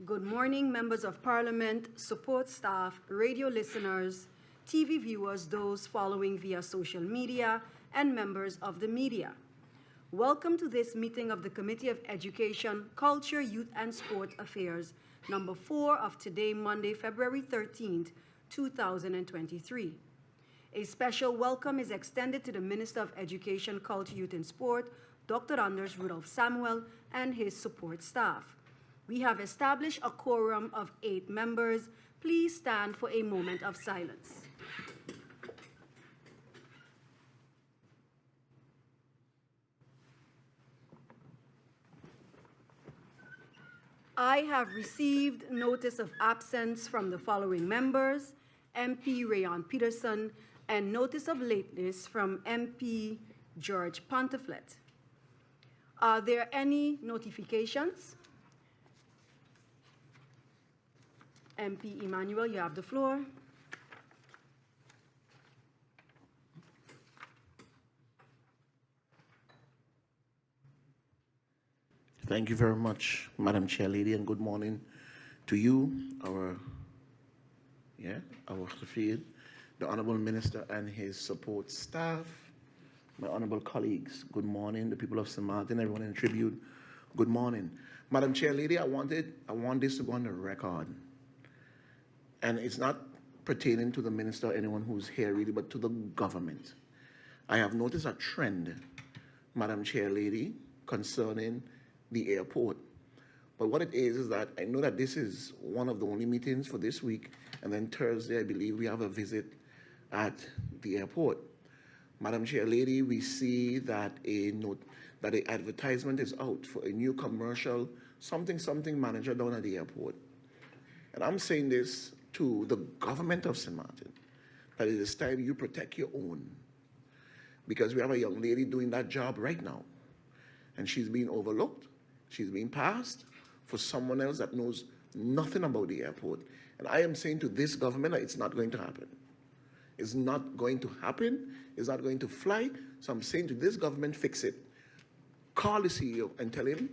Good morning, members of Parliament, support staff, radio listeners, TV viewers, those following via social media, and members of the media. Welcome to this meeting of the Committee of Education, Culture, Youth, and Sport Affairs, number 4 of today, Monday, February 13th, 2023. A special welcome is extended to the Minister of Education, Culture, Youth, and Sport, Dr. Anders Rudolph Samuel, and his support staff. We have established a quorum of 8 members. Please stand for a moment of silence. I have received notice of absence from the following members: MP Rayon Peterson, and notice of lateness from MP George Pontiflet. Are there any notifications? MP Emmanuel, you have the floor. Thank you very much, Madam Chair Lady, and good morning to you, our field, the Honorable Minister and his support staff, my honorable colleagues. Good morning, the people of St. Martin, everyone in tribute. Good morning. Madam Chair Lady, I want this to go on the record. And it's not pertaining to the minister or anyone who's here really, but to the government. I have noticed a trend, Madam Chair Lady, concerning the airport. But what it is that I know that this is one of the only meetings for this week, and then Thursday, I believe we have a visit at the airport. Madam Chair Lady, we see that an advertisement is out for a new commercial something manager down at the airport. And I'm saying this to the government of St. Martin, that it is time you protect your own, because we have a young lady doing that job right now, and she's being overlooked, she's being passed for someone else that knows nothing about the airport. And I am saying to this government that it's not going to happen. It's not going to happen, it's not going to fly. So I'm saying to this government, fix it. Call the CEO and tell him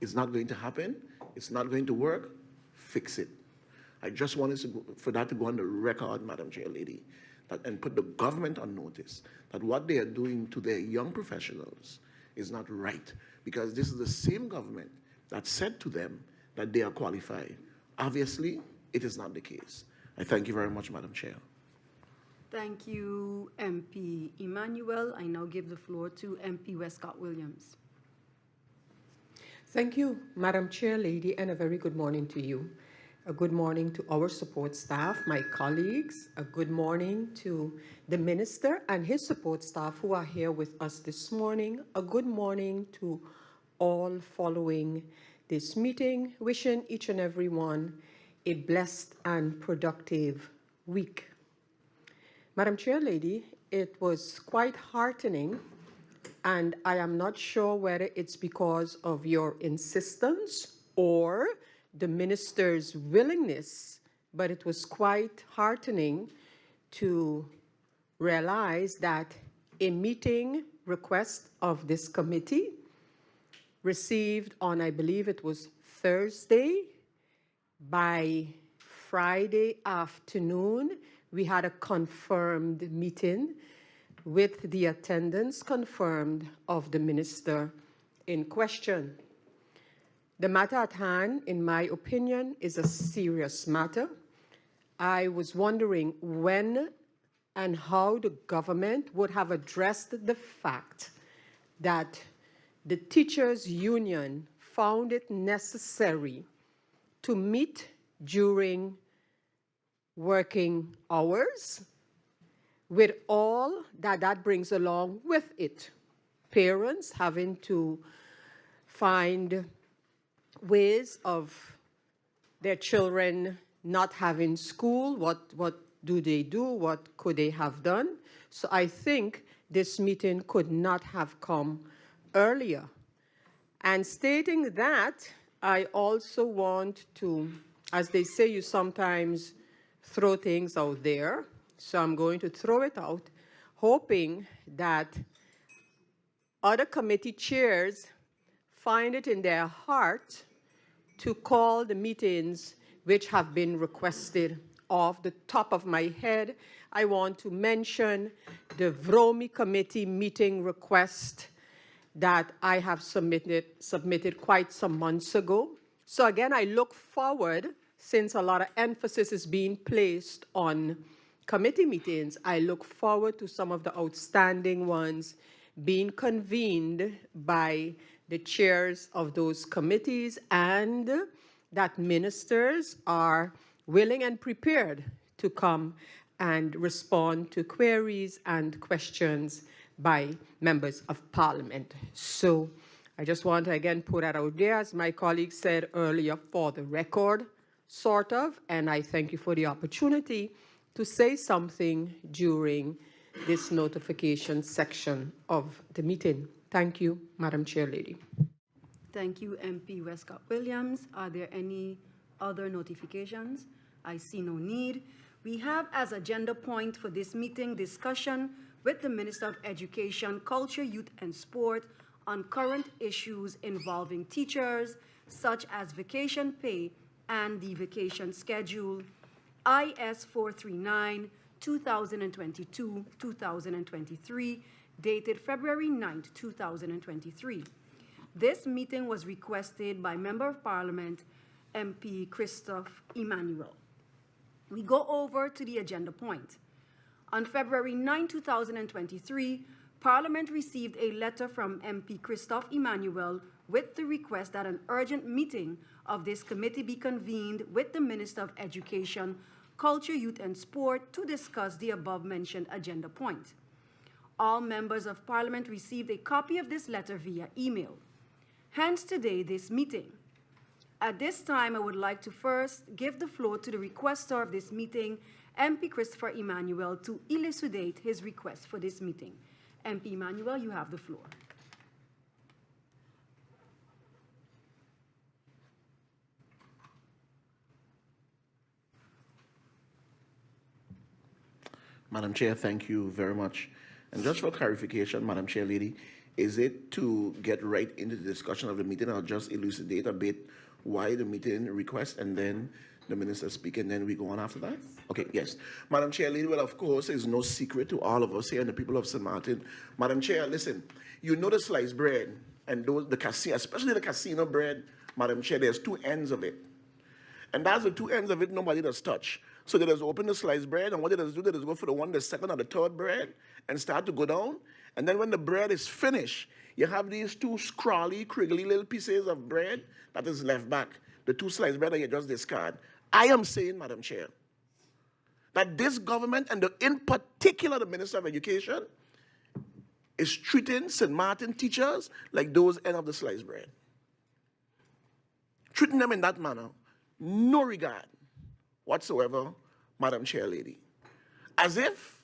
it's not going to happen, it's not going to work, fix it. I just wanted for that to go on the record, Madam Chair Lady, and put the government on notice that what they are doing to their young professionals is not right, because this is the same government that said to them that they are qualified. Obviously, it is not the case. I thank you very much, Madam Chair. Thank you, MP Emmanuel. I now give the floor to MP Westcott Williams. Thank you, Madam Chair Lady, and a very good morning to you. A good morning to our support staff, my colleagues. A good morning to the Minister and his support staff who are here with us this morning. A good morning to all following this meeting. Wishing each and every one a blessed and productive week. Madam Chair Lady, it was quite heartening, and I am not sure whether it's because of your insistence or the minister's willingness, but it was quite heartening to realize that a meeting request of this committee received on, I believe it was Thursday, by Friday afternoon, we had a confirmed meeting with the attendance confirmed of the minister in question. The matter at hand, in my opinion, is a serious matter. I was wondering when and how the government would have addressed the fact that the teachers' union found it necessary to meet during working hours, with all that that brings along with it. Parents having to find ways of their children not having school, what do they do, what could they have done. So I think this meeting could not have come earlier. And stating that, I also want to, as they say, you sometimes throw things out there, so I'm going to throw it out, hoping that other committee chairs find it in their heart to call the meetings which have been requested. Off the top of my head, I want to mention the VROMI committee meeting request that I have submitted quite some months ago. So again, I look forward, since a lot of emphasis is being placed on committee meetings, I look forward to some of the outstanding ones being convened by the chairs of those committees, and that ministers are willing and prepared to come and respond to queries and questions by members of parliament. So I just want to again put that out there, as my colleague said earlier, for the record, sort of, and I thank you for the opportunity to say something during this notification section of the meeting. Thank you, Madam Chair Lady. Thank you, MP Westcott Williams. Are there any other notifications? I see no need. We have as agenda point for this meeting discussion with the Minister of Education, Culture, Youth and Sport on current issues involving teachers, such as vacation pay and the vacation schedule, IS 439-2022-2023, dated February 9, 2023. This meeting was requested by Member of Parliament, MP Emmanuel. We go over to the agenda point. On February 9, 2023, Parliament received a letter from MP Emmanuel with the request that an urgent meeting of this committee be convened with the Minister of Education, Culture, Youth and Sport to discuss the above-mentioned agenda point. All members of Parliament received a copy of this letter via email. Hence today, this meeting. At this time, I would like to first give the floor to the requester of this meeting, MP Emmanuel, to elucidate his request for this meeting. MP Emmanuel, you have the floor. Madam Chair, thank you very much. And just for clarification, Madam Chair Lady, is it to get right into the discussion of the meeting? I'll just elucidate a bit why the meeting request, and then the minister speak, and then we go on after that? Okay, yes. Madam Chair Lady, well, of course, it's no secret to all of us here and the people of St. Martin. Madam Chair, listen, you know the sliced bread and the casino, especially the casino bread, Madam Chair, there's two ends of it. And that's the two ends of it nobody does touch. So they just open the sliced bread, and what they does do, they just go for the one, the second, or the third bread, and start to go down. And then when the bread is finished, you have these two scrawly, criggly little pieces of bread that is left back. The two sliced bread that you just discard. I am saying, Madam Chair, that this government, and in particular the Minister of Education, is treating St. Martin teachers like those end of the sliced bread. Treating them in that manner. No regard whatsoever, Madam Chair Lady. As if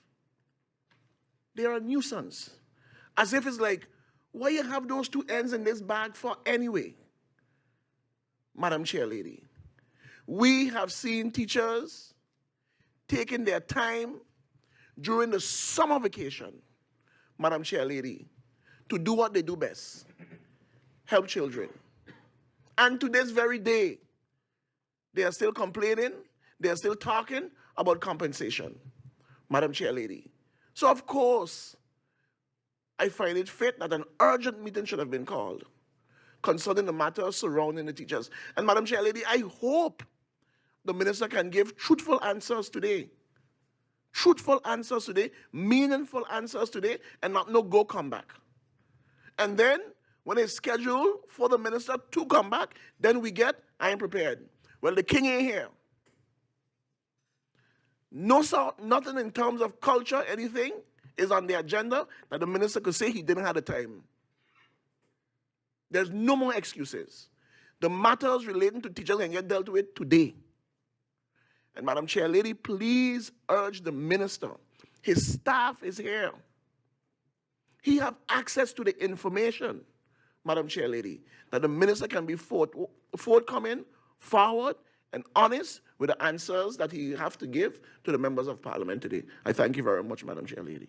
they are a nuisance. As if it's like, why you have those two ends in this bag for anyway? Madam Chair Lady, we have seen teachers taking their time during the summer vacation, Madam Chair Lady, to do what they do best, help children. And to this very day, they are still complaining, they are still talking about compensation, Madam Chair Lady. So of course, I find it fit that an urgent meeting should have been called concerning the matters surrounding the teachers. And Madam Chair Lady, I hope the minister can give truthful answers today. Truthful answers today, meaningful answers today, and not no go come back. And then, when it's scheduled for the minister to come back, then we get, I am prepared. Well, the king ain't here. No, sir, nothing in terms of culture, anything is on the agenda that the minister could say he didn't have the time. There's no more excuses. The matters relating to teachers can get dealt with today. And Madam Chair Lady, please urge the minister. His staff is here. He have access to the information, Madam Chair Lady, that the minister can be forthcoming, forward, and honest with the answers that he have to give to the members of Parliament today. I thank you very much, Madam Chair Lady.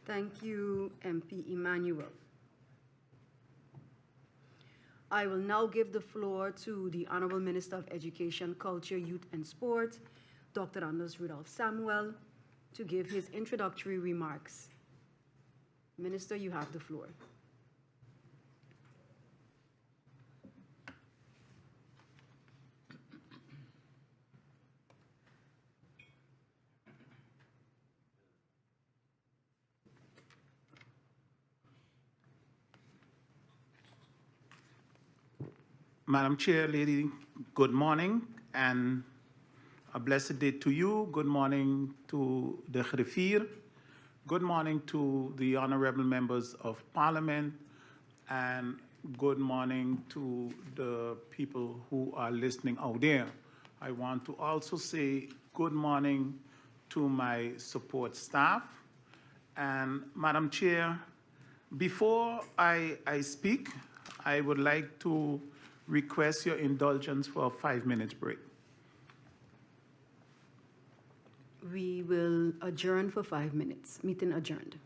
Thank you, MP Emmanuel. I will now give the floor to the Honorable Minister of Education, Culture, Youth, and Sport, Dr. Anders Rudolph Samuel, to give his introductory remarks. Minister, you have the floor. Madam Chair, Lady, good morning and a blessed day to you. Good morning to the Griffier. Good morning to the honorable members of Parliament, and good morning to the people who are listening out there. I want to also say good morning to my support staff. And Madam Chair, before I speak, I would like to request your indulgence for a 5-minute break. We will adjourn for 5 minutes. Meeting adjourned.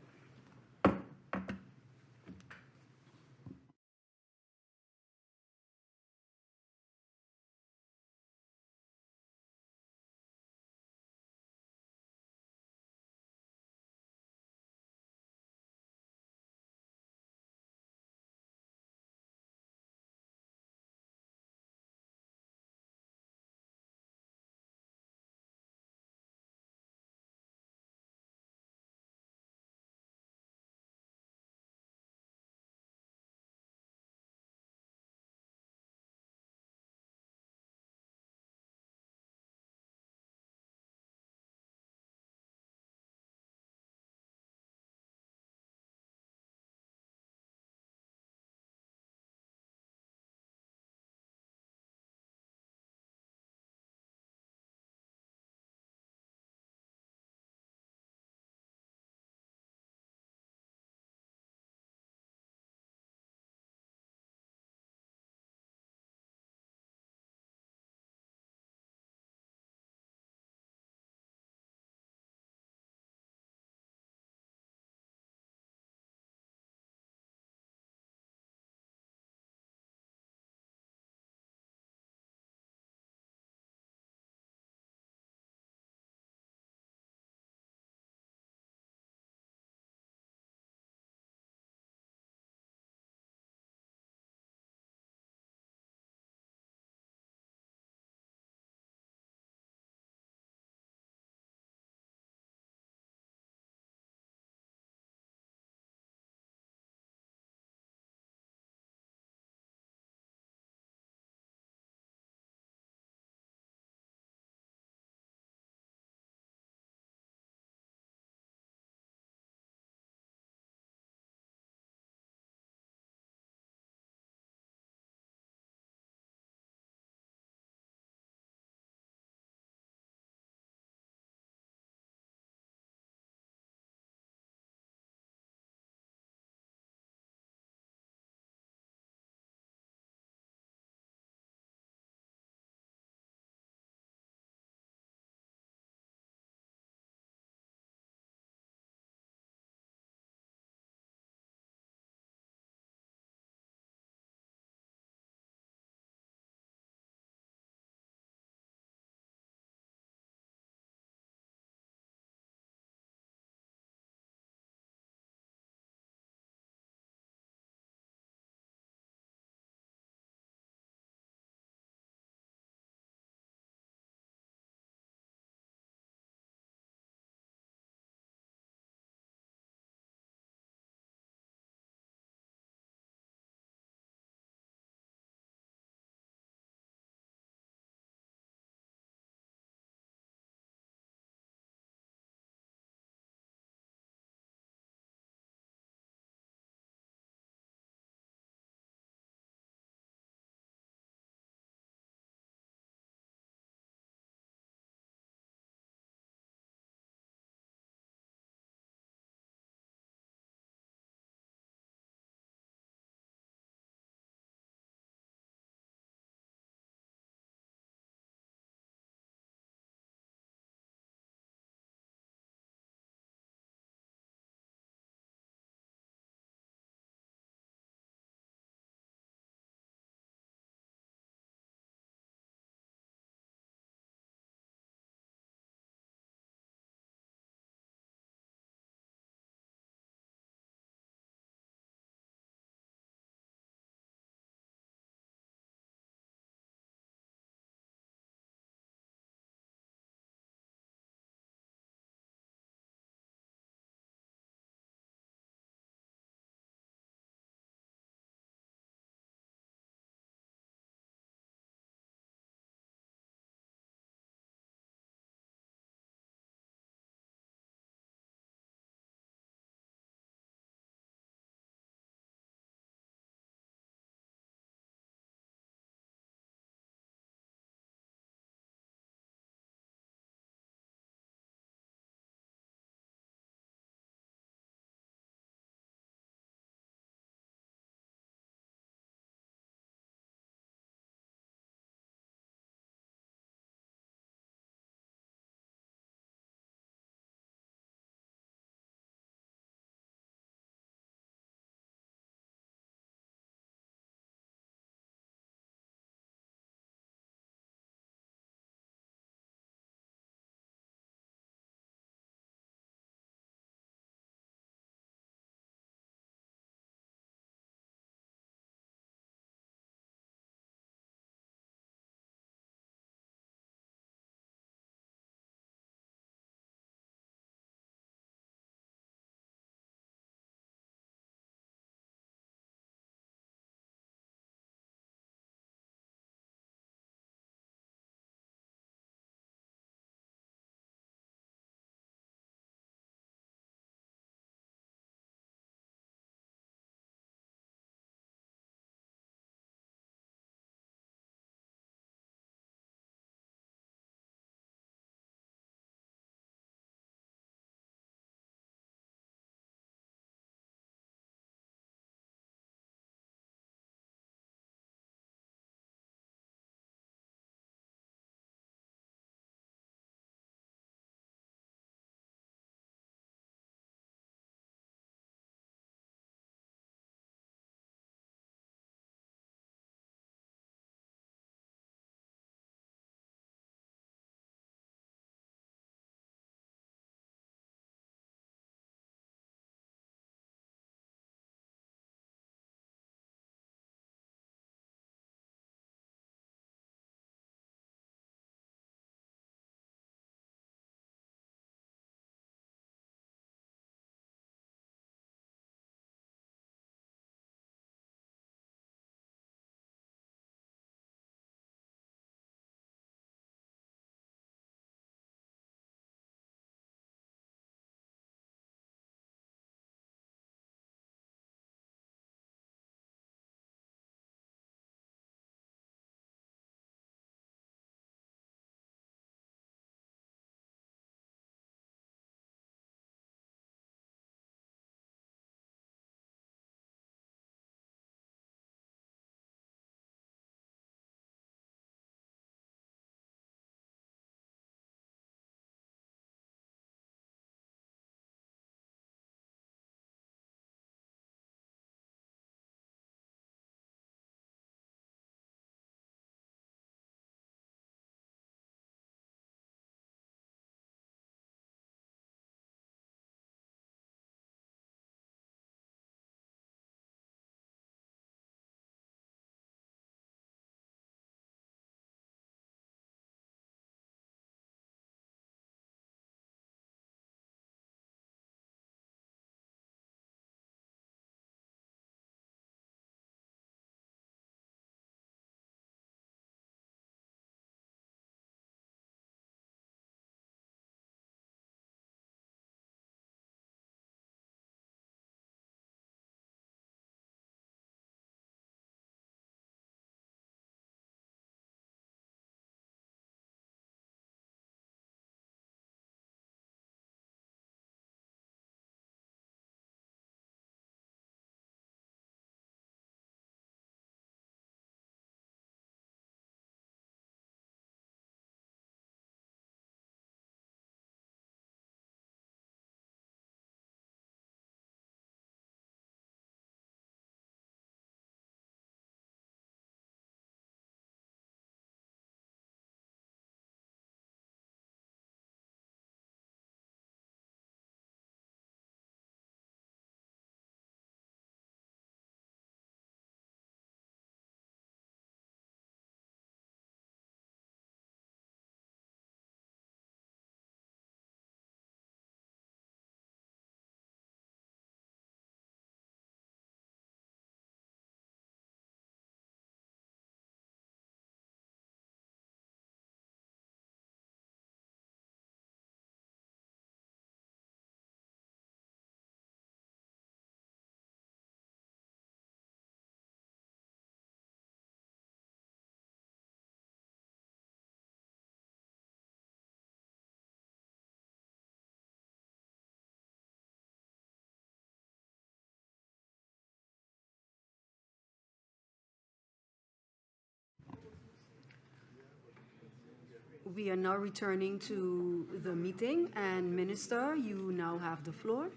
We are now returning to the meeting, and Minister, you now have the floor.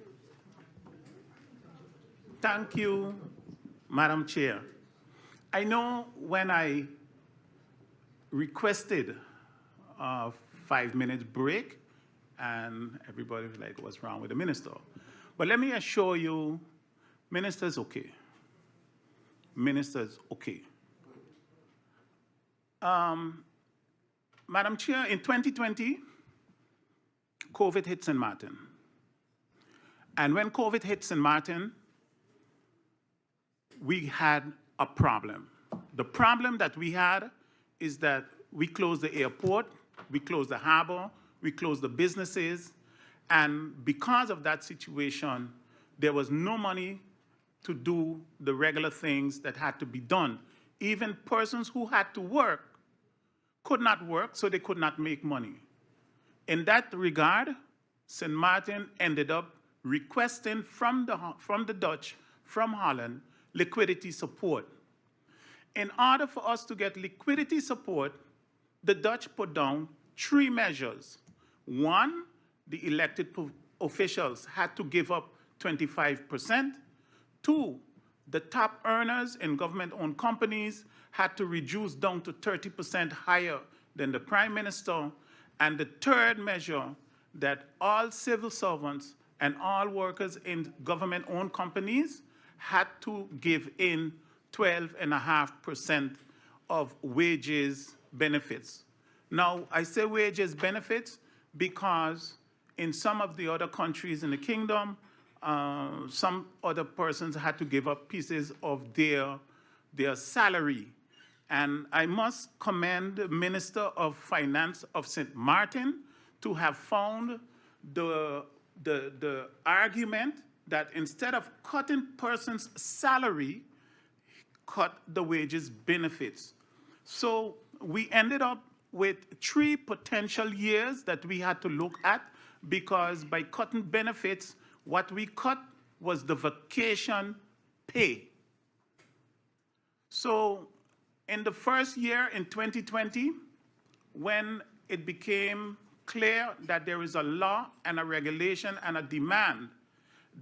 Thank you, Madam Chair. I know when I requested a 5-minute break, and everybody was like, what's wrong with the minister? But let me assure you, minister's okay. Minister's okay. Madam Chair, in 2020, COVID hit St. Martin. And when COVID hit St. Martin, we had a problem. The problem that we had is that we closed the airport, we closed the harbor, we closed the businesses, and because of that situation, there was no money to do the regular things that had to be done. Even persons who had to work could not work, so they could not make money. In that regard, St. Martin ended up requesting from the Dutch, from Holland, liquidity support. In order for us to get liquidity support, the Dutch put down 3 measures. 1, the elected officials had to give up 25%. 2, the top earners in government-owned companies had to reduce down to 30% higher than the Prime Minister. And the 3rd measure, that all civil servants and all workers in government-owned companies had to give in 12.5% of wages benefits. Now, I say wages benefits because in some of the other countries in the kingdom, some other persons had to give up pieces of their salary. And I must commend the Minister of Finance of St. Martin to have found the argument that instead of cutting persons' salary, cut the wages benefits. So we ended up with 3 potential years that we had to look at, because by cutting benefits, what we cut was the vacation pay. So in the first year, in 2020, when it became clear that there is a law and a regulation and a demand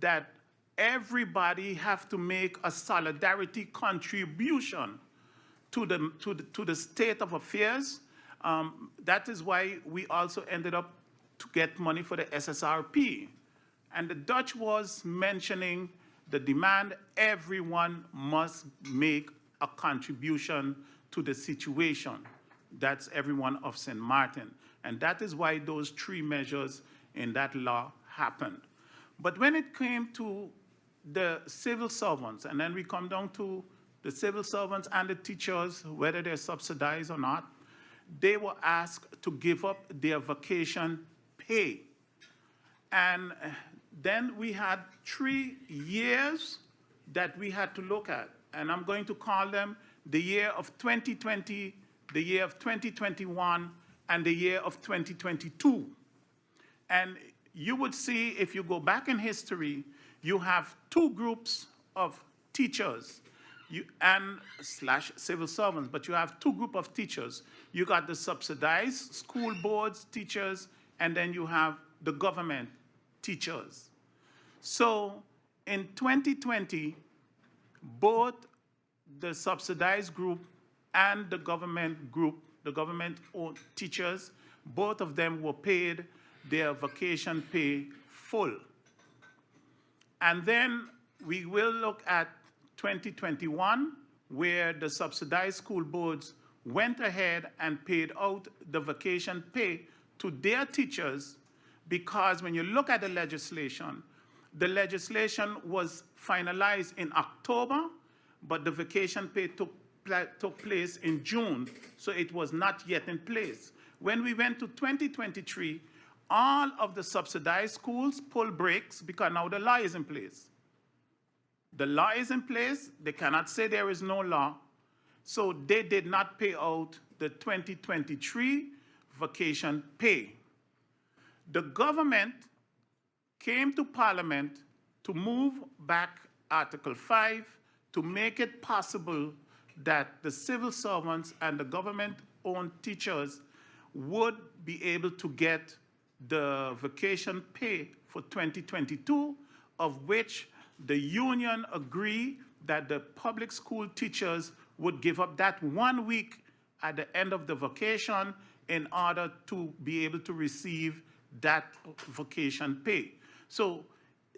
that everybody have to make a solidarity contribution to the state of affairs, that is why we also ended up to get money for the SSRP. And the Dutch was mentioning the demand, everyone must make a contribution to the situation. That's everyone of St. Martin. And that is why those 3 measures in that law happened. But when it came to the civil servants, and then we come down to the civil servants and the teachers, whether they're subsidized or not, they were asked to give up their vacation pay. And then we had 3 years that we had to look at. And I'm going to call them the year of 2020, the year of 2021, and the year of 2022. And you would see, if you go back in history, you have 2 groups of teachers and / civil servants, but you have 2 groups of teachers. You got the subsidized school boards teachers, and then you have the government teachers. So in 2020, both the subsidized group and the government group, the government-owned teachers, both of them were paid their vacation pay full. And then we will look at 2021, where the subsidized school boards went ahead and paid out the vacation pay to their teachers, because when you look at the legislation was finalized in October, but the vacation pay took place in June, so it was not yet in place. When we went to 2023, all of the subsidized schools pulled brakes because now the law is in place. The law is in place. They cannot say there is no law. So they did not pay out the 2023 vacation pay. The government came to Parliament to move back Article 5 to make it possible that the civil servants and the government-owned teachers would be able to get the vacation pay for 2022, of which the union agreed that the public school teachers would give up that 1 week at the end of the vacation in order to be able to receive that vacation pay. So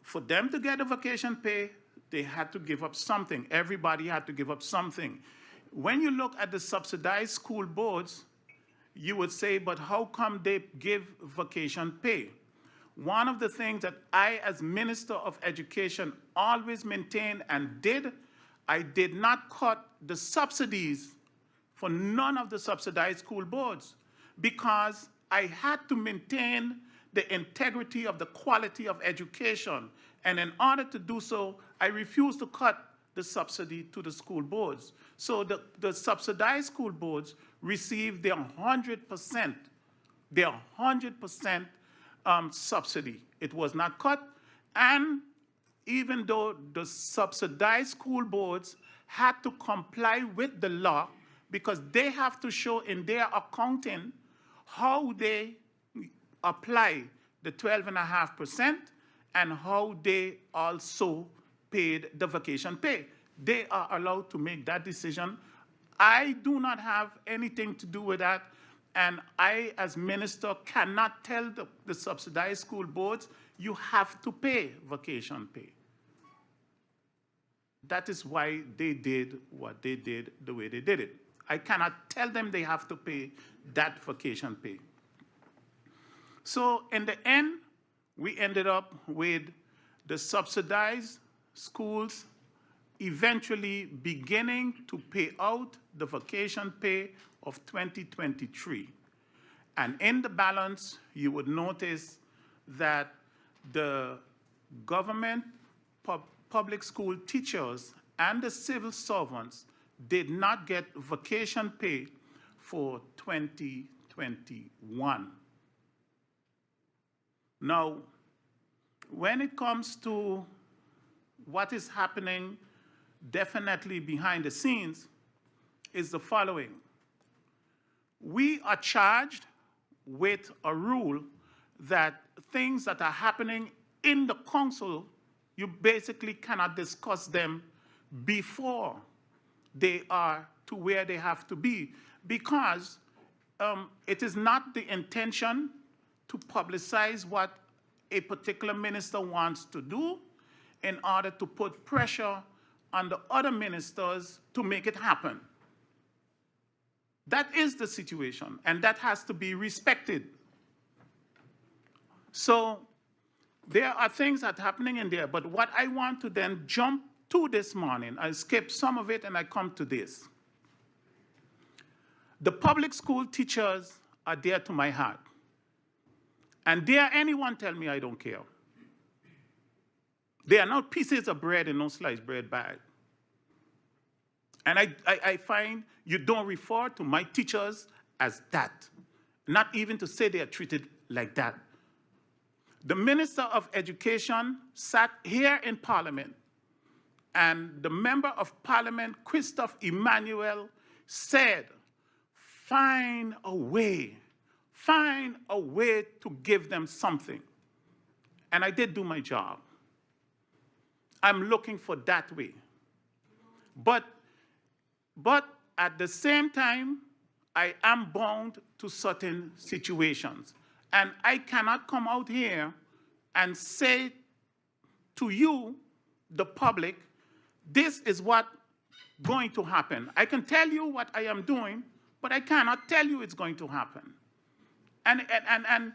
for them to get a vacation pay, they had to give up something. Everybody had to give up something. When you look at the subsidized school boards, you would say, but how come they give vacation pay? One of the things that I, as Minister of Education, always maintained and did, I did not cut the subsidies for none of the subsidized school boards because I had to maintain the integrity of the quality of education. And in order to do so, I refused to cut the subsidy to the school boards. So the subsidized school boards received their 100%, subsidy. It was not cut. And even though the subsidized school boards had to comply with the law because they have to show in their accounting how they apply the 12.5% and how they also paid the vacation pay. They are allowed to make that decision. I do not have anything to do with that, and I, as minister, cannot tell the subsidized school boards, you have to pay vacation pay. That is why they did what they did the way they did it. I cannot tell them they have to pay that vacation pay. So in the end, we ended up with the subsidized schools eventually beginning to pay out the vacation pay of 2023. And in the balance, you would notice that the government, public school teachers, and the civil servants did not get vacation pay for 2021. Now, when it comes to what is happening definitely behind the scenes is the following. We are charged with a rule that things that are happening in the council, you basically cannot discuss them before they are to where they have to be, because it is not the intention to publicize what a particular minister wants to do in order to put pressure on the other ministers to make it happen. That is the situation, and that has to be respected. So there are things that are happening in there, but what I want to then jump to this morning, I skipped some of it and I come to this. The public school teachers are dear to my heart. And dare anyone tell me I don't care. They are not pieces of bread in no sliced bread bag. And I find you don't refer to my teachers as that, not even to say they are treated like that. The Minister of Education sat here in Parliament, and the Member of Parliament, Emmanuel, said, find a way to give them something. And I did do my job. I'm looking for that way. But at the same time, I am bound to certain situations. And I cannot come out here and say to you, the public, this is what's going to happen. I can tell you what I am doing, but I cannot tell you it's going to happen. And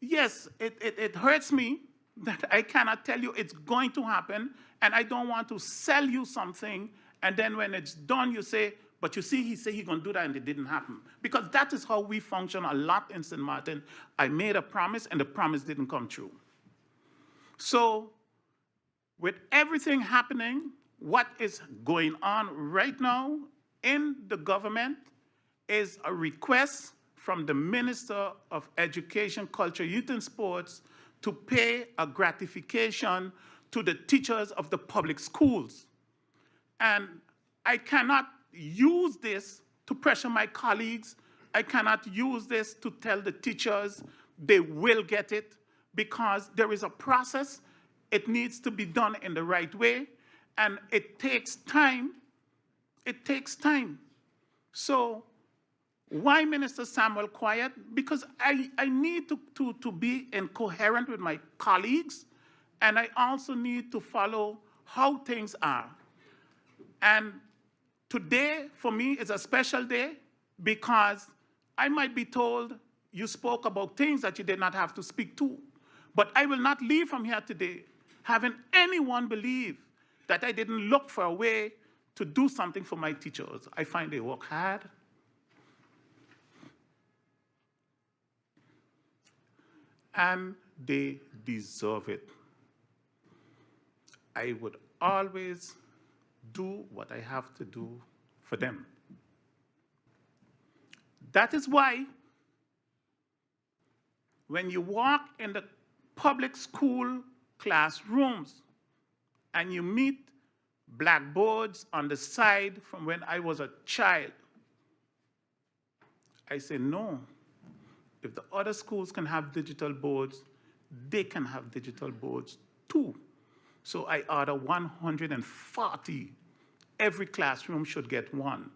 yes, it hurts me that I cannot tell you it's going to happen, and I don't want to sell you something, and then when it's done, you say, but you see, he said he's going to do that, and it didn't happen. Because that is how we function a lot in St. Martin. I made a promise, and the promise didn't come true. So with everything happening, what is going on right now in the government is a request from the Minister of Education, Culture, Youth and Sports to pay a gratification to the teachers of the public schools. And I cannot use this to pressure my colleagues I cannot use this to tell the teachers they will get it, because there is a process. It needs to be done in the right way, and it takes time. It takes time. So why Minister Samuel quiet? Because I need to be incoherent with my colleagues, and I also need to follow how things are. And today, for me, is a special day because I might be told you spoke about things that you did not have to speak to. But I will not leave from here today having anyone believe that I didn't look for a way to do something for my teachers. I find they work hard. And they deserve it. I would always do what I have to do for them. That is why when you walk in the public school classrooms and you meet blackboards on the side from when I was a child, I say, no, if the other schools can have digital boards, they can have digital boards too. So I order 140. Every classroom should get one.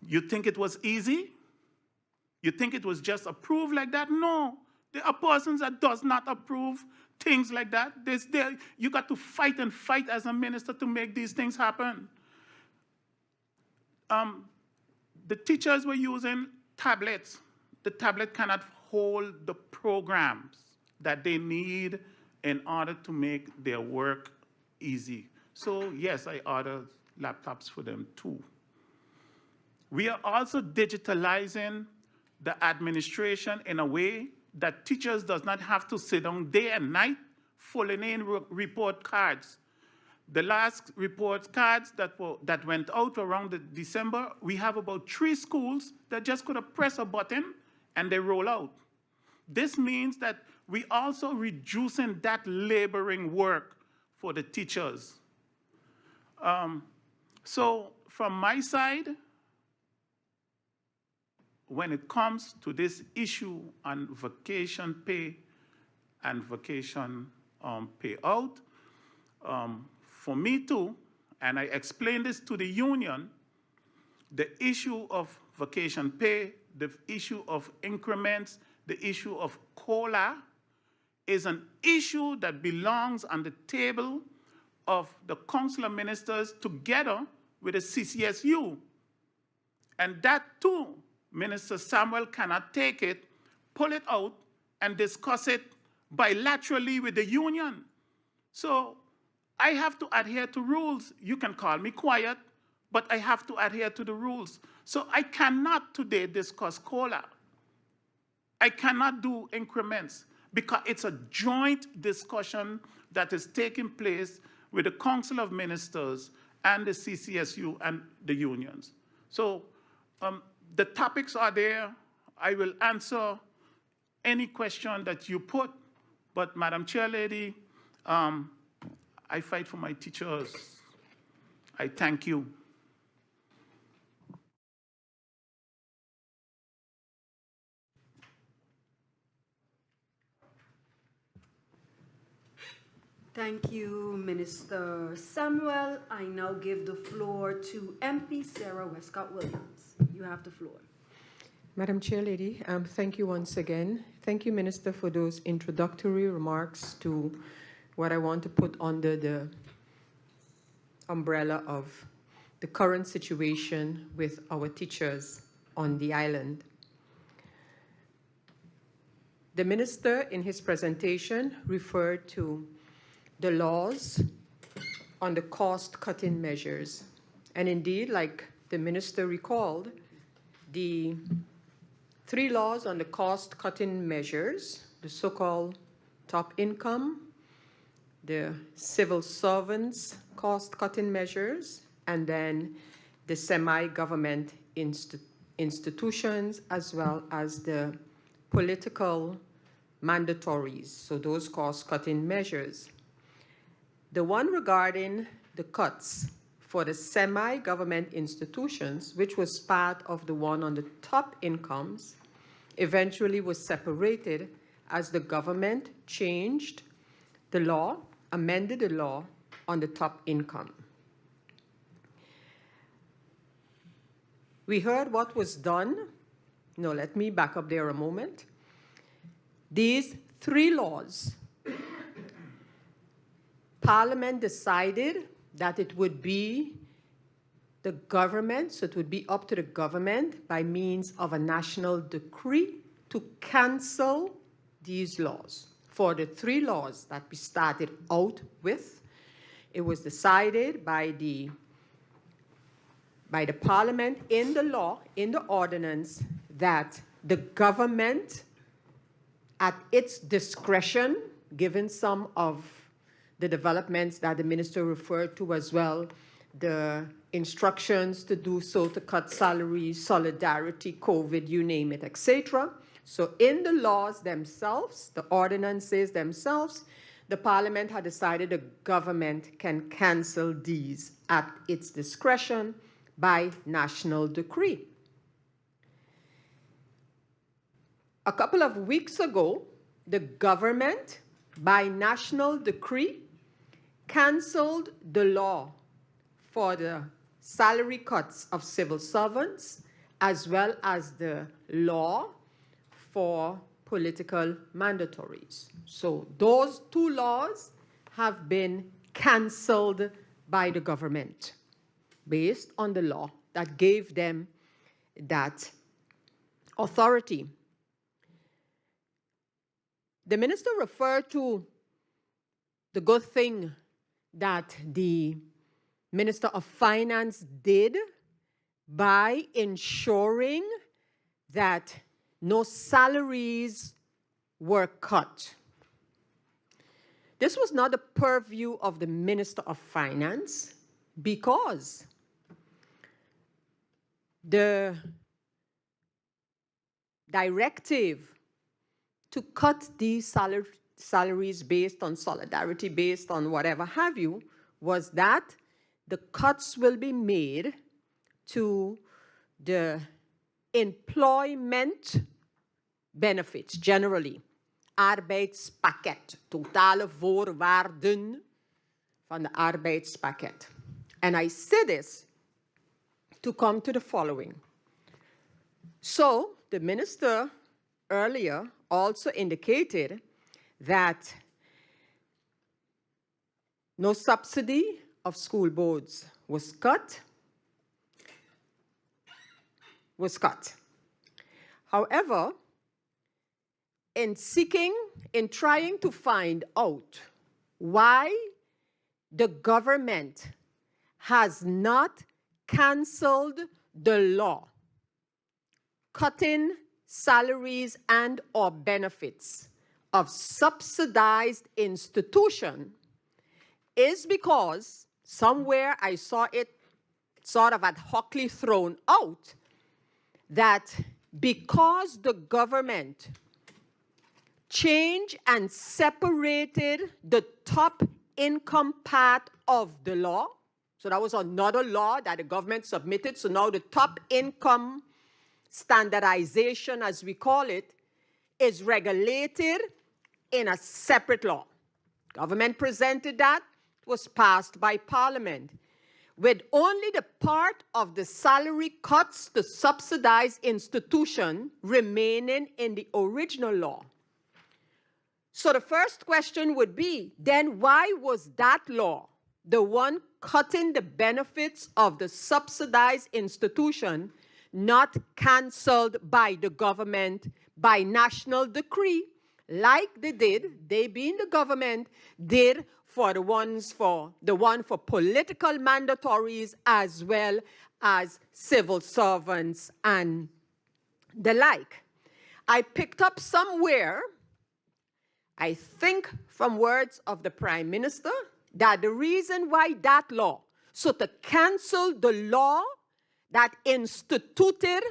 You think it was easy? You think it was just approved like that? No. There are persons that does not approve things like that. You got to fight and fight as a minister to make these things happen. The teachers were using tablets. The tablet cannot hold the programs that they need in order to make their work easy. So yes, I ordered laptops for them too. We are also digitalizing the administration in a way that teachers does not have to sit down day and night filling in report cards. The last report cards that went out around December, we have about 3 schools that just could have pressed a button and they roll out. This means that we also reducing that laboring work for the teachers. So from my side, when it comes to this issue on vacation pay and vacation payout, for me too, and I explained this to the union, the issue of vacation pay, the issue of increments, the issue of COLA is an issue that belongs on the table of the Council of Ministers together with the CCSU. And that too, Minister Samuel cannot take it, pull it out, and discuss it bilaterally with the union. So I have to adhere to rules. You can call me quiet, but I have to adhere to the rules. So I cannot today discuss COLA. I cannot do increments because it's a joint discussion that is taking place with the Council of Ministers and the CCSU and the unions. So the topics are there. I will answer any question that you put, but Madam Chair Lady, I fight for my teachers. I thank you. Thank you, Minister Samuel. I now give the floor to MP Sarah Westcott-Williams. You have the floor. Madam Chair Lady, thank you once again. Thank you, Minister, for those introductory remarks to what I want to put under the umbrella of the current situation with our teachers on the island. The Minister, in his presentation, referred to the laws on the cost-cutting measures. And indeed, like the Minister recalled, the 3 laws on the cost-cutting measures, the so-called top income, the civil servants cost-cutting measures, and then the semi-government institutions, as well as the political mandatories, so those cost-cutting measures. The one regarding the cuts for the semi-government institutions, which was part of the one on the top incomes, eventually was separated as the government changed the law, amended the law on the top income. We heard what was done. No, let me back up there a moment. These three laws, Parliament decided that it would be the government, so it would be up to the government by means of a national decree to cancel these laws. For the three laws that we started out with, it was decided by the Parliament in the law, in the ordinance, that the government, at its discretion, given some of the developments that the minister referred to as well, the instructions to do so, to cut salaries, solidarity, COVID, you name it, etc. So in the laws themselves, the ordinances themselves, the Parliament had decided the government can cancel these at its discretion by national decree. A couple of weeks ago, the government, by national decree, canceled the law for the salary cuts of civil servants, as well as the law for political mandatories. So those two laws have been canceled by the government based on the law that gave them that authority. The minister referred to the good thing that the Minister of Finance did by ensuring that no salaries were cut. This was not the purview of the Minister of Finance because the directive to cut these salaries based on solidarity, based on whatever have you, was that the cuts will be made to the employment benefits generally. Arbeidspakket, totale voorwaarden van de arbeidspakket. And I say this to come to the following. So the minister earlier also indicated that no subsidy of school boards was cut. However, in trying to find out why the government has not canceled the law cutting salaries and or benefits of subsidized institution is because somewhere I saw it sort of ad hocly thrown out that because the government changed and separated the top income part of the law, so that was another law that the government submitted, so now the top income standardization, as we call it, is regulated in a separate law. Government presented that, it was passed by Parliament, with only the part of the salary cuts to subsidized institution remaining in the original law. So the first question would be, then why was that law, the one cutting the benefits of the subsidized institution, not canceled by the government by national decree, like they did, they being the government, did for the one for political mandatories as well as civil servants and the like. I picked up somewhere, I think from words of the Prime Minister, that the reason why that law, so to cancel the law that instituted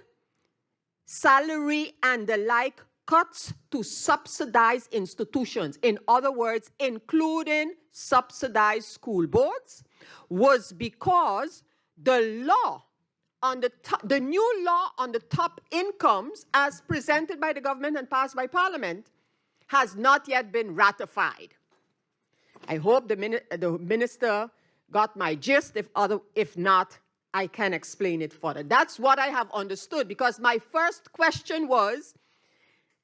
salary and the like cuts to subsidized institutions, in other words, including subsidized school boards, was because the law on the new law on the top incomes as presented by the government and passed by Parliament has not yet been ratified. I hope the minister got my gist. If not, I can explain it further. That's what I have understood, because my first question was,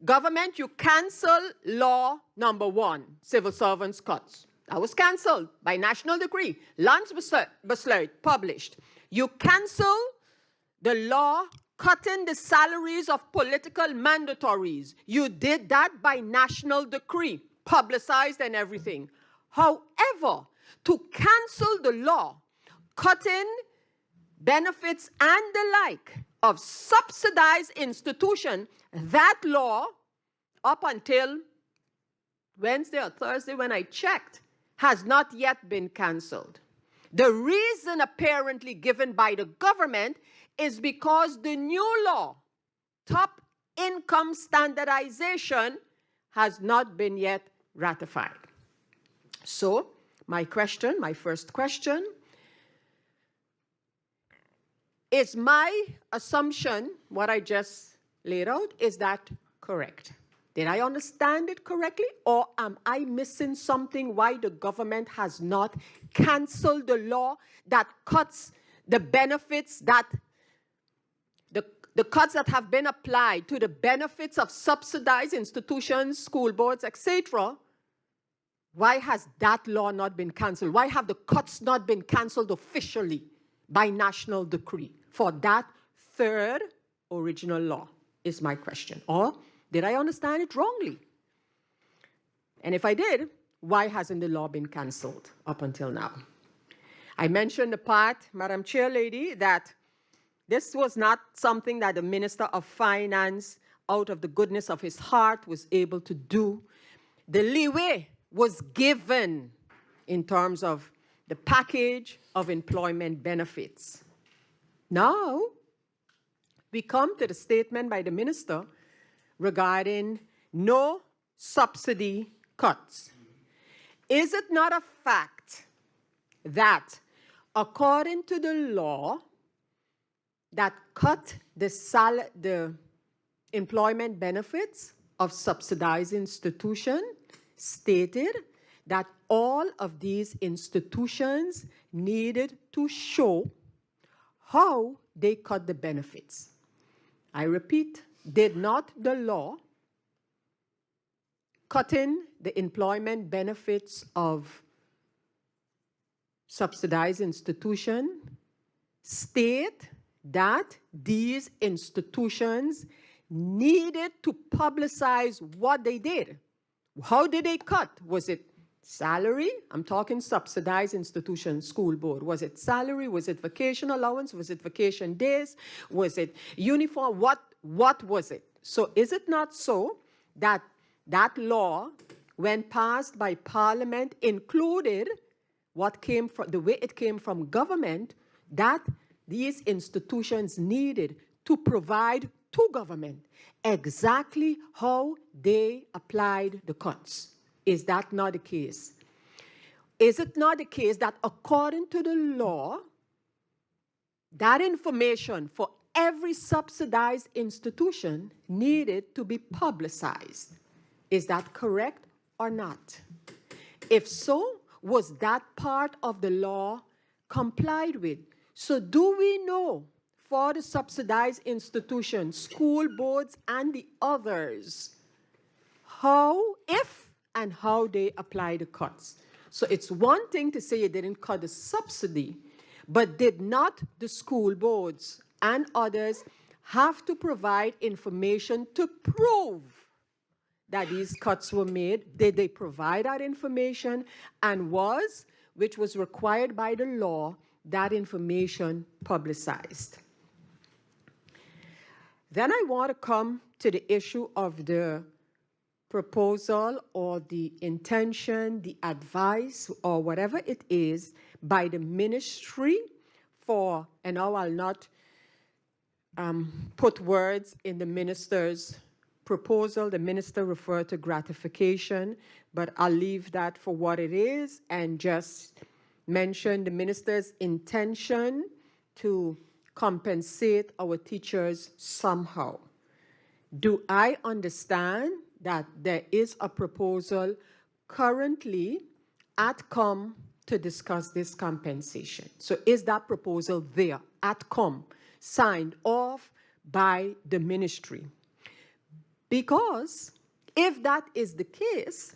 government, you cancel law number 1, civil servants cuts. That was cancelled by national decree. Lance Buslert published. You cancel the law cutting the salaries of political mandatories. You did that by national decree, publicized and everything. However, to cancel the law cutting benefits and the like of subsidized institution, that law, up until Wednesday or Thursday when I checked, has not yet been canceled. The reason apparently given by the government is because the new law, top income standardization, has not been yet ratified. So, my first question, is my assumption, what I just laid out, is that correct? Did I understand it correctly, or am I missing something why the government has not canceled the law that cuts the benefits that the cuts that have been applied to the benefits of subsidized institutions, school boards, etc.? Why has that law not been canceled? Why have the cuts not been canceled officially by national decree for that third original law, is my question. Or did I understand it wrongly? And if I did, why hasn't the law been canceled up until now? I mentioned the part, Madam Chair Lady, that this was not something that the Minister of Finance, out of the goodness of his heart, was able to do. The leeway was given in terms of the package of employment benefits. Now, we come to the statement by the minister regarding no subsidy cuts. Is it not a fact that according to the law that cut the employment benefits of subsidized institutions, stated that all of these institutions needed to show how they cut the benefits? I repeat, did not the law cutting the employment benefits of subsidized institutions state that these institutions needed to publicize what they did? How did they cut? Was it salary? I'm talking subsidized institution, school board. Was it salary? Was it vacation allowance? Was it vacation days? Was it uniform? What was it? So is it not so that that law, when passed by Parliament, included what came from, the way it came from government, that these institutions needed to provide to government exactly how they applied the cuts? Is that not the case? Is it not the case that according to the law, that information for every subsidized institution needed to be publicized? Is that correct or not? If so, was that part of the law complied with? So do we know for the subsidized institutions, school boards, and the others, how, if and how they apply the cuts? So it's one thing to say you didn't cut the subsidy, but did not the school boards and others have to provide information to prove that these cuts were made? Did they provide that information? And was, which was required by the law, that information publicized? Then I want to come to the issue of the proposal or the intention, the advice, or whatever it is by the ministry for, and now I'll not put words in the minister's proposal. The minister referred to gratification, but I'll leave that for what it is and just mentioned the minister's intention to compensate our teachers somehow. Do I understand that there is a proposal currently at COM to discuss this compensation? So is that proposal there at COM, signed off by the ministry? Because if that is the case,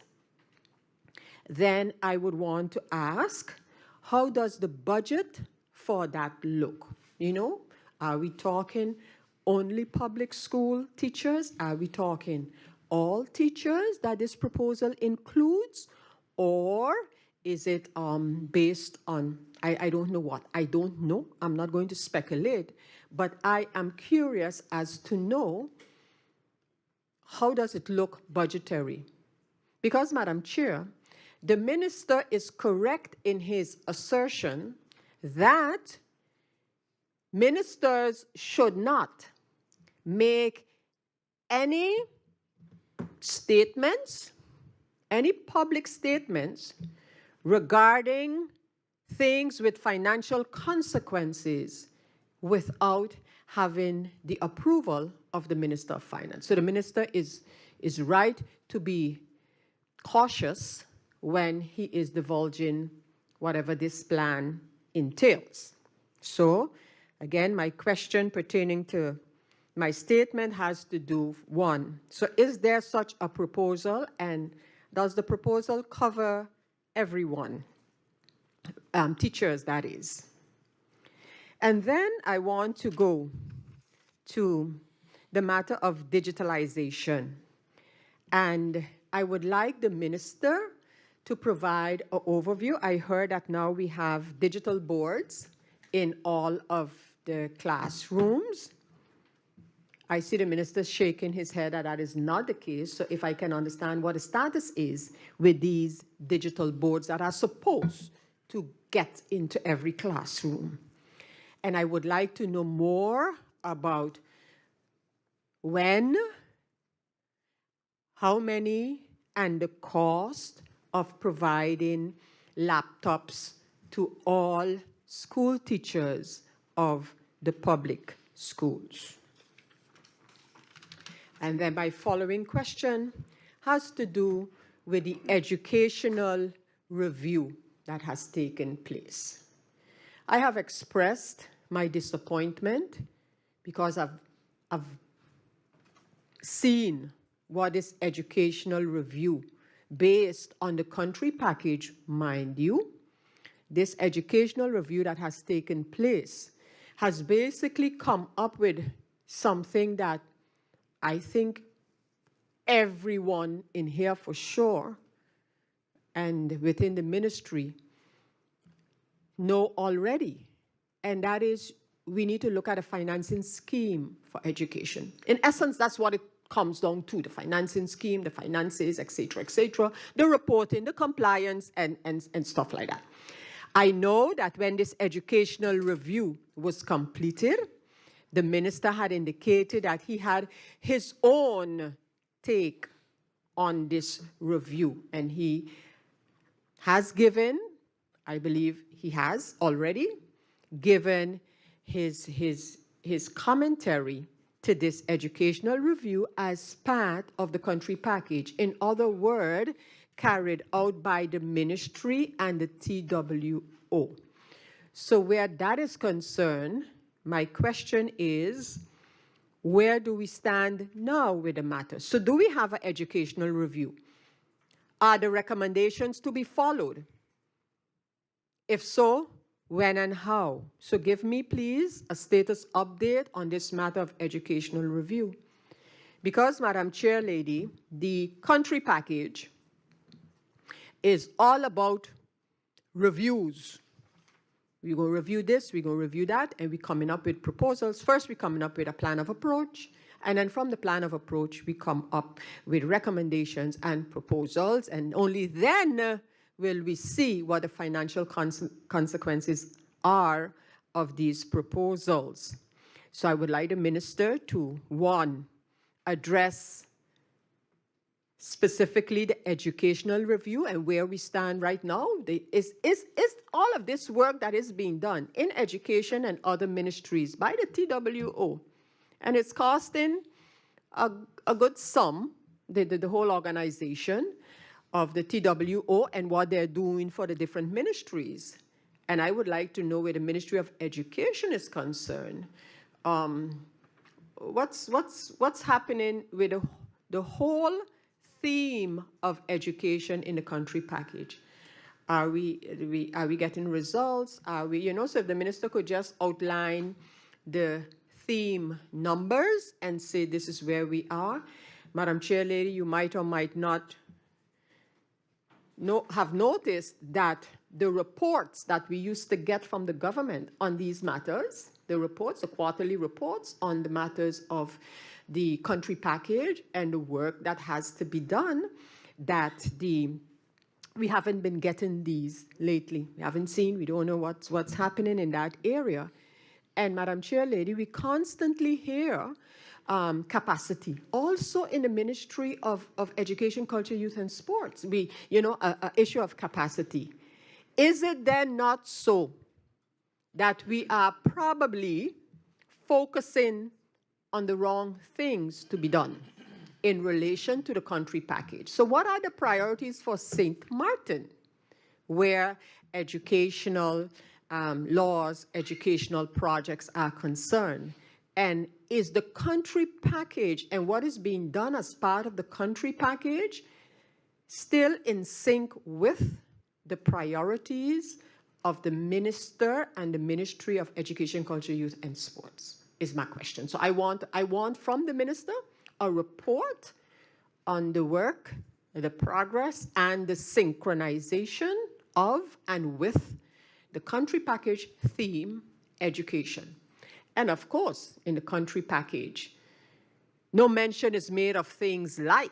then I would want to ask, how does the budget for that look? You know, are we talking only public school teachers? Are we talking all teachers that this proposal includes? Or is it based on, I don't know what? I don't know. I'm not going to speculate. But I am curious as to know, how does it look budgetary? Because, Madam Chair, the minister is correct in his assertion that ministers should not make any statements, any public statements regarding things with financial consequences without having the approval of the Minister of Finance. So the minister is right to be cautious when he is divulging whatever this plan entails. So, again, my question pertaining to my statement has to do, one, so is there such a proposal, and does the proposal cover everyone? Teachers, that is. And then I want to go to the matter of digitalization. And I would like the minister to provide an overview. I heard that now we have digital boards in all of the classrooms. I see the minister shaking his head that that is not the case. So if I can understand what the status is with these digital boards that are supposed to get into every classroom. And I would like to know more about when, how many, and the cost of providing laptops to all school teachers of the public schools. And then my following question has to do with the educational review that has taken place. I have expressed my disappointment because I've seen what is educational review based on the country package, mind you. This educational review that has taken place has basically come up with something that I think everyone in here for sure and within the ministry know already, and that is we need to look at a financing scheme for education. In essence, that's what it comes down to, the financing scheme, the finances, et cetera, the reporting, the compliance, and stuff like that. I know that when this educational review was completed, the minister had indicated that he had his own take on this review, and he has given, I believe he has already given his commentary to this educational review as part of the country package. In other words, carried out by the ministry and the TWO. So where that is concerned, my question is, where do we stand now with the matter? So do we have an educational review? Are the recommendations to be followed? If so, when and how? So give me, please, a status update on this matter of educational review. Because, Madam Chair Lady, the country package is all about reviews. We're going to review this, we're going to review that, and we're coming up with proposals. First, we're coming up with a plan of approach, and then from the plan of approach, we come up with recommendations and proposals, and only then will we see what the financial consequences are of these proposals. So I would like the minister to, one, address specifically the educational review and where we stand right now. Is all of this work that is being done in education and other ministries by the TWO, and it's costing a good sum, the whole organization of the TWO and what they're doing for the different ministries. And I would like to know where the Ministry of Education is concerned. What's happening with the whole theme of education in the country package? Are we getting results? Are we, so if the minister could just outline the theme numbers and say this is where we are. Madam Chair Lady, you might or might not have noticed that the reports that we used to get from the government on these matters, the quarterly reports on the matters of the country package and the work that has to be done, that we haven't been getting these lately. We haven't seen, we don't know what's happening in that area. And Madam Chair Lady, we constantly hear capacity. Also in the Ministry of Education, Culture, Youth and Sports, an issue of capacity. Is it then not so that we are probably focusing on the wrong things to be done in relation to the country package? So what are the priorities for St. Martin, where educational laws, educational projects are concerned? And is the country package and what is being done as part of the country package still in sync with the priorities of the minister and the Ministry of Education, Culture, Youth and Sports, is my question. So I want from the minister a report on the work, the progress, and the synchronization of and with the country package theme, education. And of course, in the country package, no mention is made of things like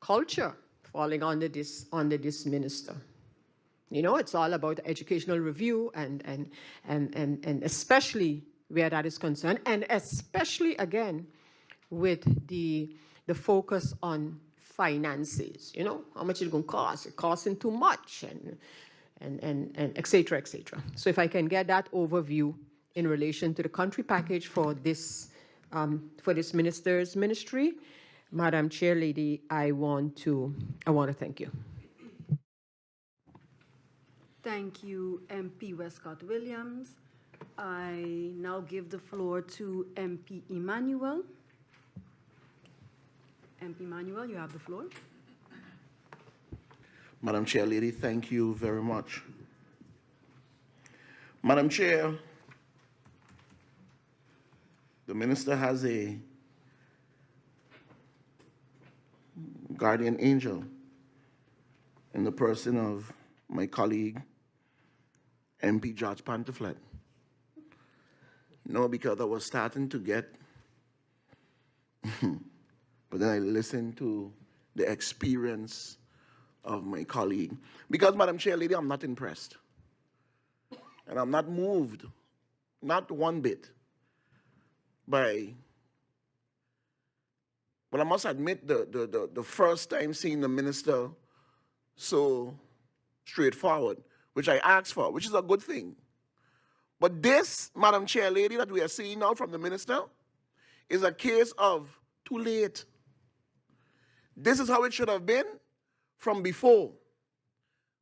culture falling under this minister. It's all about educational review and especially where that is concerned, and especially again with the focus on finances. How much it's going to cost? It's costing too much, and et cetera, et cetera. So if I can get that overview in relation to the country package for this minister's ministry, Madam Chair Lady, I want to thank you. Thank you, MP Westcott Williams. I now give the floor to MP Emmanuel. MP Emmanuel, you have the floor. Madam Chair Lady, thank you very much. Madam Chair, the minister has a guardian angel in the person of my colleague, MP George Pantaflet. Because I was starting to get, but then I listened to the experience of my colleague. Because, Madam Chair Lady, I'm not impressed. And I'm not moved, not one bit, by, but I must admit the first time seeing the minister so straightforward, which I asked for, which is a good thing. But this, Madam Chair Lady, that we are seeing now from the minister is a case of too late. This is how it should have been from before,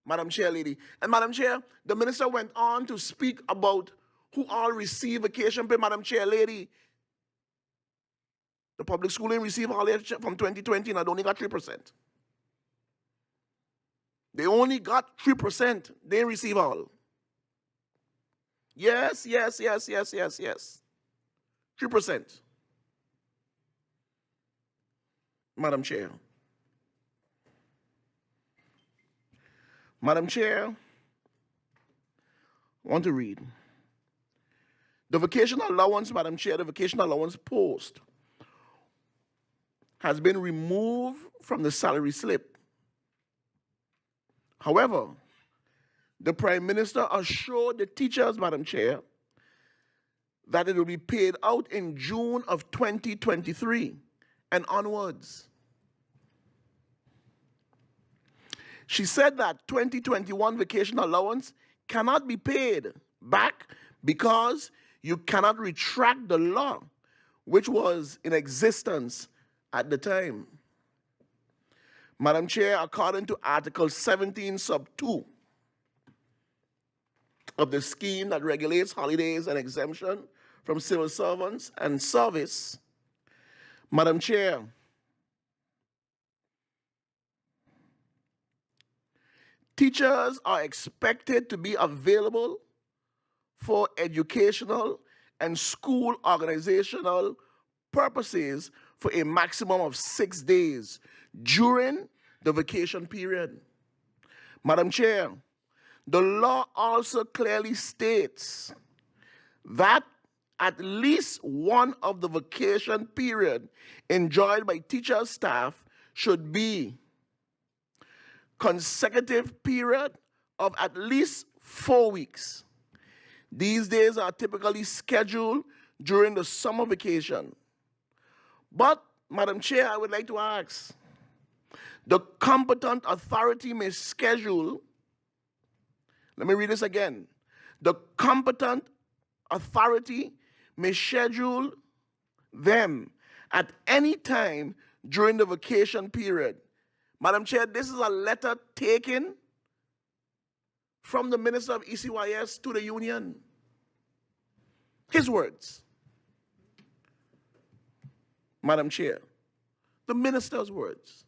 Madam Chair Lady. And Madam Chair, the minister went on to speak about who all receive vacation pay. Madam Chair Lady, the public school didn't receive all their from 2020 and they only got 3%. They only got 3%. They didn't receive all. Yes. 3%. Madam Chair. Madam Chair, I want to read. The vacation allowance, Madam Chair, the vacation allowance post has been removed from the salary slip. However, the Prime Minister assured the teachers, Madam Chair, that it will be paid out in June of 2023 and onwards. She said that 2021 vacation allowance cannot be paid back because you cannot retract the law, which was in existence at the time. Madam Chair, according to Article 17, Sub 2 of the scheme that regulates holidays and exemption from civil servants and service, Madam Chair, teachers are expected to be available for educational and school organizational purposes for a maximum of 6 days during the vacation period. Madam Chair, the law also clearly states that at least one of the vacation period enjoyed by teacher staff should be consecutive period of at least 4 weeks. These days are typically scheduled during the summer vacation. But, Madam Chair, I would like to ask, the competent authority may schedule, let me read this again, the competent authority may schedule them at any time during the vacation period. Madam Chair, this is a letter taken from the Minister of ECYS to the union. His words. Madam Chair, the minister's words.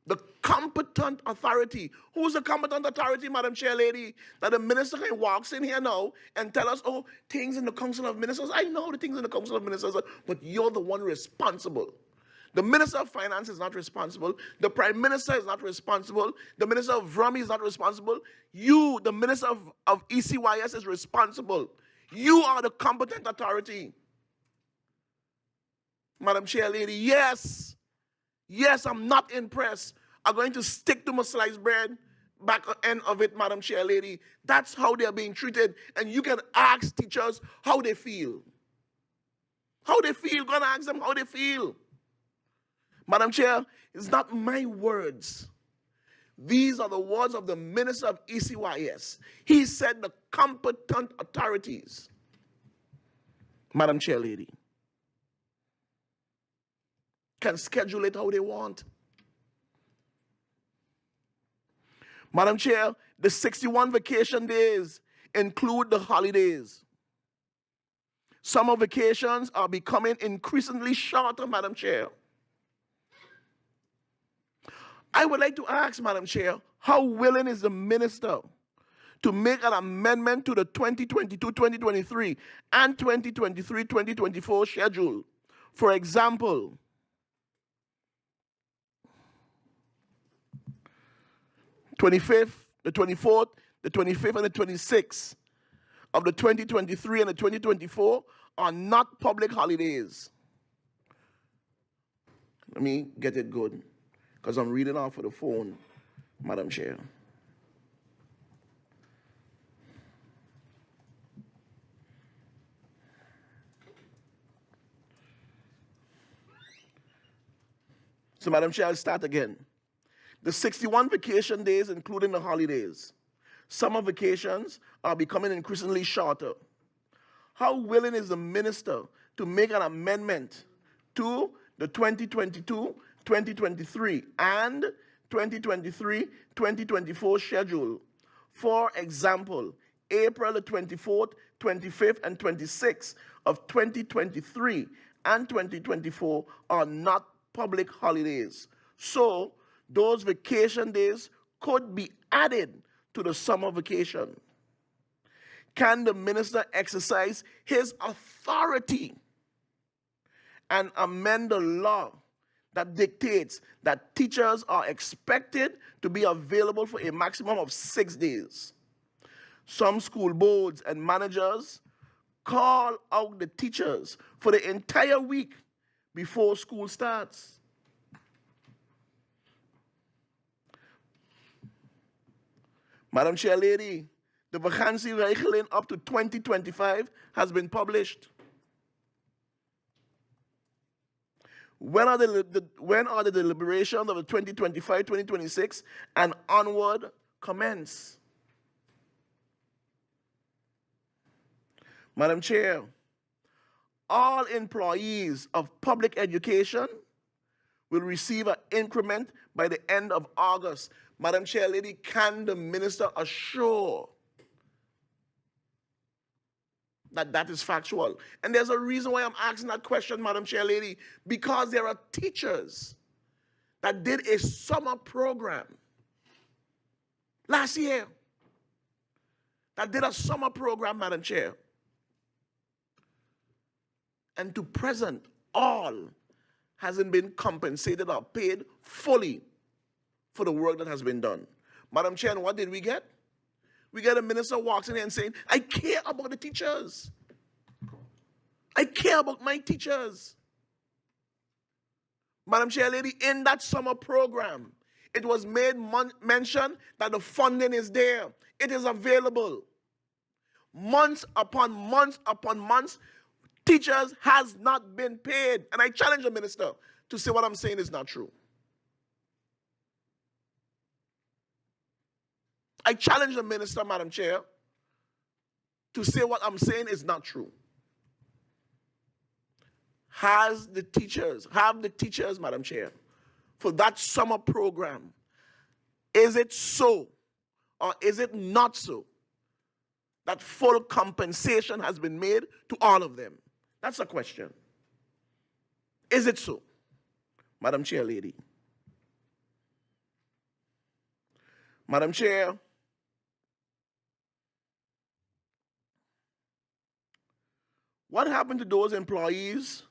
The competent authority. Who's the competent authority, Madam Chair Lady? That the minister walks in here now and tell us, oh, things in the Council of Ministers. I know the things in the Council of Ministers, but you're the one responsible. The Minister of Finance is not responsible. The Prime Minister is not responsible. The Minister of Vrami is not responsible. You, the Minister of ECYS, is responsible. You are the competent authority. Madam Chair Lady, yes, I'm not impressed. I'm going to stick to my sliced bread back end of it, Madam Chair Lady. That's how they're being treated. And you can ask teachers how they feel. How they feel. Go and ask them how they feel. Madam Chair, it's not my words. These are the words of the Minister of ECYS. He said the competent authorities, Madam Chair Lady, can schedule it how they want. Madam Chair, the 61 vacation days include the holidays. Summer vacations are becoming increasingly shorter, Madam Chair. I would like to ask, Madam Chair, how willing is the minister to make an amendment to the 2022-2023 and 2023-2024 schedule? For example, the 25th, the 24th, the 25th, and the 26th of the 2023 and the 2024 are not public holidays. Let me get it good, because I'm reading off of the phone, Madam Chair. So, Madam Chair, I'll start again. The 61 vacation days, including the holidays. Summer vacations are becoming increasingly shorter. How willing is the minister to make an amendment to the 2022-2023 and 2023-2024 schedule? For example, April the 24th, 25th, and 26th of 2023 and 2024 are not public holidays. So, those vacation days could be added to the summer vacation. Can the minister exercise his authority and amend the law that dictates that teachers are expected to be available for a maximum of 6 days? Some school boards and managers call out the teachers for the entire week before school starts. Madam Chair Lady, the vacancy regeling up to 2025 has been published. When are the deliberations of the 2025-2026 and onward commence? Madam Chair, all employees of public education will receive an increment by the end of August. Madam Chair Lady, can the minister assure that that is factual? And there's a reason why I'm asking that question, Madam Chair Lady, because there are teachers that did a summer program last year, that did a summer program, Madam Chair. And to present, all hasn't been compensated or paid fully for the work that has been done. Madam Chair, and what did we get? We get a minister walks in here and saying, I care about the teachers. I care about my teachers. Madam Chair Lady, in that summer program, it was made mention that the funding is there. It is available. Months upon months upon months, teachers has not been paid. And I challenge the minister to say what I'm saying is not true. I challenge the minister, Madam Chair, to say what I'm saying is not true. Have the teachers, Madam Chair, for that summer program, is it so or is it not so that full compensation has been made to all of them? That's a question. Is it so, Madam Chair Lady? Madam Chair, what happened to those employees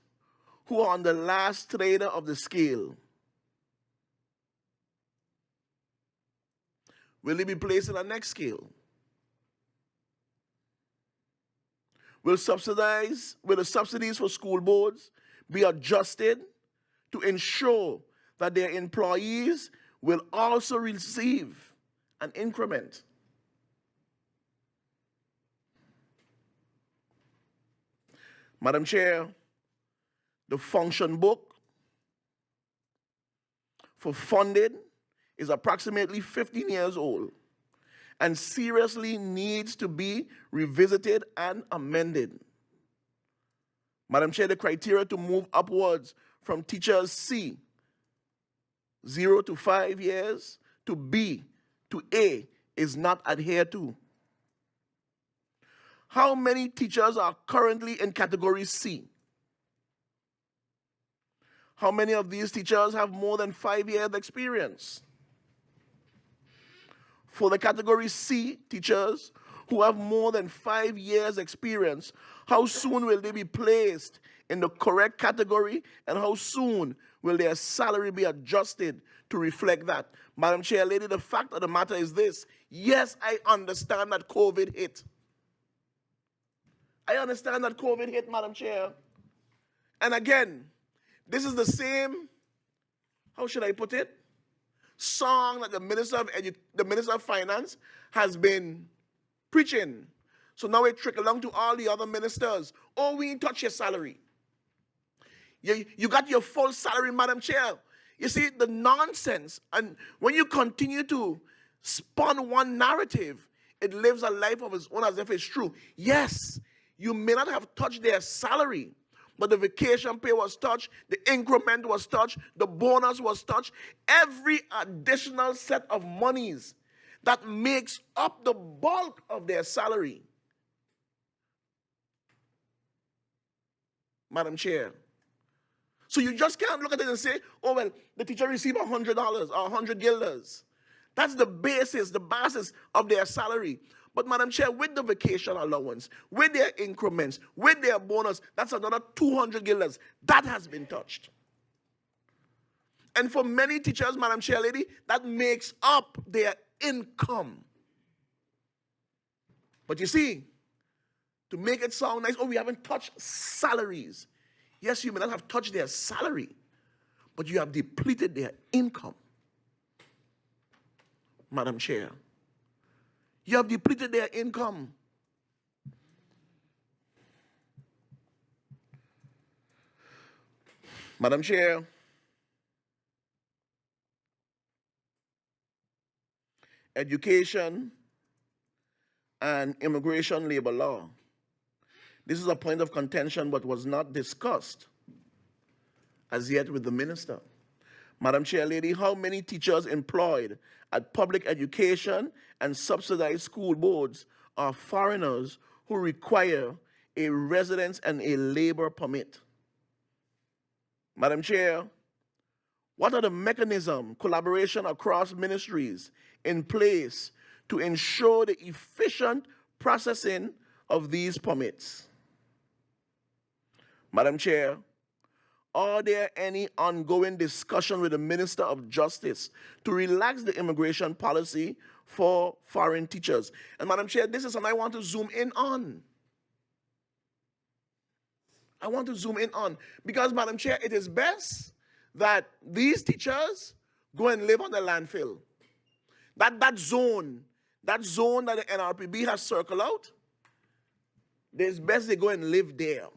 who are on the last trader of the scale? Will they be placed in the next scale? Will the subsidies for school boards be adjusted to ensure that their employees will also receive an increment? Madam Chair, the function book for funding is approximately 15 years old and seriously needs to be revisited and amended. Madam Chair, the criteria to move upwards from teachers C, 0 to 5 years, to B, to A, is not adhered to. How many teachers are currently in category C? How many of these teachers have more than 5 years experience? For the category C teachers who have more than 5 years experience, how soon will they be placed in the correct category, and how soon will their salary be adjusted to reflect that? Madam Chair Lady, the fact of the matter is this. Yes, I understand that COVID hit. I understand that COVID hit, Madam Chair. And again, this is the same, how should I put it, song that the Minister of Finance has been preaching. So now it trickle along to all the other ministers. Oh, we ain't touch your salary. You got your full salary, Madam Chair. You see, the nonsense, and when you continue to spun one narrative, it lives a life of its own as if it's true. Yes, you may not have touched their salary, but the vacation pay was touched, the increment was touched, the bonus was touched. Every additional set of monies that makes up the bulk of their salary. Madam Chair. So you just can't look at it and say, oh, well, the teacher received $100 or 100 guilders. That's the basis of their salary. But Madam Chair, with the vacation allowance, with their increments, with their bonus, that's another 200 guilders. That has been touched. And for many teachers, Madam Chair Lady, that makes up their income. But you see, to make it sound nice, oh, we haven't touched salaries. Yes, you may not have touched their salary, but you have depleted their income. Madam Chair, you have depleted their income. Madam Chair, education and immigration labor law. This is a point of contention but was not discussed as yet with the minister. Madam Chair Lady, how many teachers employed at public education and subsidized school boards are foreigners who require a residence and a labor permit? Madam Chair, what are the mechanism, collaboration across ministries in place to ensure the efficient processing of these permits? Madam Chair, are there any ongoing discussion with the Minister of Justice to relax the immigration policy for foreign teachers? And Madam Chair, this is something I want to zoom in on. I want to zoom in on because, Madam Chair, it is best that these teachers go and live on the landfill. That zone that the NRPB has circled out, it's best they go and live there.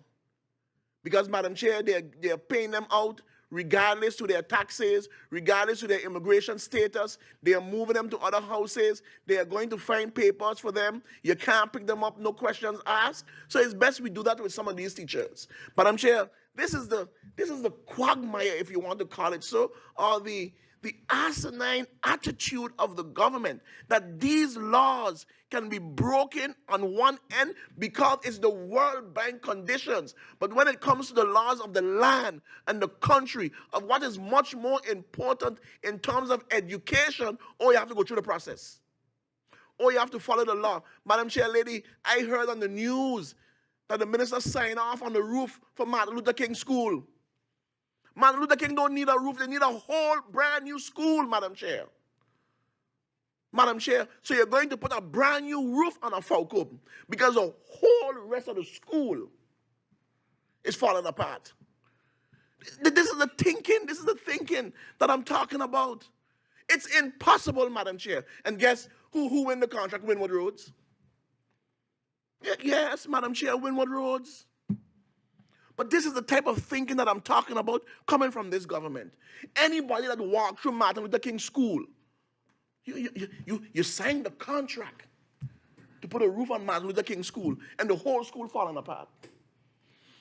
Because, Madam Chair, they're paying them out regardless to their taxes, regardless to their immigration status. They are moving them to other houses. They are going to find papers for them. You can't pick them up, no questions asked. So it's best we do that with some of these teachers. Madam Chair, this is the quagmire, if you want to call it so, or the asinine attitude of the government that these laws can be broken on one end because it's the World Bank conditions. But when it comes to the laws of the land and the country, of what is much more important in terms of education, you have to go through the process. You have to follow the law. Madam Chair Lady, I heard on the news that the minister signed off on the roof for Martin Luther King School. Martin Luther King don't need a roof. They need a whole brand new school, Madam Chair. Madam Chair, so you're going to put a brand new roof on a Falcon because the whole rest of the school is falling apart. This is the thinking that I'm talking about. It's impossible, Madam Chair. And guess who win the contract? Windward Roads. Yes, Madam Chair, Windward Roads. But this is the type of thinking that I'm talking about coming from this government. Anybody that walked through Martin Luther King School, you signed the contract to put a roof on Martin Luther King School, and the whole school falling apart.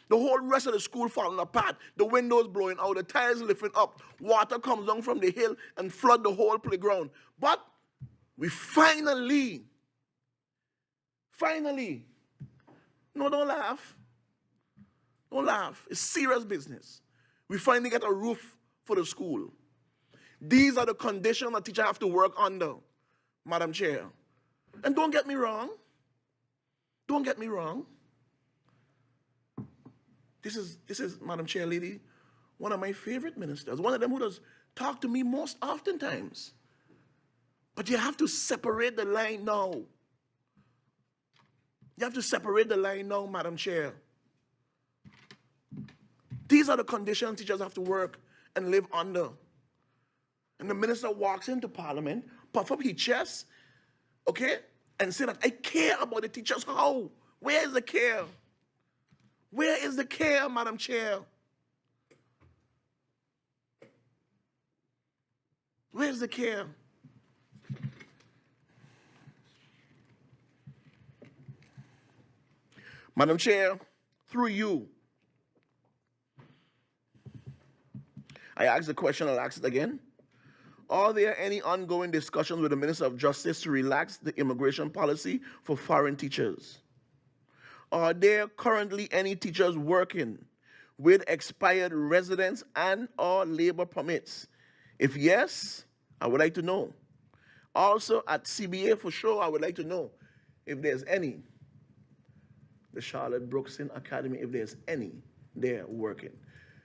The whole rest of the school falling apart. The windows blowing out, the tiles lifting up. Water comes down from the hill and flood the whole playground. But we finally, no, don't laugh. Don't laugh. It's serious business. We finally get a roof for the school. These are the conditions a teacher have to work under, Madam Chair. And don't get me wrong. Don't get me wrong. This is, Madam Chair Lady, one of my favorite ministers. One of them who does talk to me most oftentimes. But you have to separate the line now. You have to separate the line now, Madam Chair. These are the conditions teachers have to work and live under. And the minister walks into Parliament, puff up his chest, okay, and say that I care about the teachers. How? Where is the care? Where is the care, Madam Chair? Where is the care? Madam Chair, through you, I asked the question, I'll ask it again. Are there any ongoing discussions with the Minister of Justice to relax the immigration policy for foreign teachers? Are there currently any teachers working with expired residence and/or labor permits? If yes, I would like to know. Also, at CBA for sure, I would like to know if there's any. The Charlotte Brookson Academy, if there's any there working.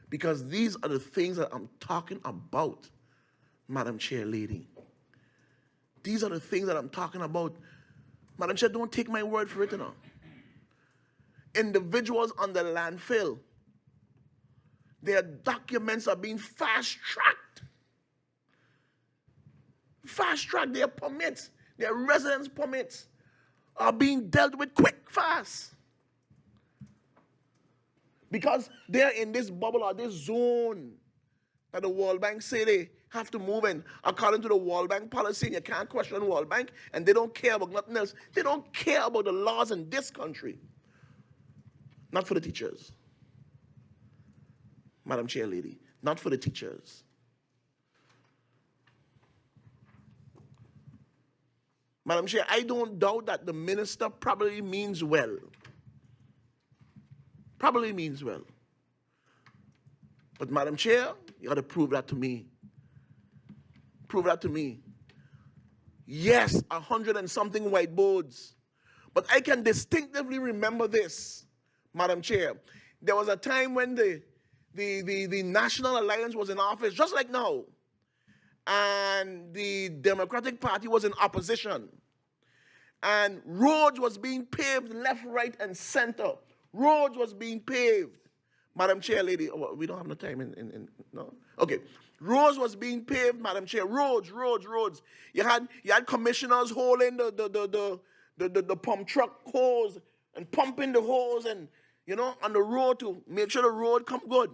Because these are the things that I'm talking about, Madam Chair Lady. These are the things that I'm talking about. Madam Chair, don't take my word for it now. Individuals on the landfill, their documents are being fast-tracked. Fast-tracked, their permits, their residence permits are being dealt with quick, fast. because they're in this bubble or this zone that the World Bank say they have to move in according to the World Bank policy, and you can't question the World Bank, and they don't care about nothing else. They don't care about the laws in this country. Not for the teachers. Madam Chair Lady, not for the teachers. Madam Chair, I don't doubt that the minister probably means well. Probably means well. But Madam Chair, you got to prove that to me. Prove that to me. Yes, 100 and something whiteboards. But I can distinctively remember this, Madam Chair. There was a time when the National Alliance was in office, just like now. And the Democratic Party was in opposition. And roads was being paved left, right, and center. Roads was being paved. Madam Chair, lady, oh, we don't have no time no? Okay. Roads was being paved, Madam Chair. Roads. You had commissioners holding the pump truck hose and pumping the hose and, you know, on the road to make sure the road come good.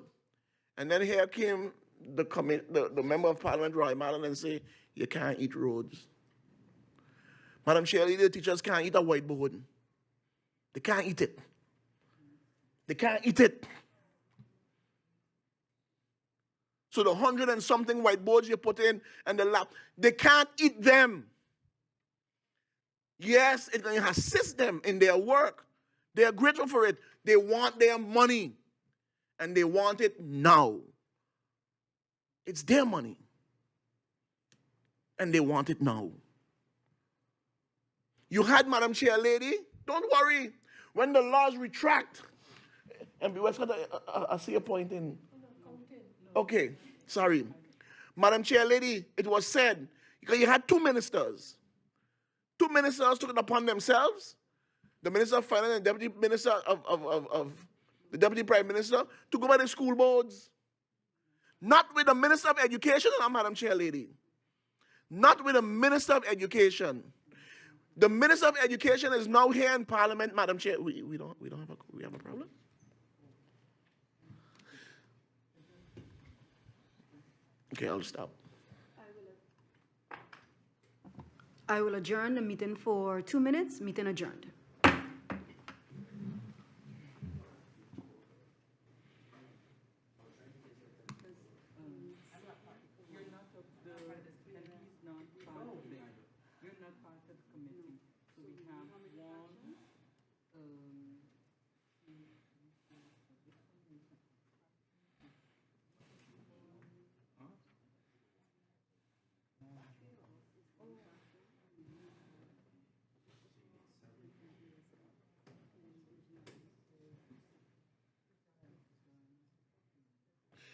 And then here came the member of Parliament, Roy Mallon, and say, you can't eat roads. Madam Chair, the teachers can't eat a whiteboard. They can't eat it. They can't eat it. So the 100 and something whiteboards you put in and the lap, they can't eat them. Yes, it can assist them in their work. They are grateful for it. They want their money. And they want it now. It's their money. And they want it now. You had, Madam Chair Lady, don't worry. When the laws retract, and I see a point in. Okay, sorry. Madam Chair Lady, it was said, because you had two ministers. Two ministers took it upon themselves, the Minister of Finance and Deputy Minister of the Deputy Prime Minister, to go by the school boards. Not with the Minister of Education, Madam Chair Lady. Not with the Minister of Education. The Minister of Education is now here in Parliament, Madam Chair. We have a problem? Okay, I'll stop. I will adjourn the meeting for 2 minutes. Meeting adjourned.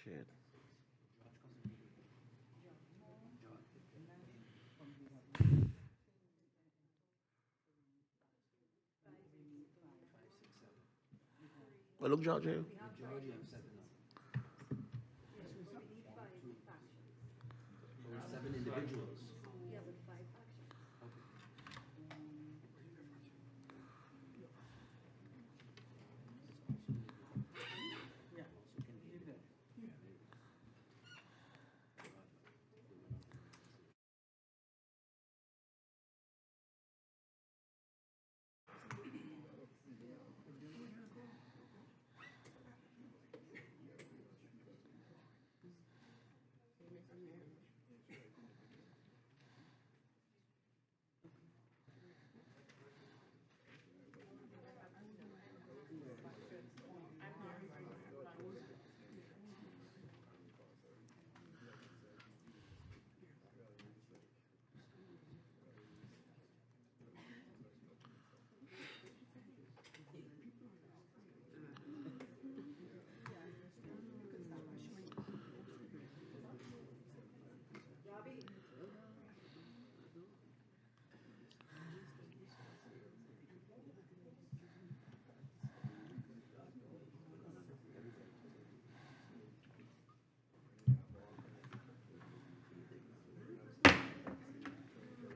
Shit. Well, look, George. Seven individuals.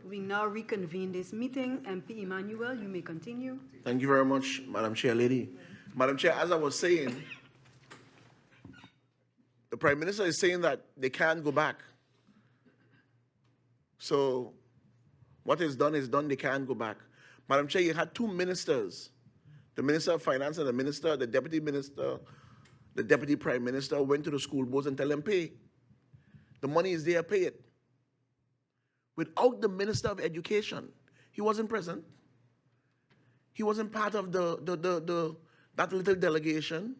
We now reconvene this meeting. MP Emmanuel, you may continue. Thank you very much, Madam Chair Lady. Madam Chair, as I was saying, The Prime Minister is saying that they can't go back. So what is done, they can't go back. Madam Chair, you had two ministers, the Minister of Finance and the Deputy Minister, the Deputy Prime Minister went to the school boards and tell them, pay. The money is there, pay it. Without the Minister of Education, he wasn't present. He wasn't part of that little delegation.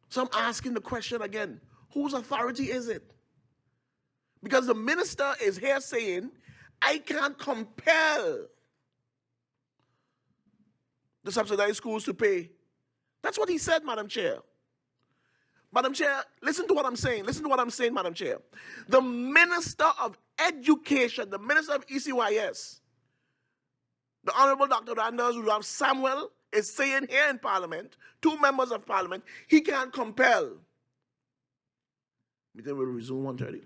So I'm asking the question again, whose authority is it? Because the minister is here saying, I can't compel the subsidized schools to pay. That's what he said, Madam Chair. Madam Chair, listen to what I'm saying. Listen to what I'm saying, Madam Chair. The Minister of Education, the Minister of ECYS, the Honorable Dr. Randall Samuel is saying here in Parliament, two members of Parliament, he can't compel. Meeting will resume 1:30.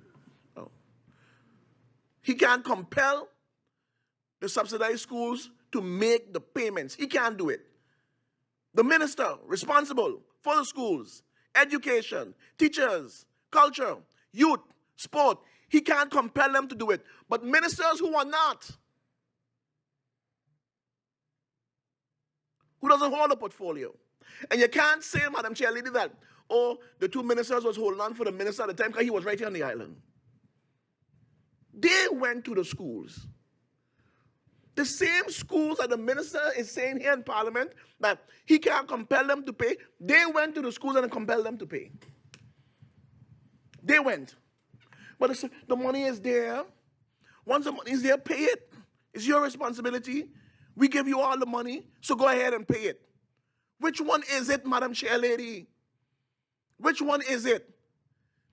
Oh. He can't compel the subsidized schools to make the payments. He can't do it. The minister responsible for the schools, education, teachers, culture, youth, sport, he can't compel them to do it. But ministers who are not, who doesn't hold a portfolio. And you can't say, Madam Chair Lady, that, oh, the two ministers was holding on for the minister at the time because he was right here on the island. They went to the schools. The same schools that the minister is saying here in Parliament that he can't compel them to pay, they went to the schools and compelled them to pay. They went. But the money is there. Once the money is there, pay it. It's your responsibility. We give you all the money, so go ahead and pay it. Which one is it, Madam Chair Lady? Which one is it?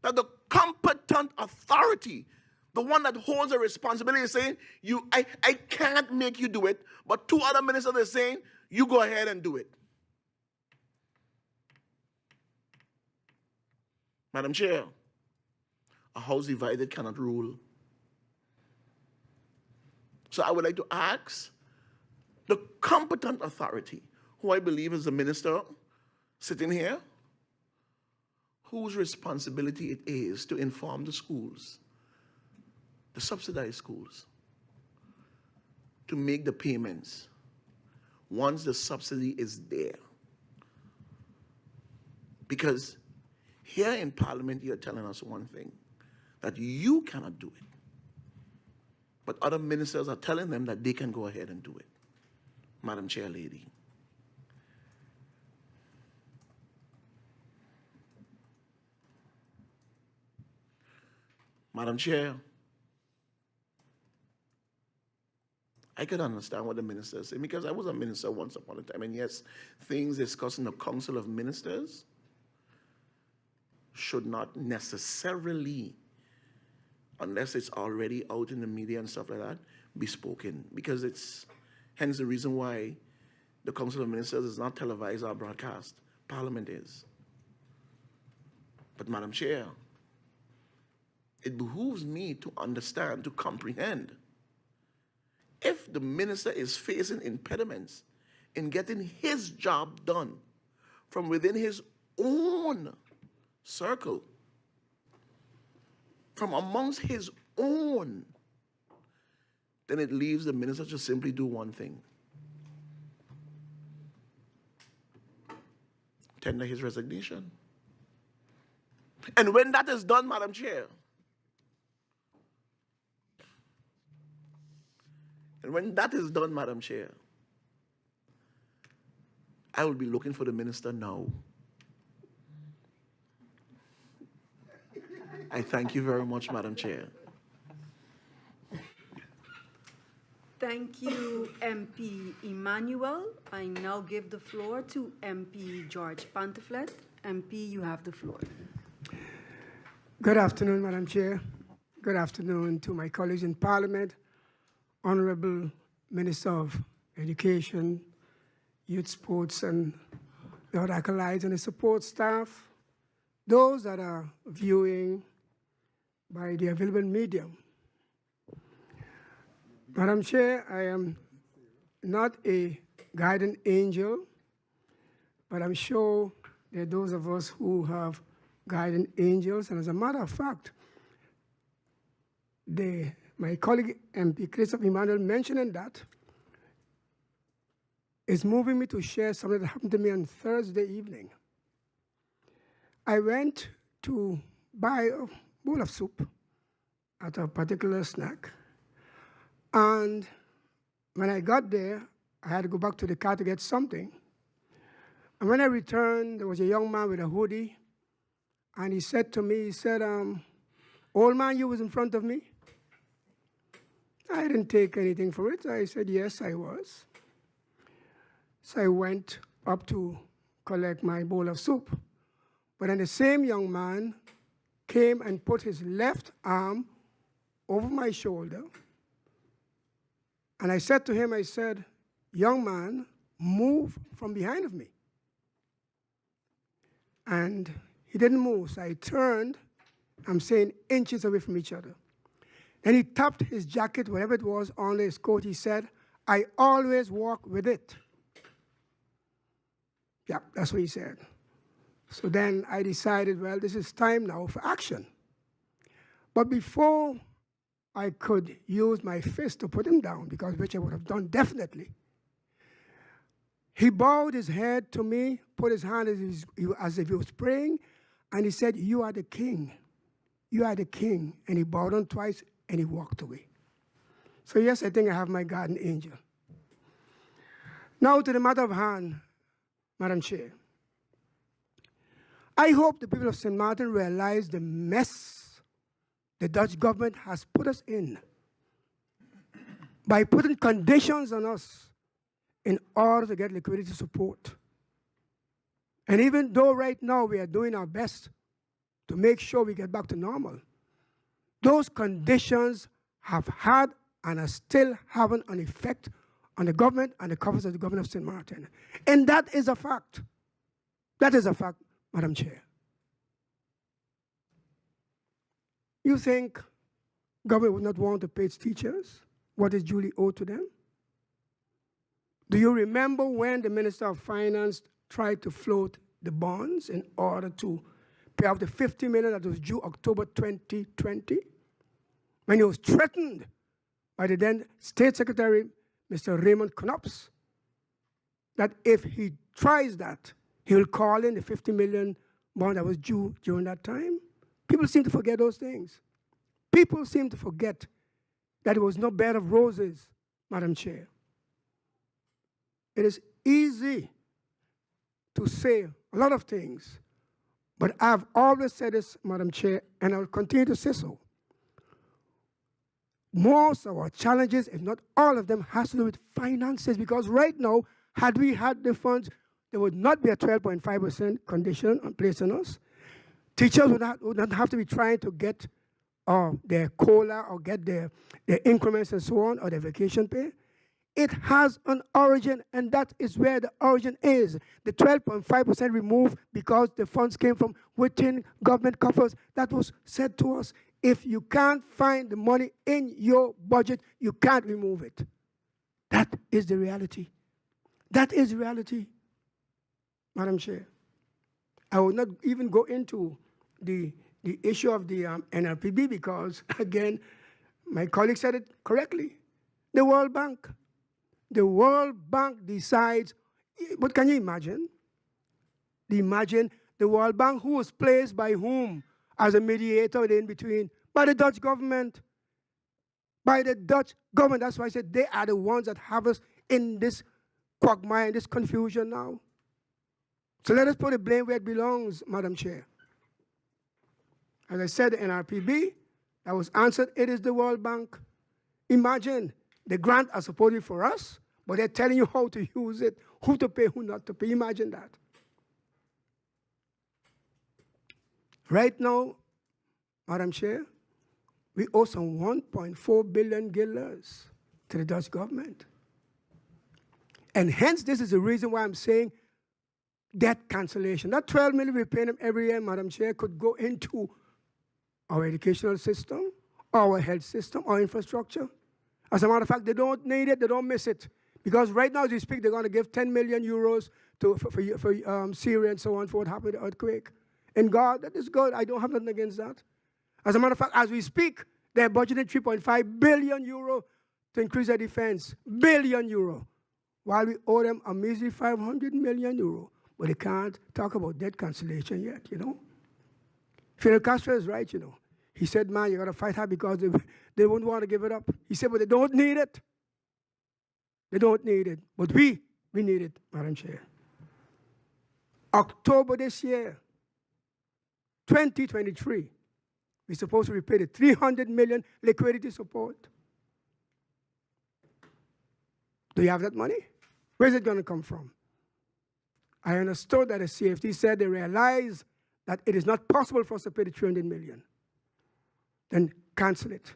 That the competent authority, the one that holds a responsibility, is saying, I can't make you do it, but two other ministers are saying, you go ahead and do it. Madam Chair, a house divided cannot rule. So I would like to ask the competent authority, who I believe is the minister sitting here, whose responsibility it is to inform the schools, the subsidized schools, to make the payments once the subsidy is there. Because here in Parliament, you're telling us one thing, that you cannot do it. But other ministers are telling them that they can go ahead and do it. Madam Chair Lady. Madam Chair, I could understand what the minister is saying because I was a minister once upon a time. And yes, things discussed in the Council of Ministers should not necessarily, unless it's already out in the media and stuff like that, be spoken. Because it's hence the reason why the Council of Ministers is not televised or broadcast. Parliament is. But Madam Chair, it behooves me to understand, to comprehend, if the minister is facing impediments in getting his job done from within his own circle, from amongst his own, then it leaves the minister to simply do one thing: tender his resignation. And when that is done, Madam Chair, Madam Chair, I will be looking for the minister now. I thank you very much, Madam Chair. Thank you, MP Emmanuel. I now give the floor to MP George Pantaflet. MP, you have the floor. Good afternoon, Madam Chair. Good afternoon to my colleagues in Parliament, Honorable Minister of Education, Youth Sports, and the other acolytes and the support staff, those that are viewing by the available medium. Madam Chair, I am not a guardian angel, but I'm sure there are those of us who have guardian angels. And as a matter of fact, my colleague MP Emmanuel mentioning that is moving me to share something that happened to me on Thursday evening. I went to buy a bowl of soup at a particular snack. And when I got there, I had to go back to the car to get something. And when I returned, there was a young man with a hoodie. And he said to me, he said, old man, you was in front of me? I didn't take anything for it. I said, yes, I was. So I went up to collect my bowl of soup. But then the same young man came and put his left arm over my shoulder. And I said to him, I said, young man, move from behind of me. And he didn't move, so I turned, I'm saying inches away from each other. Then he tapped his jacket, whatever it was, on his coat. He said, I always walk with it. Yeah, that's what he said. So then I decided, well, this is time now for action. But before I could use my fist to put him down, which I would have done definitely, he bowed his head to me, put his hand as if he was praying, and he said, you are the king. You are the king. And he bowed on twice, and he walked away. So yes, I think I have my guardian angel. Now to the matter of hand, Madam Chair. I hope the people of St. Martin realize the mess the Dutch government has put us in by putting conditions on us in order to get liquidity support. And even though right now we are doing our best to make sure we get back to normal, those conditions have had and are still having an effect on the government and the coffers of the government of St. Martin. And that is a fact. That is a fact, Madam Chair. You think government would not want to pay its teachers what is duly owed to them? Do you remember when the Minister of Finance tried to float the bonds in order to pay off the $50 million that was due October 2020? When he was threatened by the then State Secretary, Mr. Raymond Knops, that if he tries that, he will call in the $50 million bond that was due during that time. People seem to forget those things. People seem to forget that it was no bed of roses, Madam Chair. It is easy to say a lot of things, but I've always said this, Madam Chair, and I will continue to say so. Most of our challenges, if not all of them, has to do with finances, because right now, had we had the funds, there would not be a 12.5% condition placed on us. Teachers would not have to be trying to get their COLA or get their increments and so on, or their vacation pay. It has an origin, and that is where the origin is. The 12.5% removed because the funds came from within government coffers. That was said to us. If you can't find the money in your budget, you can't remove it. That is the reality. That is reality, Madam Chair. I will not even go into the issue of the NRPB because, again, my colleague said it correctly. The World Bank. The World Bank decides, but can you imagine? Imagine the World Bank, who was placed by whom as a mediator in between? By the Dutch government. By the Dutch government. That's why I said they are the ones that have us in this quagmire, in this confusion now. So let us put the blame where it belongs, Madam Chair. As I said, the NRPB, that was answered, it is the World Bank. Imagine, the grants are supposedly for us, but they're telling you how to use it, who to pay, who not to pay. Imagine that. Right now, Madam Chair, we owe some 1.4 billion guilders to the Dutch government. And hence, this is the reason why I'm saying debt cancellation. That 12 million we pay them every year, Madam Chair, could go into our educational system, our health system, our infrastructure. As a matter of fact, they don't need it, they don't miss it. Because right now, as we speak, they're going to give 10 million euros for Syria and so on for what happened with the earthquake. in God, that is good. I don't have nothing against that. As a matter of fact, as we speak, they're budgeting 3.5 billion euro to increase their defense. Billion euro. While we owe them a measly 500 million euro. But they can't talk about debt cancellation yet, you know. Fidel Castro is right, you know. He said, man, you got to fight hard because they won't want to give it up. He said, but they don't need it. They don't need it. But we need it, Madam Chair. October this year, 2023, we're supposed to repay the 300 million liquidity support. Do you have that money? Where's it going to come from? I understood that the CFT said they realized that it is not possible for us to pay the 300 million. Then cancel it.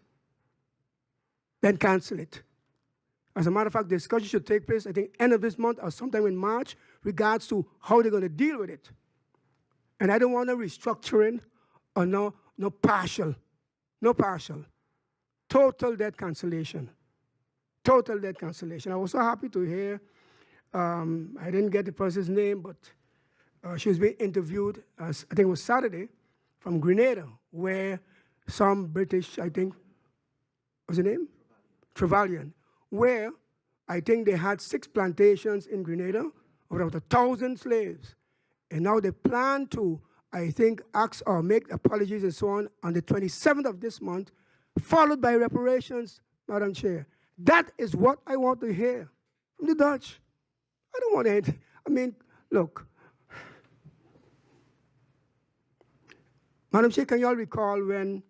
Then cancel it. As a matter of fact, the discussion should take place, I think, end of this month or sometime in March, regards to how they're going to deal with it. And I don't want no restructuring or no partial. No partial. Total debt cancellation. Total debt cancellation. I was so happy to hear, I didn't get the person's name, but she was being interviewed, I think it was Saturday, from Grenada, where some British, I think, what's the name? Trevelyan, where I think they had 6 plantations in Grenada of about 1,000 slaves. And now they plan to, I think, ask or make apologies and so on the 27th of this month, followed by reparations, Madam Chair. That is what I want to hear from the Dutch. I don't want to, I mean, look. Madam Chair, can you all recall when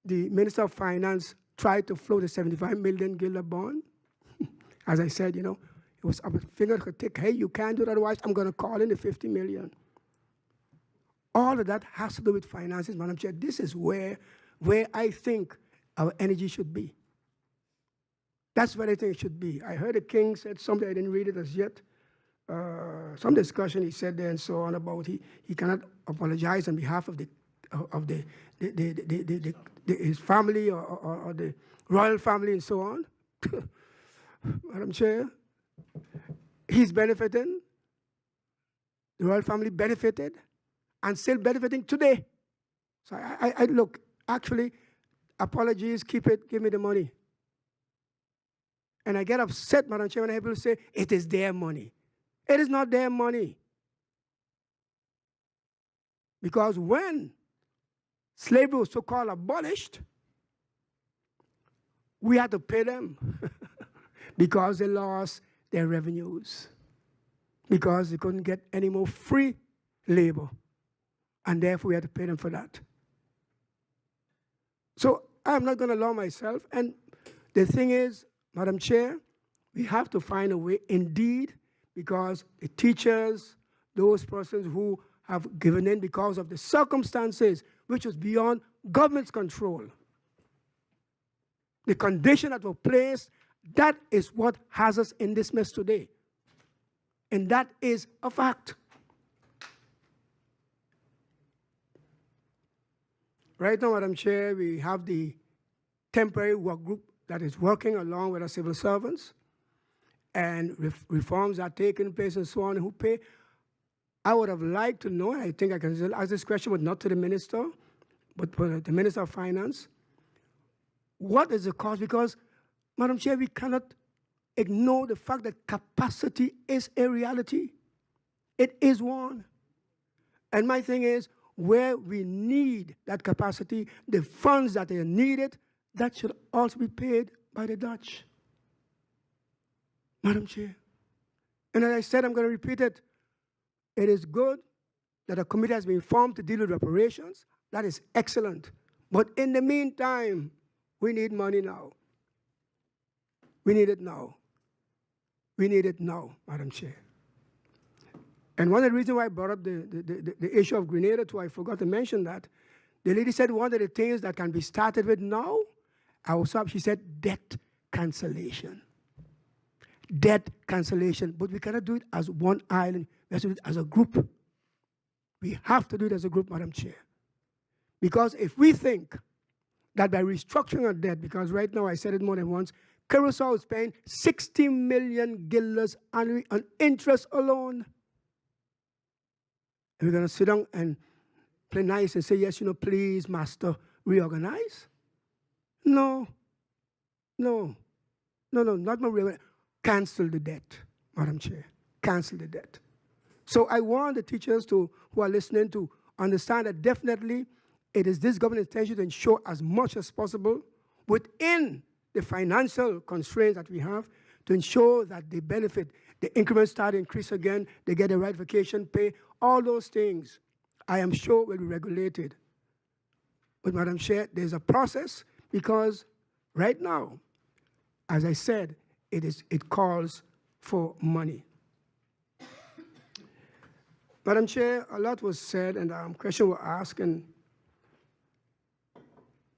the Minister of Finance tried to float a 75 million guilder bond? As I said, you know, it was a finger to take, hey, you can't do that, otherwise I'm going to call in the 50 million. All of that has to do with finances, Madam Chair. This is where I think our energy should be. That's where I think it should be. I heard the King said something, I didn't read it as yet. Some discussion he said there and so on about he cannot apologize on behalf of his family or the royal family and so on. Madam Chair, he's benefiting. The royal family benefited and still benefiting today. So I look, actually, apologies, keep it, give me the money. And I get upset, Madam Chair, when people say, it is their money. It is not their money. Because when slavery was so-called abolished, we had to pay them because they lost their revenues, because they couldn't get any more free labor, and therefore we had to pay them for that. So I'm not going to allow myself, and the thing is, Madam Chair, we have to find a way, indeed, because the teachers, those persons who have given in because of the circumstances which was beyond government's control, the condition that were placed, that is what has us in this mess today. And that is a fact. Right now, Madam Chair, we have the temporary work group that is working along with our civil servants, and reforms are taking place and so on, who pay. I would have liked to know, and I think I can still ask this question, but not to the minister, but to the Minister of Finance. What is the cost? Because, Madam Chair, we cannot ignore the fact that capacity is a reality. It is one. And my thing is, where we need that capacity, the funds that are needed, that should also be paid by the Dutch. Madam Chair. And as I said, I'm going to repeat it. It is good that a committee has been formed to deal with reparations. That is excellent. But in the meantime, we need money now. We need it now. We need it now, Madam Chair. And one of the reasons why I brought up the issue of Grenada too, I forgot to mention that. The lady said one of the things that can be started with now, she said debt cancellation. Debt cancellation. But we cannot do it as one island. We have to do it as a group. We have to do it as a group, Madam Chair. Because if we think that by restructuring our debt, because right now I said it more than once, Curacao is paying 60 million guilders annually on interest alone. And we're going to sit down and play nice and say, yes, please, master, reorganize? No, no, not more reorganize. Cancel the debt, Madam Chair, cancel the debt. So I want the teachers who are listening to understand that definitely it is this government's intention to ensure as much as possible within the financial constraints that we have to ensure that they benefit. The increments start to increase again, they get the right vacation pay, all those things, I am sure will be regulated. But Madam Chair, there's a process because right now, as I said, it calls for money. Madam Chair, a lot was said and questions were asked, and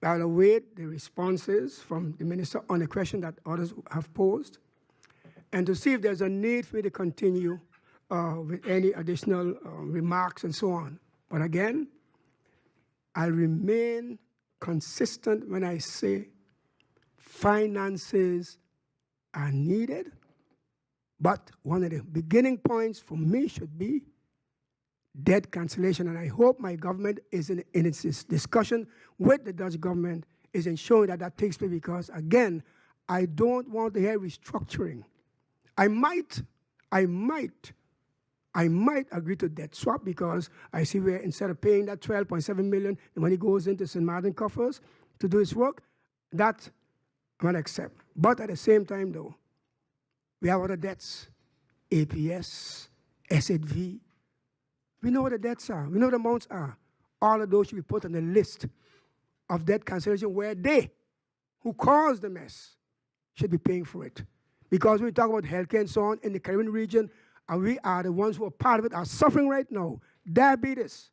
I'll await the responses from the minister on the question that others have posed, and to see if there's a need for me to continue with any additional remarks and so on. But again, I'll remain consistent when I say finances are needed, but one of the beginning points for me should be debt cancellation, and I hope my government is in its discussion with the Dutch government is ensuring that that takes place because, again, I don't want to hear restructuring. I might agree to debt swap because I see where instead of paying that 12.7 million, the money goes into St. Martin coffers to do its work. That I might accept. But at the same time, though, we have other debts, APS, SZV. We know what the debts are. We know what the amounts are. All of those should be put on the list of debt cancellation where they, who caused the mess, should be paying for it. Because when we talk about healthcare and so on in the Caribbean region, and we are the ones who are part of it, are suffering right now. Diabetes.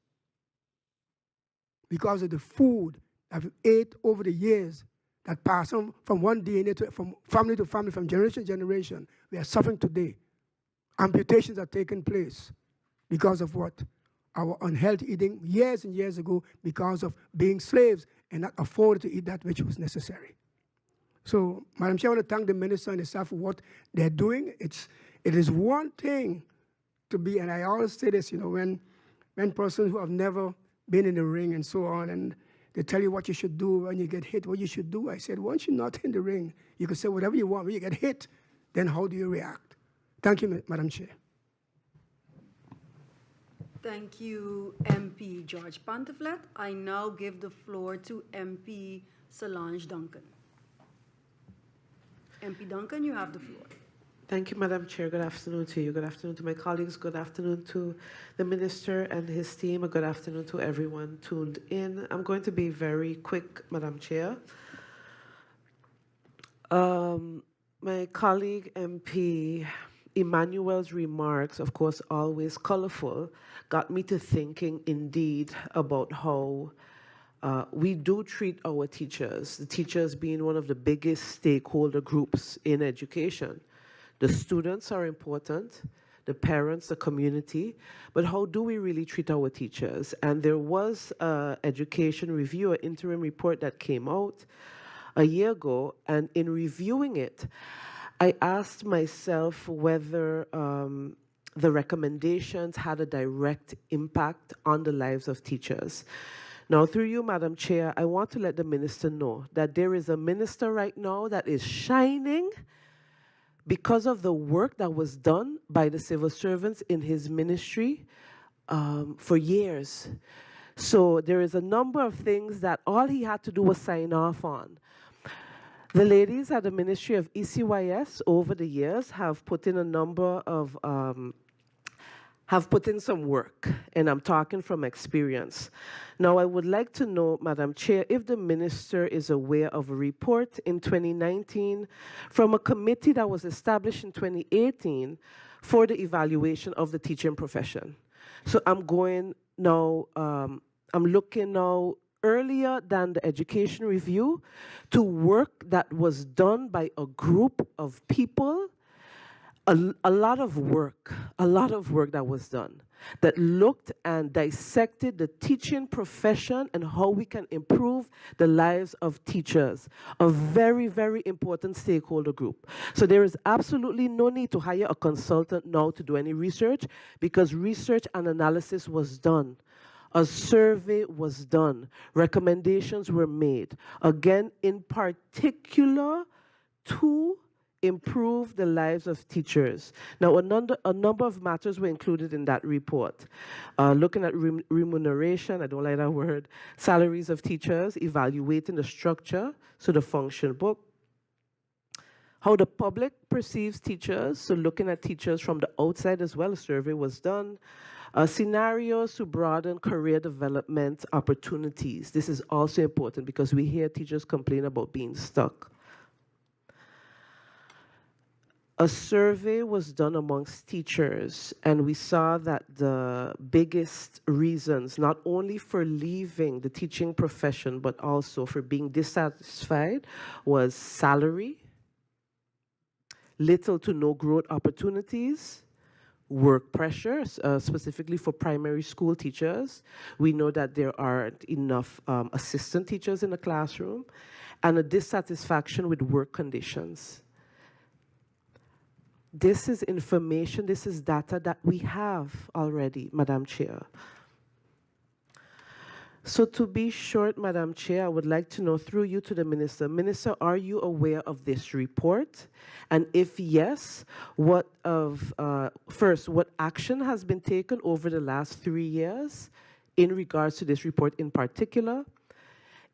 Because of the food that we ate over the years that passed on from one DNA from family to family, from generation to generation. We are suffering today. Amputations are taking place. Because of what? Our unhealthy eating years and years ago because of being slaves and not afforded to eat that which was necessary. So, Madam Chair, I want to thank the minister and the staff for what they're doing. It is one thing to be, and I always say this, when persons who have never been in the ring and so on, and they tell you what you should do when you get hit, what you should do. I said, once you're not in the ring, you can say whatever you want. When you get hit, then how do you react? Thank you, Madam Chair. Thank you, MP George Pantaflet. I now give the floor to MP Solange Duncan. MP Duncan, you have the floor. Thank you, Madam Chair. Good afternoon to you. Good afternoon to my colleagues. Good afternoon to the Minister and his team. Good afternoon to everyone tuned in. I'm going to be very quick, Madam Chair. My colleague, MP Emmanuel's remarks, of course, always colorful, got me to thinking indeed about how we do treat our teachers, the teachers being one of the biggest stakeholder groups in education. The students are important, the parents, the community, but how do we really treat our teachers? And there was an education review, an interim report that came out a year ago, and in reviewing it, I asked myself whether the recommendations had a direct impact on the lives of teachers. Now, through you, Madam Chair, I want to let the minister know that there is a minister right now that is shining because of the work that was done by the civil servants in his ministry for years. So there is a number of things that all he had to do was sign off on. The ladies at the Ministry of ECYS over the years have put in a number of, have put in some work, and I'm talking from experience. Now, I would like to know, Madam Chair, if the minister is aware of a report in 2019 from a committee that was established in 2018 for the evaluation of the teaching profession. So I'm going now, I'm looking now earlier than the education review to work that was done by a group of people, a lot of work that was done that looked and dissected the teaching profession and how we can improve the lives of teachers, a very, very important stakeholder group. So there is absolutely no need to hire a consultant now to do any research because research and analysis was done A survey was done. Recommendations were made. Again, in particular, to improve the lives of teachers. Now, a number of matters were included in that report. Looking at remuneration, I don't like that word, salaries of teachers, evaluating the structure, so the function book, how the public perceives teachers, so looking at teachers from the outside as well, a survey was done. Scenarios to broaden career development opportunities. This is also important because we hear teachers complain about being stuck. A survey was done amongst teachers, and we saw that the biggest reasons, not only for leaving the teaching profession, but also for being dissatisfied, was salary, little to no growth opportunities, work pressure, specifically for primary school teachers. We know that there aren't enough assistant teachers in the classroom, and a dissatisfaction with work conditions. This is information, this is data that we have already, Madam Chair. So to be short, Madam Chair, I would like to know through you to the Minister. Minister, are you aware of this report? And if yes, first, what action has been taken over the last 3 years in regards to this report in particular?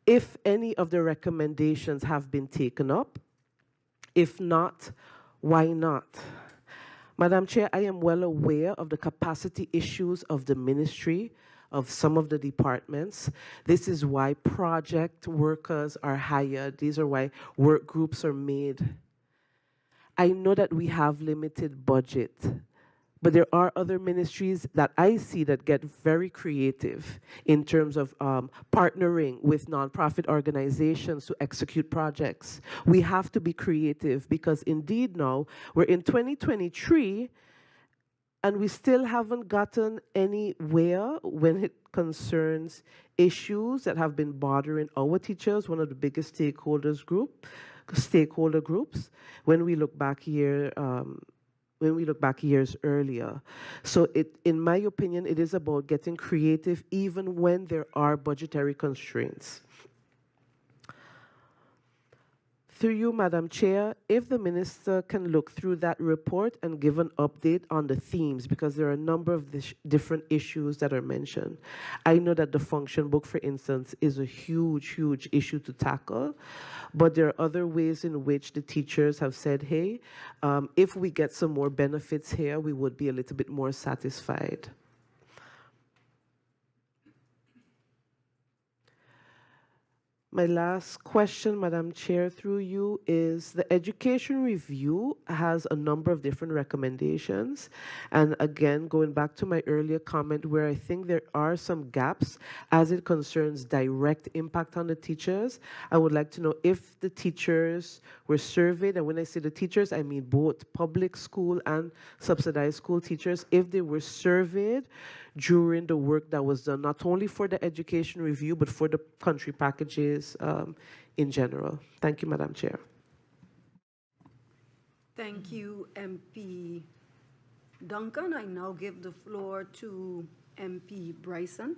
If any of the recommendations have been taken up, if not, why not? Madam Chair, I am well aware of the capacity issues of the ministry, of some of the departments. This is why project workers are hired. These are why work groups are made. I know that we have limited budget, but there are other ministries that I see that get very creative in terms of partnering with nonprofit organizations to execute projects. We have to be creative because indeed now we're in 2023 and we still haven't gotten anywhere when it concerns issues that have been bothering our teachers, one of the biggest stakeholder groups, when we look back here. When we look back years earlier. So in my opinion, it is about getting creative even when there are budgetary constraints. Through you, Madam Chair, if the Minister can look through that report and give an update on the themes, because there are a number of different issues that are mentioned. I know that the function book, for instance, is a huge, huge issue to tackle, but there are other ways in which the teachers have said, hey, if we get some more benefits here, we would be a little bit more satisfied. My last question, Madam Chair, through you, is the education review has a number of different recommendations. And again, going back to my earlier comment where I think there are some gaps as it concerns direct impact on the teachers, I would like to know if the teachers were surveyed, and when I say the teachers, I mean both public school and subsidized school teachers, if they were surveyed during the work that was done, not only for the education review, but for the country packages in general. Thank you, Madam Chair. Thank you, MP Duncan. I now give the floor to MP Bryson.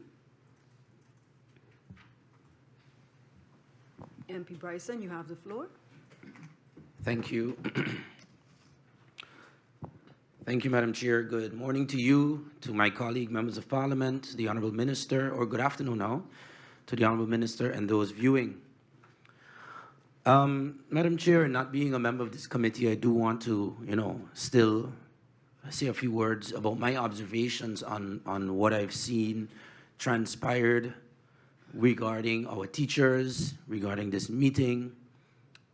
MP Bryson, you have the floor. Thank you. Thank you, Madam Chair. Good morning to you, to my colleague, members of Parliament, the Honourable Minister, or good afternoon now, to the Honourable Minister and those viewing. Madam Chair, not being a member of this committee, I do want to, still say a few words about my observations on what I've seen transpired regarding our teachers, regarding this meeting.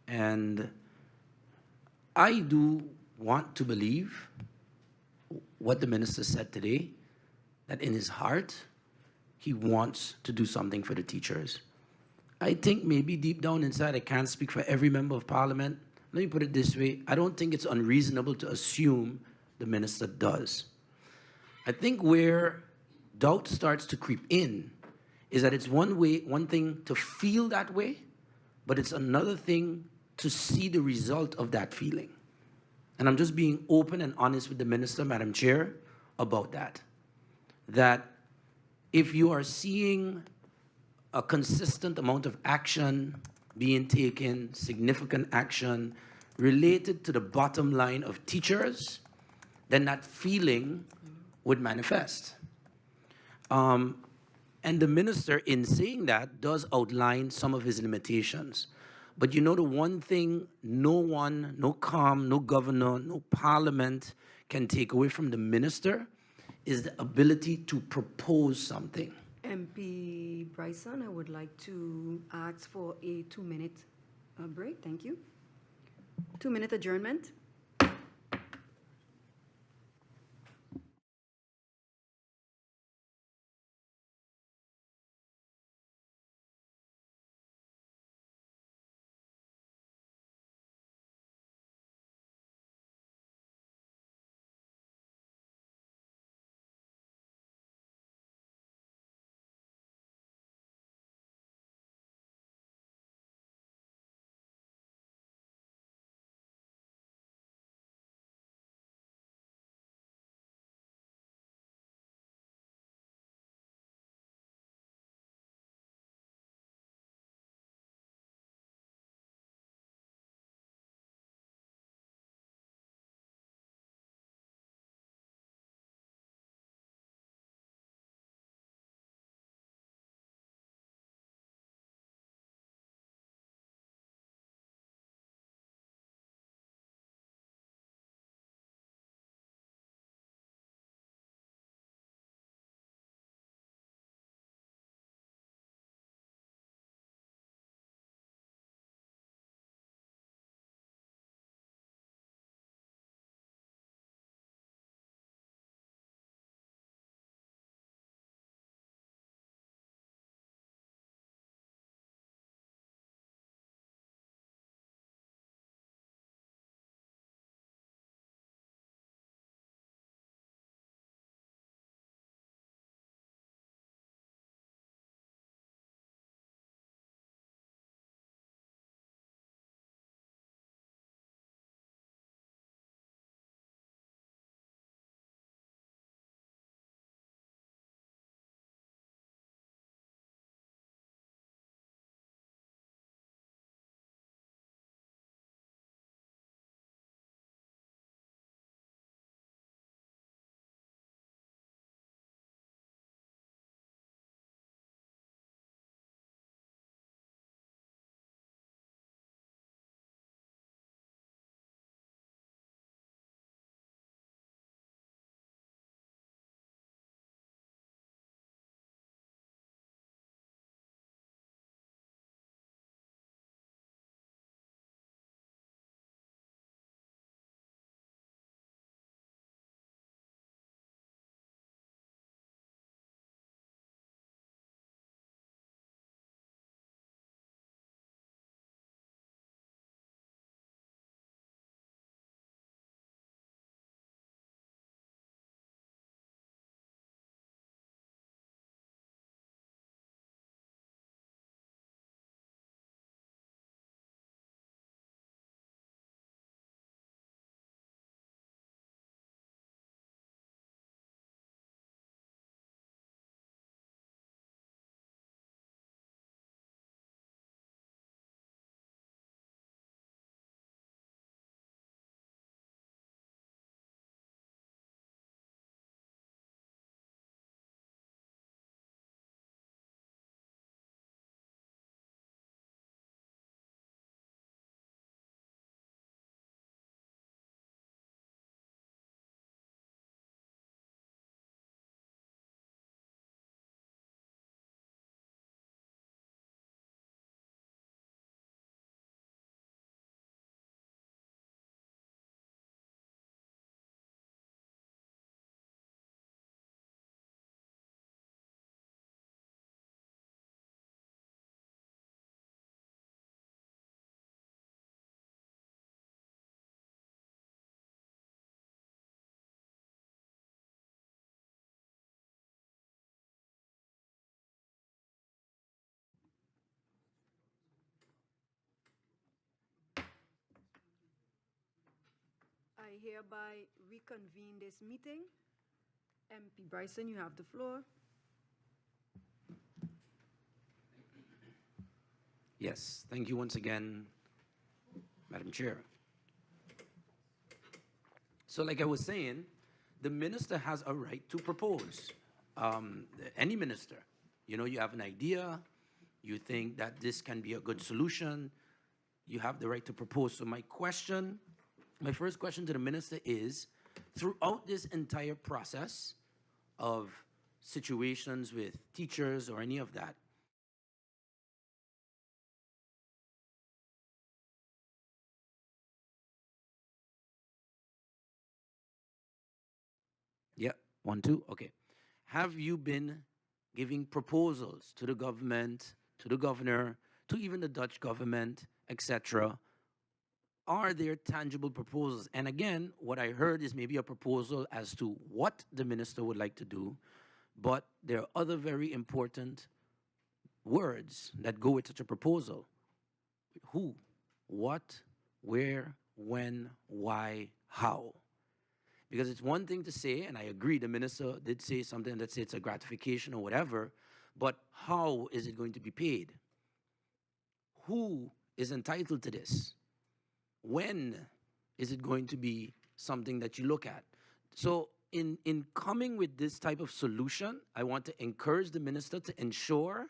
And I do want to believe what the minister said today, that in his heart, he wants to do something for the teachers. I think maybe deep down inside, I can't speak for every member of Parliament. Let me put it this way. I don't think it's unreasonable to assume the minister does. I think where doubt starts to creep in is that it's one thing to feel that way, but it's another thing to see the result of that feeling. And I'm just being open and honest with the minister, Madam Chair, about that. That if you are seeing a consistent amount of action being taken, significant action related to the bottom line of teachers, then that feeling would manifest. And the minister, in saying that, does outline some of his limitations. But you know, the one thing no one, no COM, no governor, no parliament can take away from the minister is the ability to propose something. MP Bryson, I would like to ask for a 2-minute break. Thank you. 2-minute adjournment. I hereby reconvene this meeting. MP Bryson, you have the floor. Yes, thank you once again, Madam Chair. So like I was saying, the minister has a right to propose. Any minister, you know, you have an idea, you think that this can be a good solution, you have the right to propose. So my first question to the minister is, throughout this entire process of situations with teachers or any of that, yeah, 1, 2, okay. Have you been giving proposals to the government, to the governor, to even the Dutch government, etc.? Are there tangible proposals? And again, what I heard is maybe a proposal as to what the minister would like to do, but there are other very important words that go with such a proposal. Who, what, where, when, why, how? Because it's one thing to say, and I agree, the minister did say something that says it's a gratification or whatever, but how is it going to be paid? Who is entitled to this? When is it going to be something that you look at? So in coming with this type of solution, I want to encourage the minister to ensure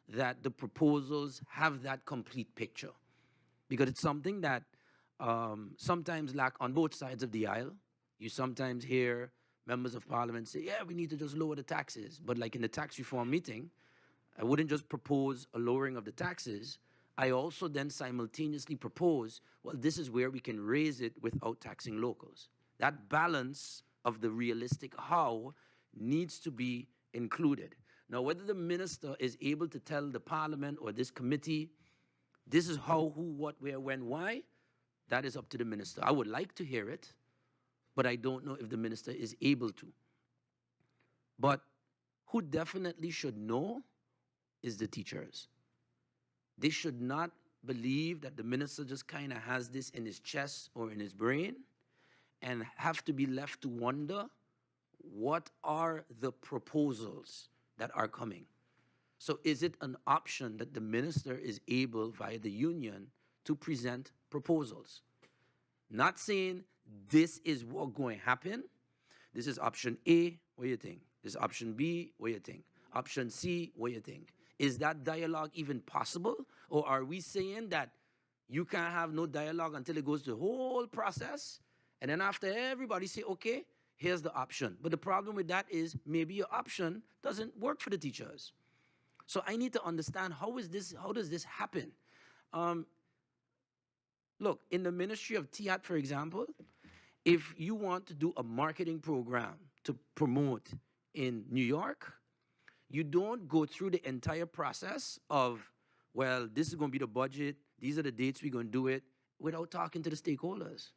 that the proposals have that complete picture, because it's something that sometimes lack on both sides of the aisle. You sometimes hear members of parliament say, yeah, we need to just lower the taxes. But like in the tax reform meeting, I wouldn't just propose a lowering of the taxes. I also then simultaneously propose, well, this is where we can raise it without taxing locals. That balance of the realistic how needs to be included. Now, whether the minister is able to tell the parliament or this committee, this is how, who, what, where, when, why, that is up to the minister. I would like to hear it, but I don't know if the minister is able to. But who definitely should know is the teachers. They should not believe that the minister just kind of has this in his chest or in his brain and have to be left to wonder what are the proposals that are coming. So is it an option that the minister is able via the union to present proposals? Not saying this is what going to happen. This is option A, what do you think? This is option B, what do you think? Option C, what do you think? Is that dialogue even possible? Or are we saying that you can't have no dialogue until it goes through the whole process, and then after everybody say, okay, here's the option. But the problem with that is maybe your option doesn't work for the teachers. So I need to understand how does this happen? Look, in the Ministry of TIAT, for example, if you want to do a marketing program to promote in New York, you don't go through the entire process of, well, this is going to be the budget, these are the dates we're going to do it, without talking to the stakeholders.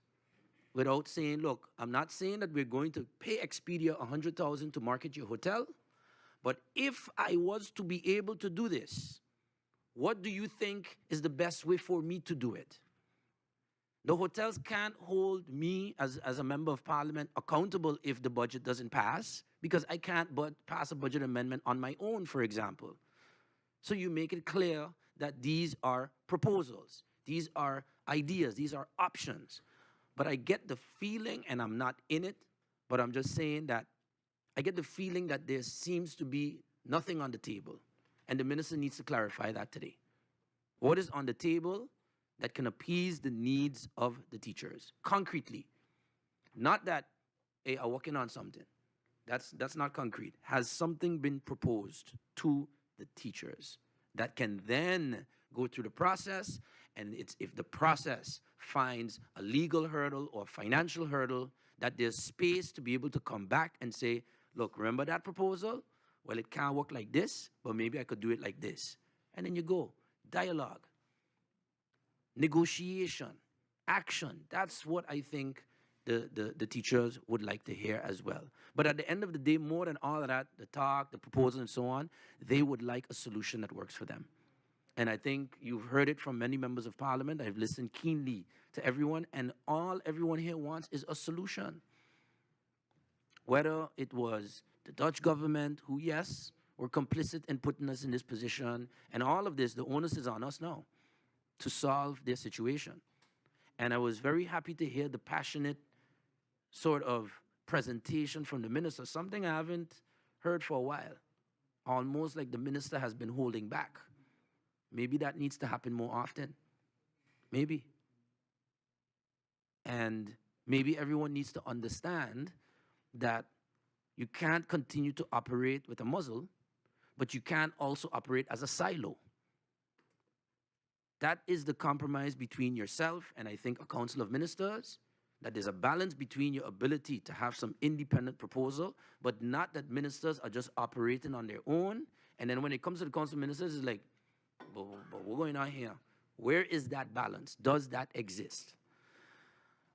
Without saying, look, I'm not saying that we're going to pay Expedia $100,000 to market your hotel, but if I was to be able to do this, what do you think is the best way for me to do it? The hotels can't hold me as a member of parliament accountable if the budget doesn't pass, because I can't pass a budget amendment on my own, for example. So you make it clear that these are proposals, these are ideas, these are options. But I get the feeling, and I'm not in it, but I'm just saying that I get the feeling that there seems to be nothing on the table. And the minister needs to clarify that today. What is on the table that can appease the needs of the teachers, concretely? Not that, hey, I'm working on something. That's not concrete. Has something been proposed to the teachers that can then go through the process, and if the process finds a legal hurdle or financial hurdle, that there's space to be able to come back and say, look, remember that proposal? Well, it can't work like this, but maybe I could do it like this. And then you go. Dialogue, negotiation, action. That's what I think the teachers would like to hear as well. But at the end of the day, more than all of that, the talk, the proposal, and so on, they would like a solution that works for them. And I think you've heard it from many members of parliament. I've listened keenly to everyone, and all everyone here wants is a solution. Whether it was the Dutch government, who, yes, were complicit in putting us in this position, and all of this, the onus is on us now. to solve their situation. And I was very happy to hear the passionate sort of presentation from the minister, something I haven't heard for a while. Almost like the minister has been holding back. Maybe that needs to happen more often. Maybe. And maybe everyone needs to understand that you can't continue to operate with a muzzle, but you can't also operate as a silo. That is the compromise between yourself and I think a council of ministers, that there's a balance between your ability to have some independent proposal, but not that ministers are just operating on their own. And then when it comes to the council of ministers, it's like, but what's going on here? Where is that balance? Does that exist?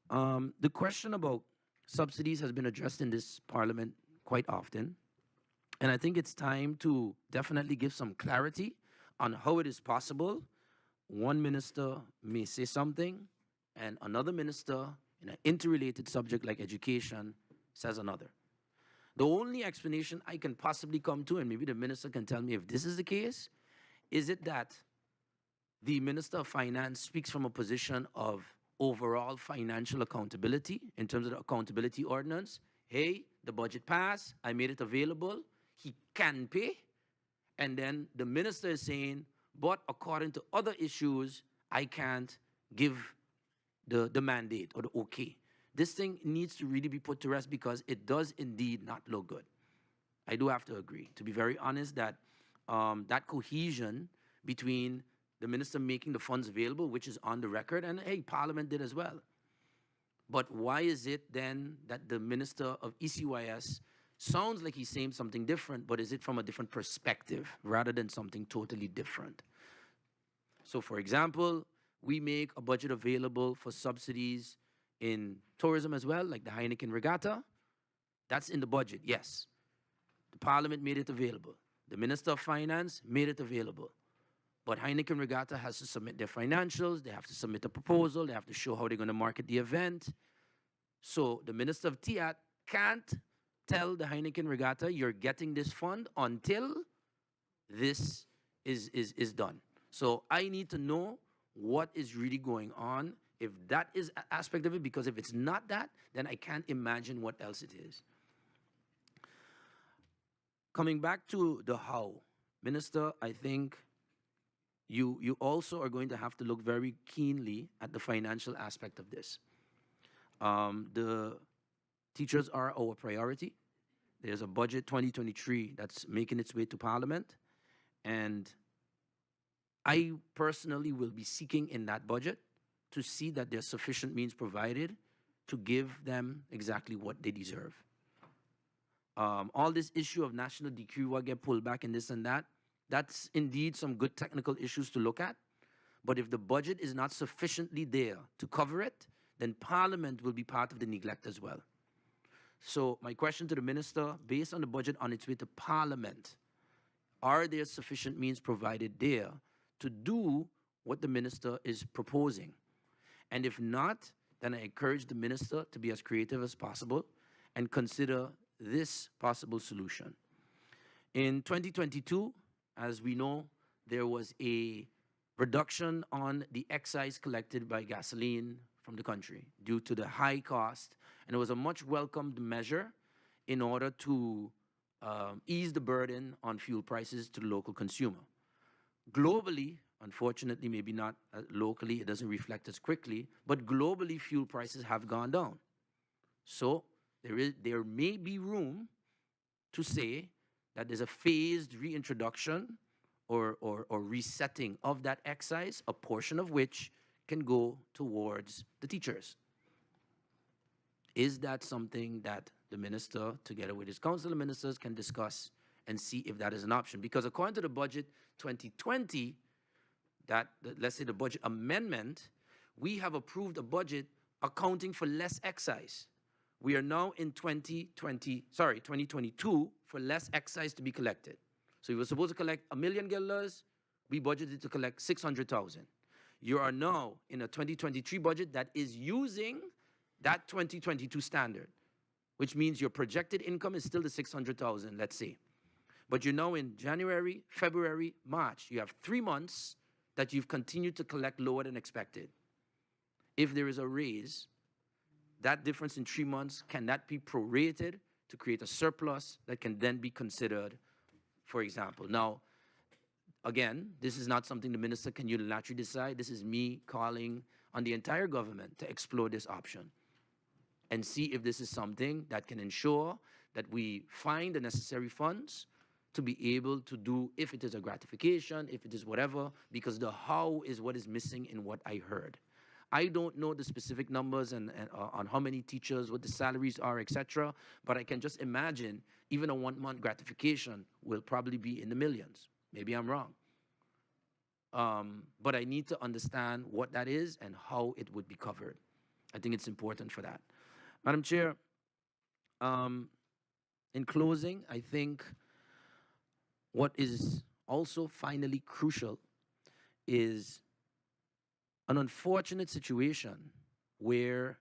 The question about subsidies has been addressed in this parliament quite often. And I think it's time to definitely give some clarity on how it is possible one minister may say something and another minister in an interrelated subject like education says another. The only explanation I can possibly come to, and maybe the minister can tell me if this is the case, is it that the Minister of Finance speaks from a position of overall financial accountability in terms of the accountability ordinance. Hey, the budget passed, I made it available, he can pay. And then the minister is saying, but according to other issues, I can't give the mandate or the okay. This thing needs to really be put to rest because it does indeed not look good. I do have to agree, to be very honest, that that cohesion between the minister making the funds available, which is on the record, and hey, Parliament did as well. But why is it then that the Minister of ECYS sounds like he's saying something different, but is it from a different perspective rather than something totally different? So for example, we make a budget available for subsidies in tourism as well, like the Heineken Regatta. That's in the budget, yes. The Parliament made it available. The Minister of Finance made it available. But Heineken Regatta has to submit their financials, they have to submit a proposal, they have to show how they're going to market the event. So the Minister of TIAT can't tell the Heineken Regatta, you're getting this fund until this is done. So I need to know what is really going on, if that is an aspect of it, because if it's not that, then I can't imagine what else it is. Coming back to the how, Minister, I think you also are going to have to look very keenly at the financial aspect of this. The teachers are our priority. There's a budget 2023 that's making its way to Parliament. And I personally will be seeking in that budget to see that there's sufficient means provided to give them exactly what they deserve. All this issue of national decree will get pulled back and this and that, that's indeed some good technical issues to look at. But if the budget is not sufficiently there to cover it, then Parliament will be part of the neglect as well. So my question to the minister, based on the budget on its way to Parliament, are there sufficient means provided there to do what the minister is proposing? And if not, then I encourage the minister to be as creative as possible and consider this possible solution. In 2022, as we know, there was a reduction on the excise collected by gasoline from the country due to the high cost, and it was a much welcomed measure in order to ease the burden on fuel prices to the local consumer. Globally, unfortunately, maybe not locally, it doesn't reflect as quickly, but globally fuel prices have gone down. So there may be room to say that there's a phased reintroduction or resetting of that excise, a portion of which can go towards the teachers. Is that something that the minister, together with his council of ministers, can discuss and see if that is an option? Because according to the budget 2020, let's say the budget amendment, we have approved a budget accounting for less excise. We are now in 2022 for less excise to be collected. So we were supposed to collect $1 million, we budgeted to collect 600,000. You are now in a 2023 budget that is using that 2022 standard, which means your projected income is still the 600,000, let's say. But you're now in January, February, March. You have 3 months that you've continued to collect lower than expected, if there is a raise, that difference in 3 months, can that be prorated to create a surplus that can then be considered, for example? Now, again, this is not something the minister can unilaterally decide. This is me calling on the entire government to explore this option and see if this is something that can ensure that we find the necessary funds to be able to do, if it is a gratification, if it is whatever, because the how is what is missing in what I heard. I don't know the specific numbers and on how many teachers, what the salaries are, etc., but I can just imagine even a 1-month gratification will probably be in the millions. Maybe I'm wrong. But I need to understand what that is and how it would be covered. I think it's important for that. Madam Chair, in closing, I think what is also finally crucial is an unfortunate situation where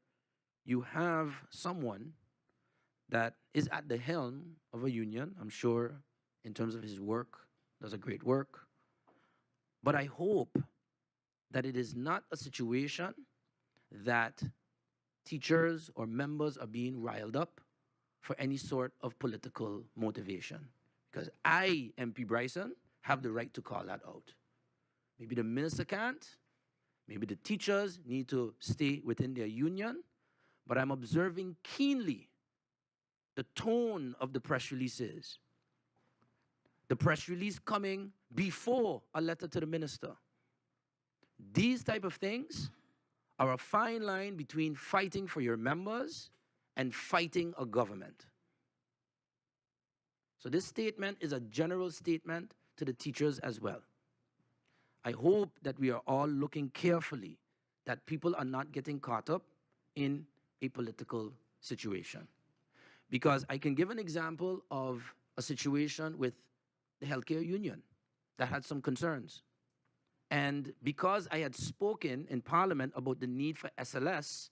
you have someone that is at the helm of a union, I'm sure in terms of his work, does a great work. But I hope that it is not a situation that teachers or members are being riled up for any sort of political motivation. Because I, MP Bryson, have the right to call that out. Maybe the minister can't. Maybe the teachers need to stay within their union. But I'm observing keenly the tone of the press releases. The press release coming before a letter to the minister. These type of things are a fine line between fighting for your members and fighting a government. So this statement is a general statement to the teachers as well. I hope that we are all looking carefully that people are not getting caught up in a political situation. Because I can give an example of a situation with the healthcare union that had some concerns. And because I had spoken in Parliament about the need for SLS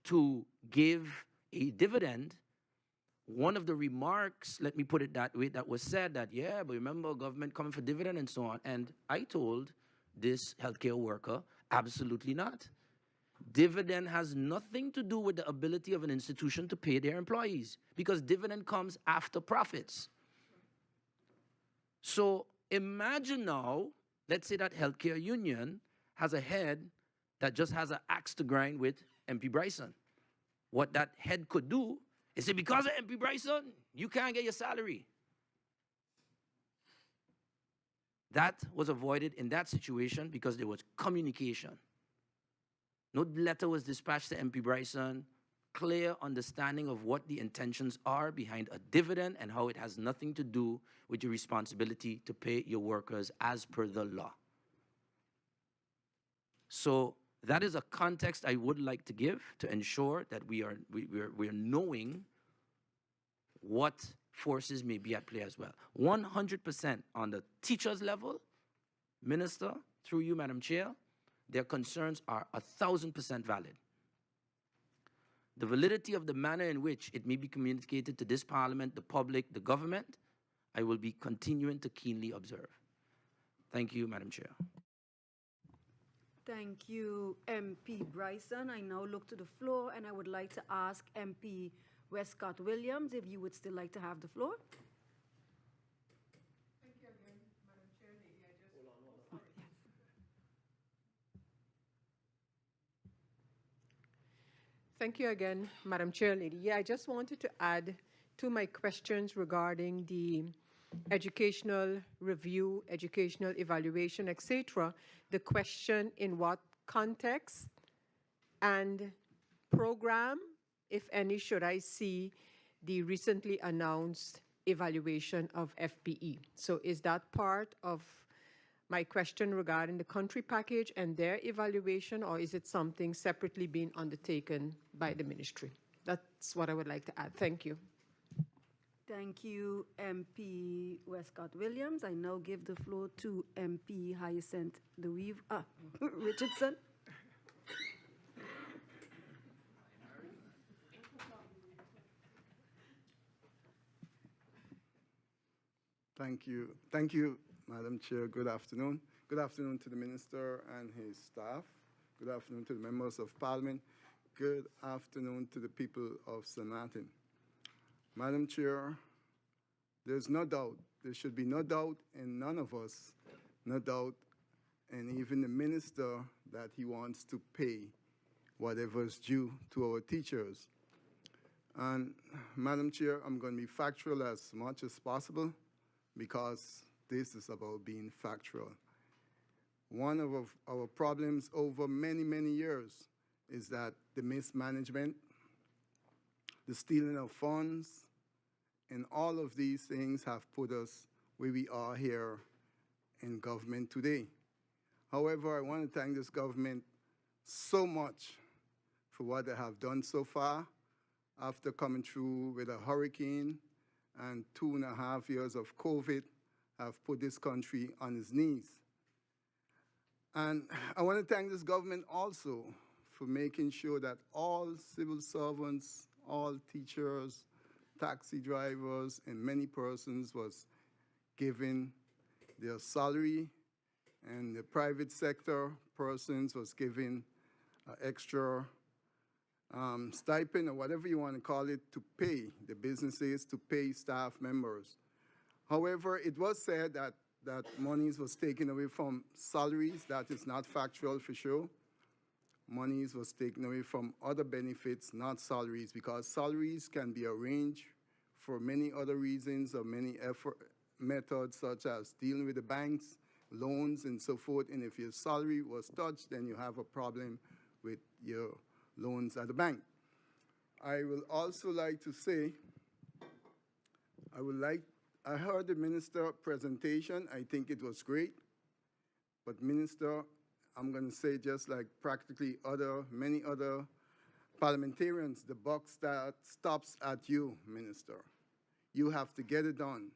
to give a dividend, one of the remarks, let me put it that way, that was said that, yeah, but remember government coming for dividend and so on. And I told this healthcare worker, absolutely not. Dividend has nothing to do with the ability of an institution to pay their employees, because dividend comes after profits. So imagine now, let's say that healthcare union has a head that just has an axe to grind with MP Bryson. What that head could do is say, because of MP Bryson, you can't get your salary. That was avoided in that situation because there was communication. No letter was dispatched to MP Bryson, clear understanding of what the intentions are behind a dividend and how it has nothing to do with your responsibility to pay your workers as per the law. So that is a context I would like to give to ensure that we are knowing what forces may be at play as well. 100% on the teachers level, Minister, through you, Madam Chair, their concerns are 1,000% valid. The validity of the manner in which it may be communicated to this Parliament, the public, the government, I will be continuing to keenly observe. Thank you, Madam Chair. Thank you, MP Bryson. I now look to the floor, and I would like to ask MP Westcott Williams if you would still like to have the floor. Thank you again, Madam Chair. Thank you again, Madam Chair Lady. Yeah, I just wanted to add to my questions regarding the educational review, educational evaluation, etc. The question in what context and program, if any, should I see the recently announced evaluation of FPE? So is that part of my question regarding the country package and their evaluation, or is it something separately being undertaken by the ministry? That's what I would like to add. Thank you. Thank you, MP Westcott Williams. I now give the floor to MP Hyacinth Richardson. Thank you. Thank you, Madam Chair. Good afternoon. Good afternoon to the Minister and his staff. Good afternoon to the members of Parliament. Good afternoon to the people of St. Martin. Madam Chair, there's no doubt, there should be no doubt in none of us, no doubt, and even the Minister, that he wants to pay whatever is due to our teachers. And Madam Chair, I'm going to be factual as much as possible because this is about being factual. One of our problems over many, many years is that the mismanagement, the stealing of funds, and all of these things have put us where we are here in government today. However, I want to thank this government so much for what they have done so far after coming through with a hurricane and 2.5 years of COVID have put this country on its knees. And I want to thank this government also for making sure that all civil servants, all teachers, taxi drivers, and many persons was given their salary, and the private sector persons was given extra stipend or whatever you want to call it to pay the businesses, to pay staff members. However, it was said that monies was taken away from salaries. That is not factual for sure. Monies was taken away from other benefits, not salaries, because salaries can be arranged for many other reasons or many methods, such as dealing with the banks, loans, and so forth. And if your salary was touched, then you have a problem with your loans at the bank. I will also like to say, I heard the minister presentation. I think it was great. But Minister, I'm going to say just like practically many other parliamentarians, the buck stops at you, Minister. You have to get it done.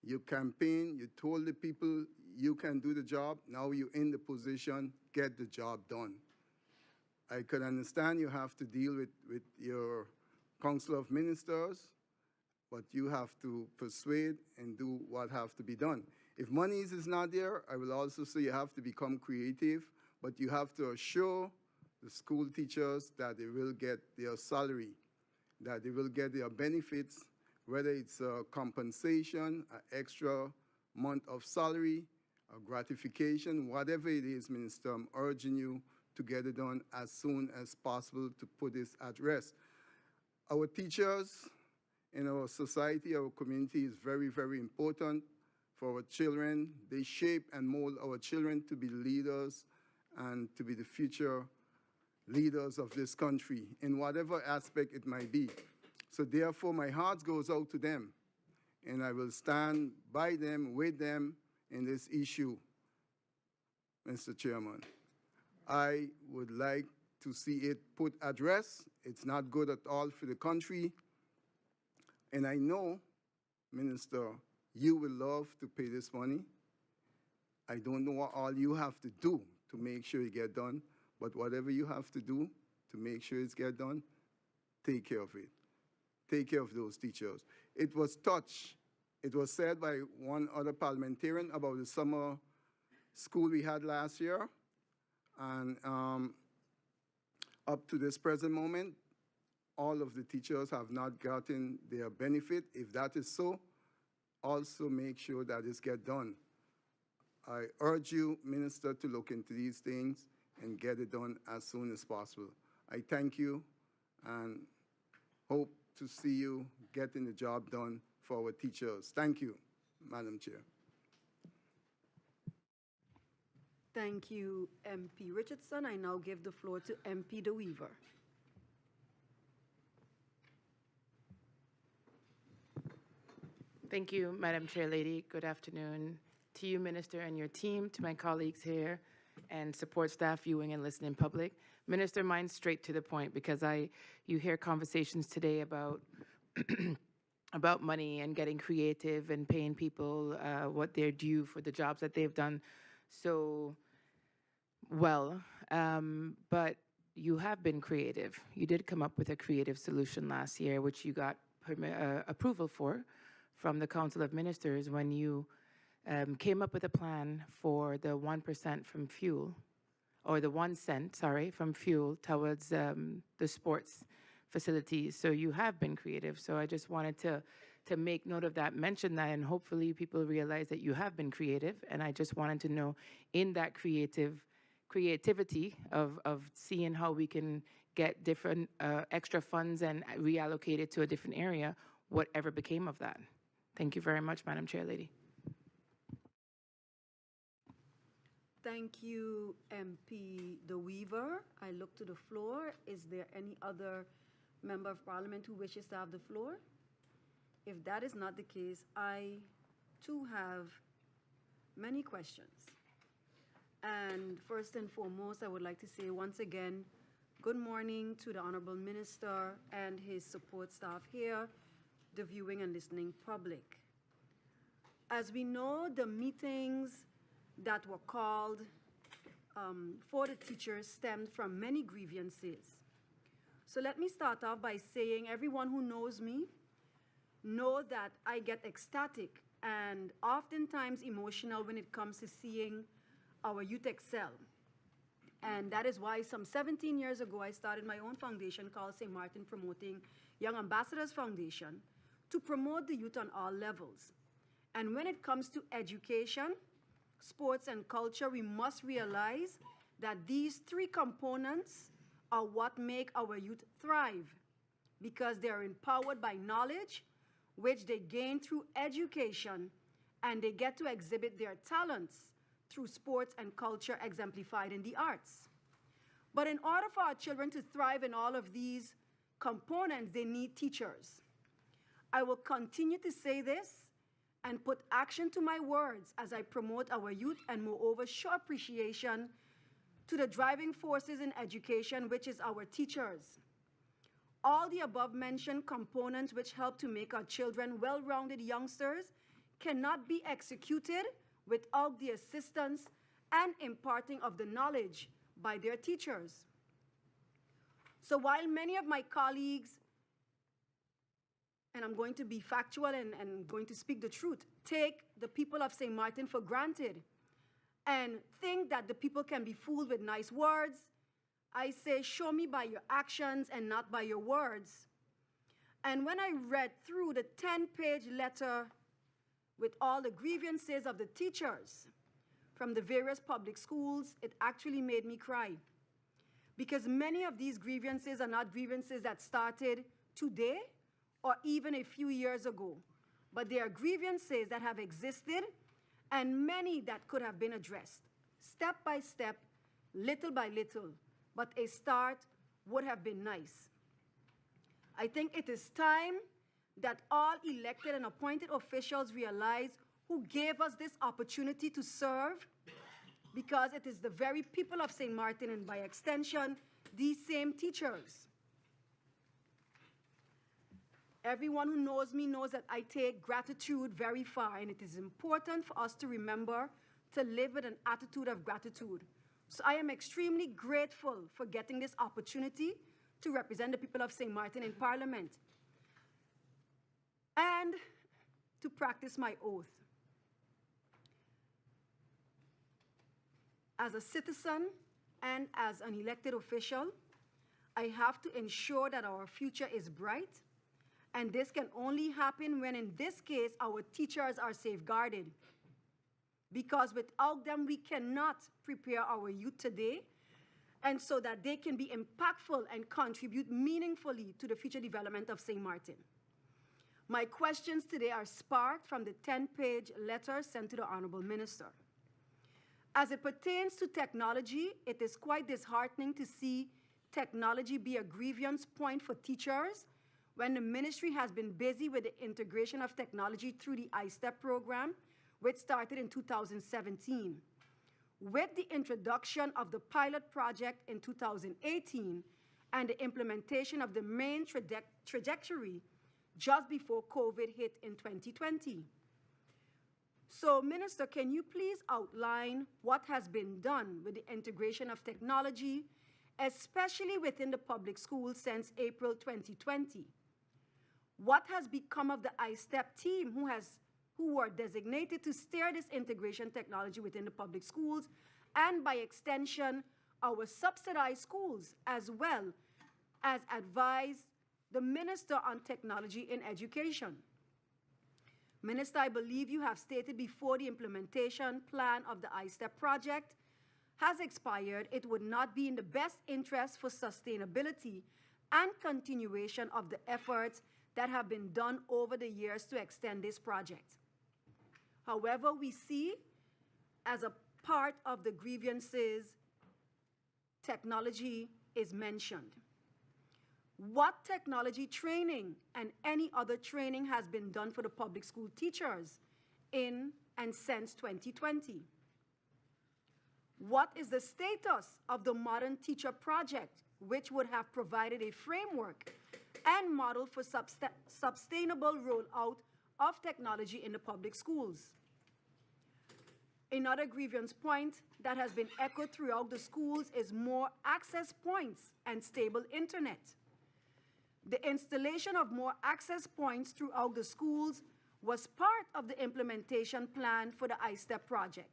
You campaign, you told the people you can do the job. Now you're in the position, get the job done. I could understand you have to deal with your Council of Ministers, but you have to persuade and do what have to be done. If monies is not there, I will also say you have to become creative, but you have to assure the school teachers that they will get their salary, that they will get their benefits, whether it's a compensation, an extra month of salary, a gratification, whatever it is, Minister, I'm urging you to get it done as soon as possible to put this at rest. Our teachers in our society, our community is very, very important for our children. They shape and mold our children to be leaders and to be the future leaders of this country in whatever aspect it might be. So therefore, my heart goes out to them, and I will stand by them, with them in this issue, Mr. Chairman. I would like to see it put at rest. It's not good at all for the country. And I know, Minister, you will love to pay this money. I don't know what all you have to do to make sure it get done, but whatever you have to do to make sure it's get done, take care of it. Take care of those teachers. It was touched. It was said by one other parliamentarian about the summer school we had last year, and up to this present moment, all of the teachers have not gotten their benefit. If that is so, also make sure that this gets done. I urge you, Minister, to look into these things and get it done as soon as possible. I thank you and hope to see you getting the job done for our teachers. Thank you, Madam Chair. Thank you, MP Richardson. I now give the floor to MP De Weaver. Thank you, Madam Chair Lady. Good afternoon to you, Minister, and your team, to my colleagues here, and support staff viewing and listening public. Minister, mine's straight to the point, because you hear conversations today about about money and getting creative and paying people what they're due for the jobs that they've done so well. But you have been creative. You did come up with a creative solution last year, which you got approval for from the Council of Ministers when you came up with a plan for the 1% from fuel, or the 1 cent, sorry, from fuel towards the sports facilities. So you have been creative. So I just wanted to make note of that, mention that, and hopefully people realize that you have been creative. And I just wanted to know, in that creativity of seeing how we can get different extra funds and reallocate it to a different area, whatever became of that. Thank you very much, Madam Chair Lady. Thank you, MP De Weaver. I look to the floor. Is there any other member of parliament who wishes to have the floor? If that is not the case, I too have many questions. And first and foremost, I would like to say once again, good morning to the Honorable Minister and his support staff here, the viewing and listening public. As we know, the meetings that were called for the teachers stemmed from many grievances. So let me start off by saying everyone who knows me know that I get ecstatic and oftentimes emotional when it comes to seeing our youth excel. And that is why some 17 years ago, I started my own foundation called St. Martin Promoting Young Ambassadors Foundation to promote the youth on all levels. And when it comes to education, sports, and culture, we must realize that these three components are what make our youth thrive, because they are empowered by knowledge, which they gain through education, and they get to exhibit their talents through sports and culture exemplified in the arts. But in order for our children to thrive in all of these components, they need teachers. I will continue to say this and put action to my words as I promote our youth and moreover show appreciation to the driving forces in education, which is our teachers. All the above mentioned components which help to make our children well-rounded youngsters cannot be executed without the assistance and imparting of the knowledge by their teachers. So while many of my colleagues, and I'm going to be factual and going to speak the truth, take the people of St. Martin for granted and think that the people can be fooled with nice words, I say, show me by your actions and not by your words. And when I read through the 10-page letter with all the grievances of the teachers from the various public schools, it actually made me cry. Because many of these grievances are not grievances that started today or even a few years ago, but they are grievances that have existed and many that could have been addressed, step by step, little by little, but a start would have been nice. I think it is time that all elected and appointed officials realize who gave us this opportunity to serve, because it is the very people of St. Martin and by extension, these same teachers. Everyone who knows me knows that I take gratitude very far, and it is important for us to remember to live with an attitude of gratitude. So I am extremely grateful for getting this opportunity to represent the people of St. Martin in Parliament and to practice my oath. As a citizen and as an elected official, I have to ensure that our future is bright. And this can only happen when, in this case, our teachers are safeguarded. Because without them, we cannot prepare our youth today, and so that they can be impactful and contribute meaningfully to the future development of St. Martin. My questions today are sparked from the 10-page letter sent to the Honorable Minister. As it pertains to technology, it is quite disheartening to see technology be a grievance point for teachers when the ministry has been busy with the integration of technology through the iStep program, which started in 2017. With the introduction of the pilot project in 2018 and the implementation of the main trajectory just before COVID hit in 2020. So, Minister, can you please outline what has been done with the integration of technology, especially within the public schools since April 2020? What has become of the iStep team who who were designated to steer this integration technology within the public schools, and by extension, our subsidized schools, as well as advise the Minister on Technology in Education. Minister, I believe you have stated before the implementation plan of the ISTEP project has expired, it would not be in the best interest for sustainability and continuation of the efforts that have been done over the years to extend this project. However, we see as a part of the grievances, technology is mentioned. What technology training and any other training has been done for the public school teachers in and since 2020? What is the status of the Modern Teacher Project, which would have provided a framework and model for sustainable rollout of technology in the public schools? Another grievance point that has been echoed throughout the schools is more access points and stable internet. The installation of more access points throughout the schools was part of the implementation plan for the ISTEP project.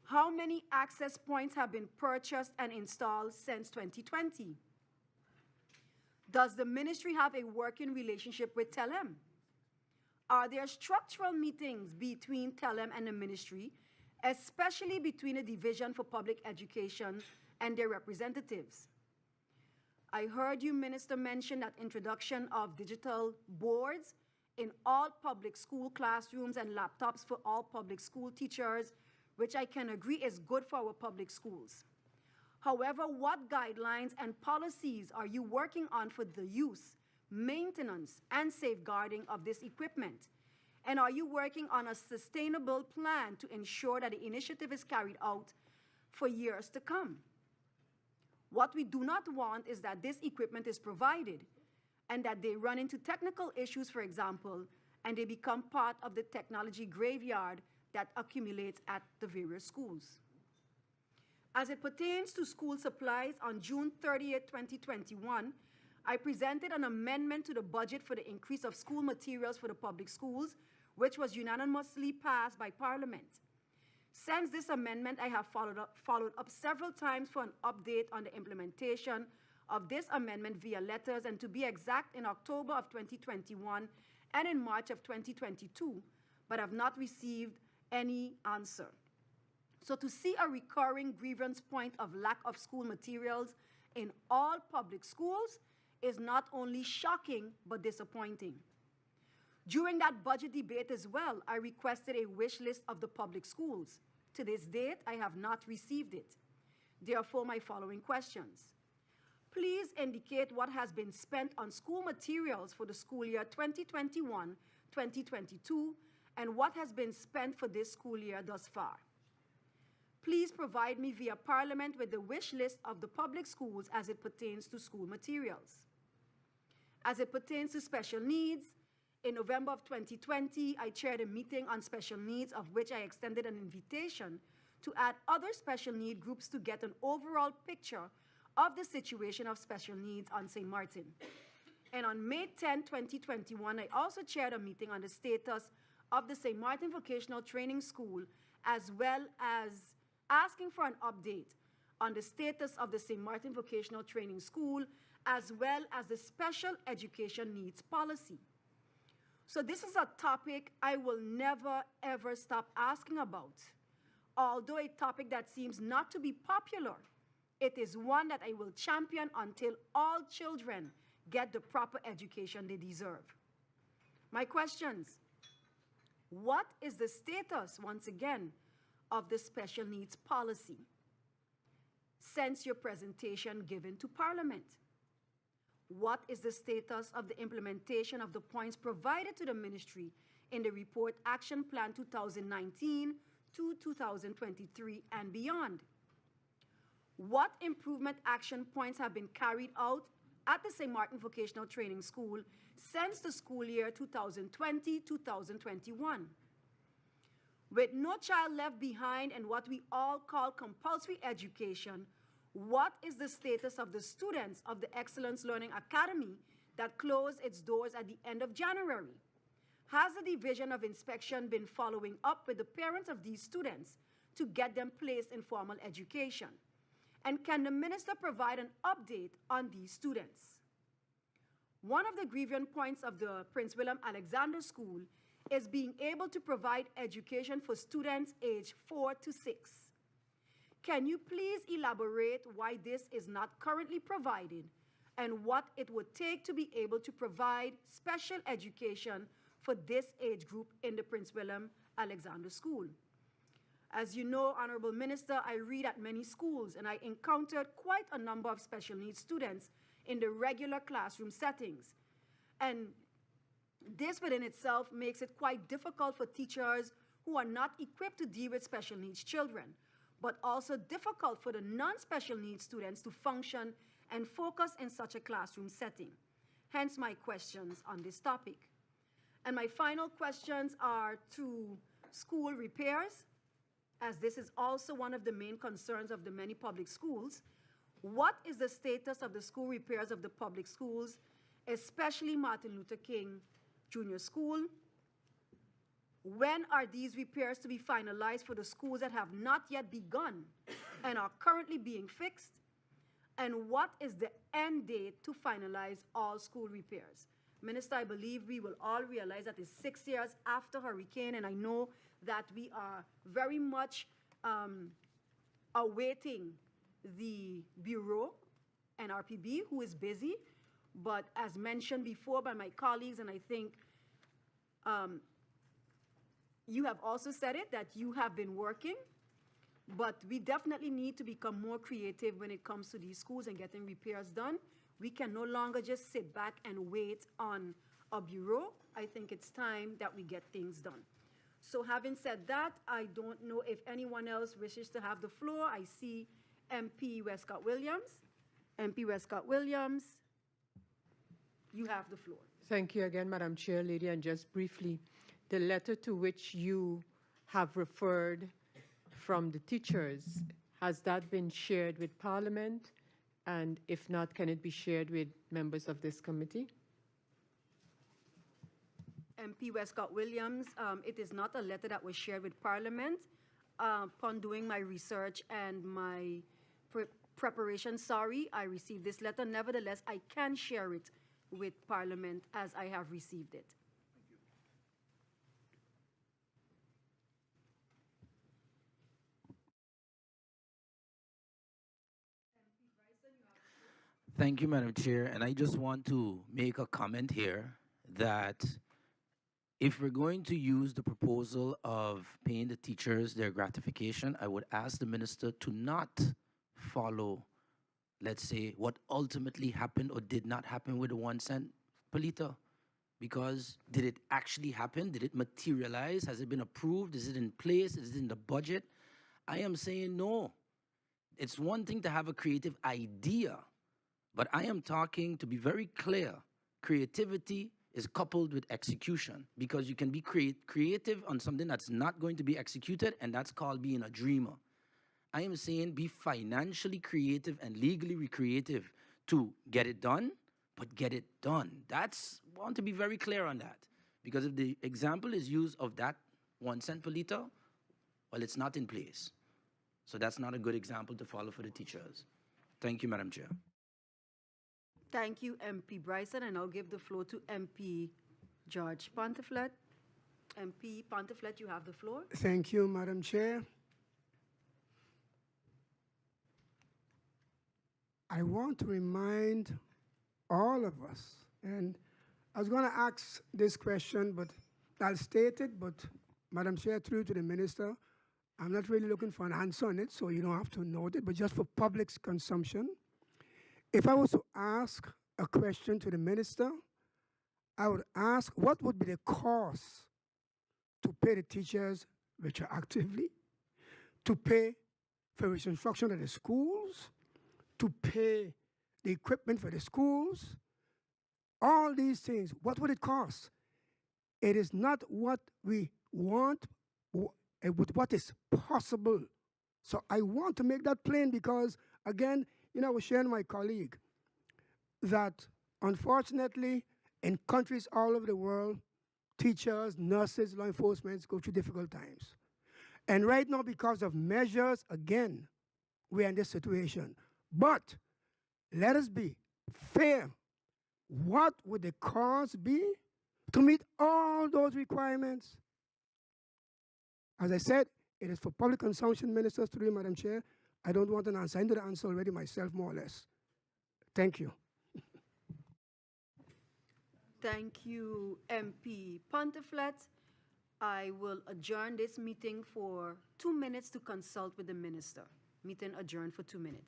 How many access points have been purchased and installed since 2020? Does the ministry have a working relationship with TELEM? Are there structural meetings between TELEM and the ministry, especially between the Division for Public Education and their representatives? I heard you, Minister, mention that introduction of digital boards in all public school classrooms and laptops for all public school teachers, which I can agree is good for our public schools. However, what guidelines and policies are you working on for the use, maintenance, and safeguarding of this equipment? And are you working on a sustainable plan to ensure that the initiative is carried out for years to come? What we do not want is that this equipment is provided and that they run into technical issues, for example, and they become part of the technology graveyard that accumulates at the various schools. As it pertains to school supplies, on June 30th, 2021, I presented an amendment to the budget for the increase of school materials for the public schools, which was unanimously passed by Parliament. Since this amendment, I have followed up several times for an update on the implementation of this amendment via letters, and to be exact, in October of 2021 and in March of 2022, but have not received any answer. So to see a recurring grievance point of lack of school materials in all public schools is not only shocking, but disappointing. During that budget debate as well, I requested a wish list of the public schools. To this date, I have not received it. Therefore, my following questions. Please indicate what has been spent on school materials for the school year 2021-2022 and what has been spent for this school year thus far. Please provide me via Parliament with the wish list of the public schools as it pertains to school materials. As it pertains to special needs, in November of 2020, I chaired a meeting on special needs, of which I extended an invitation to add other special need groups to get an overall picture of the situation of special needs on St. Martin. And on May 10, 2021, I also chaired a meeting on the status of the St. Martin Vocational Training School, as well as asking for an update on the status of the St. Martin Vocational Training School, as well as the special education needs policy. So this is a topic I will never, ever stop asking about. Although a topic that seems not to be popular, it is one that I will champion until all children get the proper education they deserve. My questions: what is the status, once again, of the special needs policy since your presentation given to Parliament? What is the status of the implementation of the points provided to the ministry in the report Action Plan 2019 to 2023 and beyond? What improvement action points have been carried out at the St. Martin Vocational Training School since the school year 2020-2021? With no child left behind and what we all call compulsory education, what is the status of the students of the Excellence Learning Academy that closed its doors at the end of January? Has the Division of Inspection been following up with the parents of these students to get them placed in formal education? And can the minister provide an update on these students? One of the grievance points of the Prince William Alexander School is being able to provide education for students aged 4 to 6. Can you please elaborate why this is not currently provided and what it would take to be able to provide special education for this age group in the Prince William Alexander School? As you know, Honorable Minister, I read at many schools and I encountered quite a number of special needs students in the regular classroom settings. And this within itself makes it quite difficult for teachers who are not equipped to deal with special needs children, but also difficult for the non-special needs students to function and focus in such a classroom setting. Hence my questions on this topic. And my final questions are to school repairs, as this is also one of the main concerns of the many public schools. What is the status of the school repairs of the public schools, especially Martin Luther King Junior School? When are these repairs to be finalized for the schools that have not yet begun and are currently being fixed? And what is the end date to finalize all school repairs? Minister, I believe we will all realize that it's 6 years after Hurricane, and I know that we are very much awaiting the Bureau and RPB, who is busy. But as mentioned before by my colleagues, and I think you have also said it, that you have been working, but we definitely need to become more creative when it comes to these schools and getting repairs done. We can no longer just sit back and wait on a bureau. I think it's time that we get things done. So having said that, I don't know if anyone else wishes to have the floor. I see MP Westcott Williams. MP Westcott Williams, you have the floor. Thank you again, Madam Chair, Lady, and just briefly, the letter to which you have referred from the teachers, has that been shared with Parliament? And if not, can it be shared with members of this committee? MP Westcott Williams, it is not a letter that was shared with Parliament. Upon doing my research and my preparation, I received this letter. Nevertheless, I can share it with Parliament as I have received it. Thank you, Madam Chair. And I just want to make a comment here that if we're going to use the proposal of paying the teachers their gratification, I would ask the minister to not follow, let's say, what ultimately happened or did not happen with the 1 cent per liter. Because did it actually happen? Did it materialize? Has it been approved? Is it in place? Is it in the budget? I am saying no. It's one thing to have a creative idea, but I am talking, to be very clear, creativity is coupled with execution, because you can be creative on something that's not going to be executed, and that's called being a dreamer. I am saying be financially creative and legally creative to get it done, but get it done. I want to be very clear on that, because if the example is used of that 1 cent per liter, well, it's not in place. So that's not a good example to follow for the teachers. Thank you, Madam Chair. Thank you, MP Bryson, and I'll give the floor to MP George Pontiflet. MP Pontiflet, you have the floor. Thank you, Madam Chair. I want to remind all of us, and I was going to ask this question, but I'll state it, but Madam Chair, through to the minister, I'm not really looking for an answer on it, so you don't have to note it, but just for public's consumption. If I was to ask a question to the minister, I would ask what would be the cost to pay the teachers retroactively, to pay for instruction at the schools, to pay the equipment for the schools, all these things. What would it cost? It is not what we want, but what is possible. So I want to make that plain because, again, I was sharing with my colleague that, unfortunately, in countries all over the world, teachers, nurses, law enforcement go through difficult times. And right now, because of measures, again, we're in this situation. But let us be fair. What would the cost be to meet all those requirements? As I said, it is for public consumption ministers to do, Madam Chair. I don't want an answer. I know the answer already myself, more or less. Thank you. Thank you, MP Pontiflet. I will adjourn this meeting for 2 minutes to consult with the minister. Meeting adjourned for 2 minutes.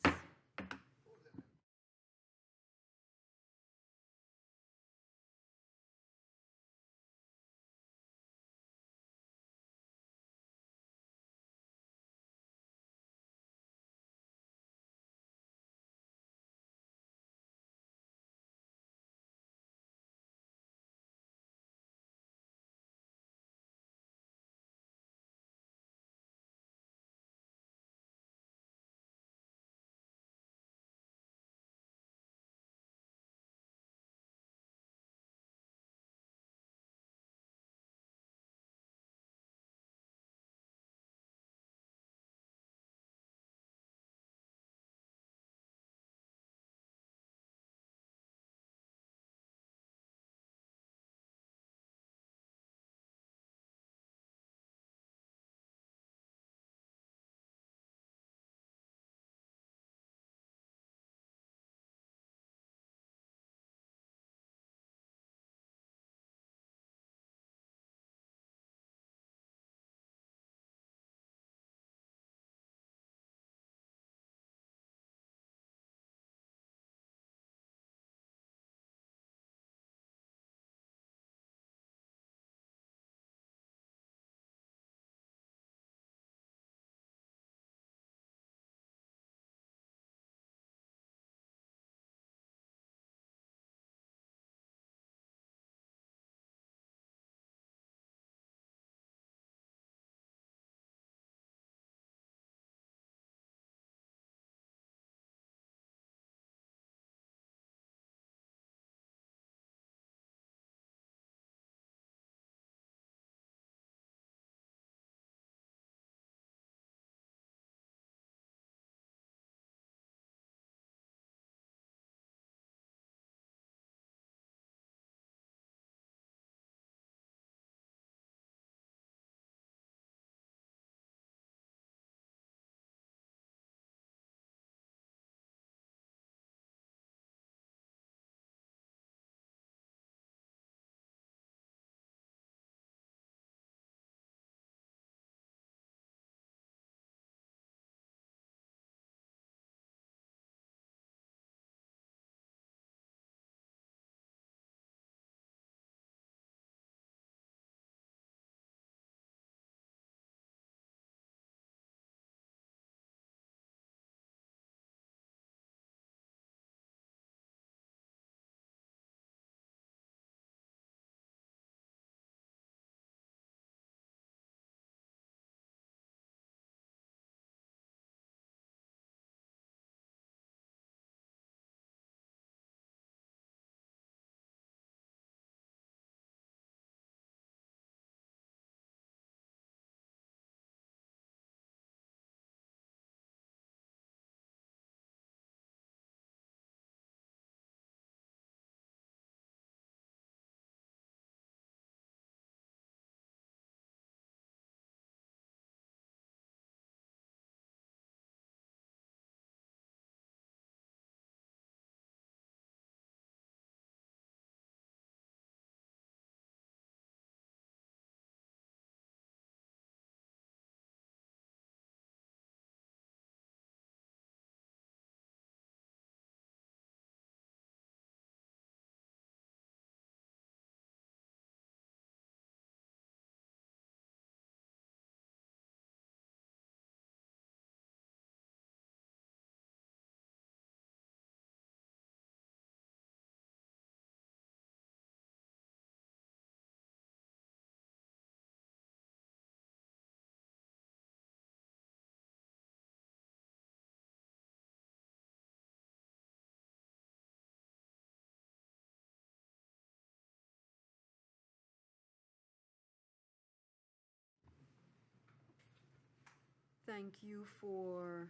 Thank you for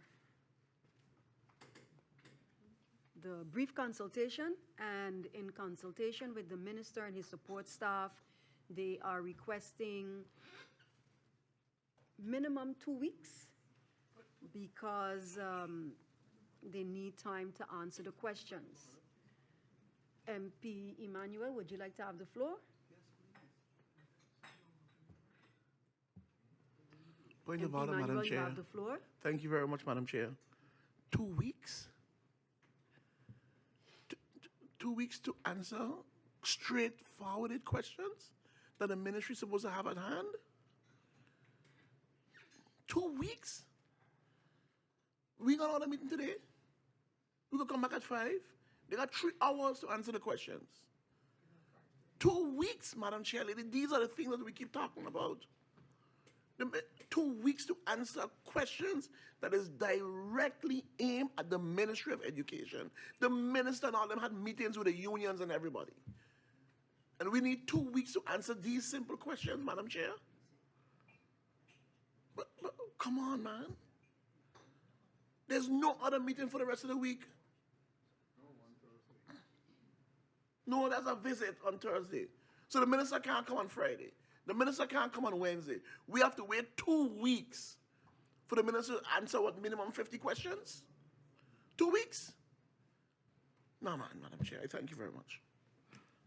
the brief consultation, and in consultation with the minister and his support staff, they are requesting minimum 2 weeks because they need time to answer the questions. MP Emmanuel, would you like to have the floor? Point of MP order, Madam Emmanuel, you Chair. have the floor. Thank you very much, Madam Chair. 2 weeks? 2 weeks to answer straightforward questions that the ministry is supposed to have at hand? 2 weeks? We got another meeting today. We gonna come back at 5. They got 3 hours to answer the questions. 2 weeks, Madam Chair Lady. These are the things that we keep talking about. 2 weeks to answer questions that is directly aimed at the Ministry of Education. The minister and all them had meetings with the unions and everybody. And we need 2 weeks to answer these simple questions, Madam Chair. But come on, man. There's no other meeting for the rest of the week. No, there's a visit on Thursday. So the minister can't come on Friday. The minister can't come on Wednesday. We have to wait 2 weeks for the minister to answer what, minimum 50 questions? 2 weeks? No, man, Madam Chair, I thank you very much.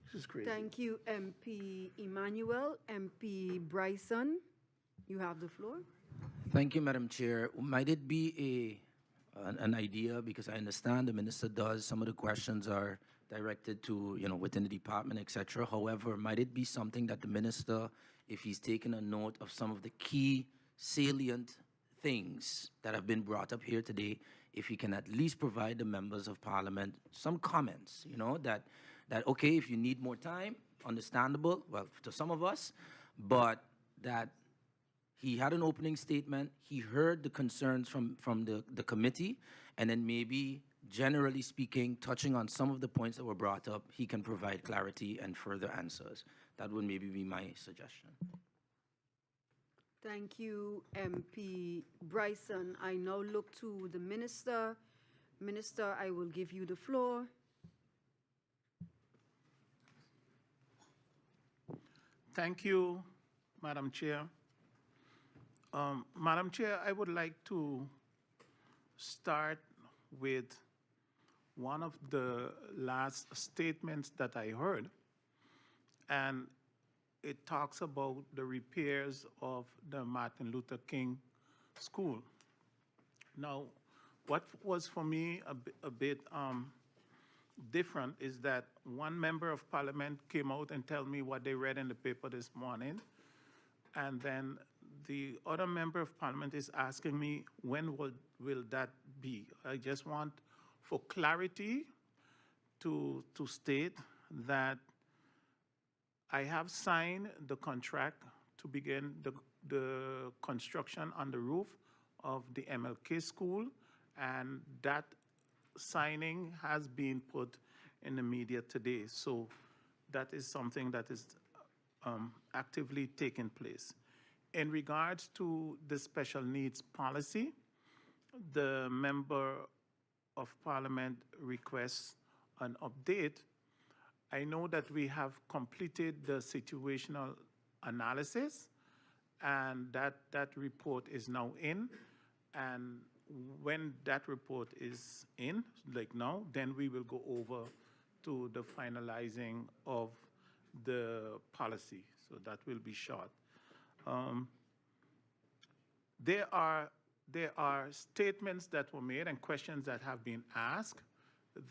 This is crazy. Thank you, MP Emmanuel. MP Bryson, you have the floor. Thank you, Madam Chair. Might it be an idea, because I understand the minister does, some of the questions are directed to, within the department, etc. However, might it be something that the minister, if he's taken a note of some of the key salient things that have been brought up here today, if he can at least provide the members of parliament some comments, that okay, if you need more time, understandable, well, to some of us, but that he had an opening statement, he heard the concerns from the committee, and then maybe, generally speaking, touching on some of the points that were brought up, he can provide clarity and further answers. That would maybe be my suggestion. Thank you, MP Bryson. I now look to the minister. Minister, I will give you the floor. Thank you, Madam Chair. Madam Chair, I would like to start with one of the last statements that I heard, and it talks about the repairs of the Martin Luther King School. Now, what was for me a bit different is that one member of parliament came out and told me what they read in the paper this morning, and then the other member of parliament is asking me, when will that be? I just want, for clarity, to state that I have signed the contract to begin the construction on the roof of the MLK school, and that signing has been put in the media today. So that is something that is actively taking place. In regards to the special needs policy, the member of parliament requests an update. I know that we have completed the situational analysis, and that report is now in. And when that report is in, like now, then we will go over to the finalizing of the policy. So that will be short. There are statements that were made and questions that have been asked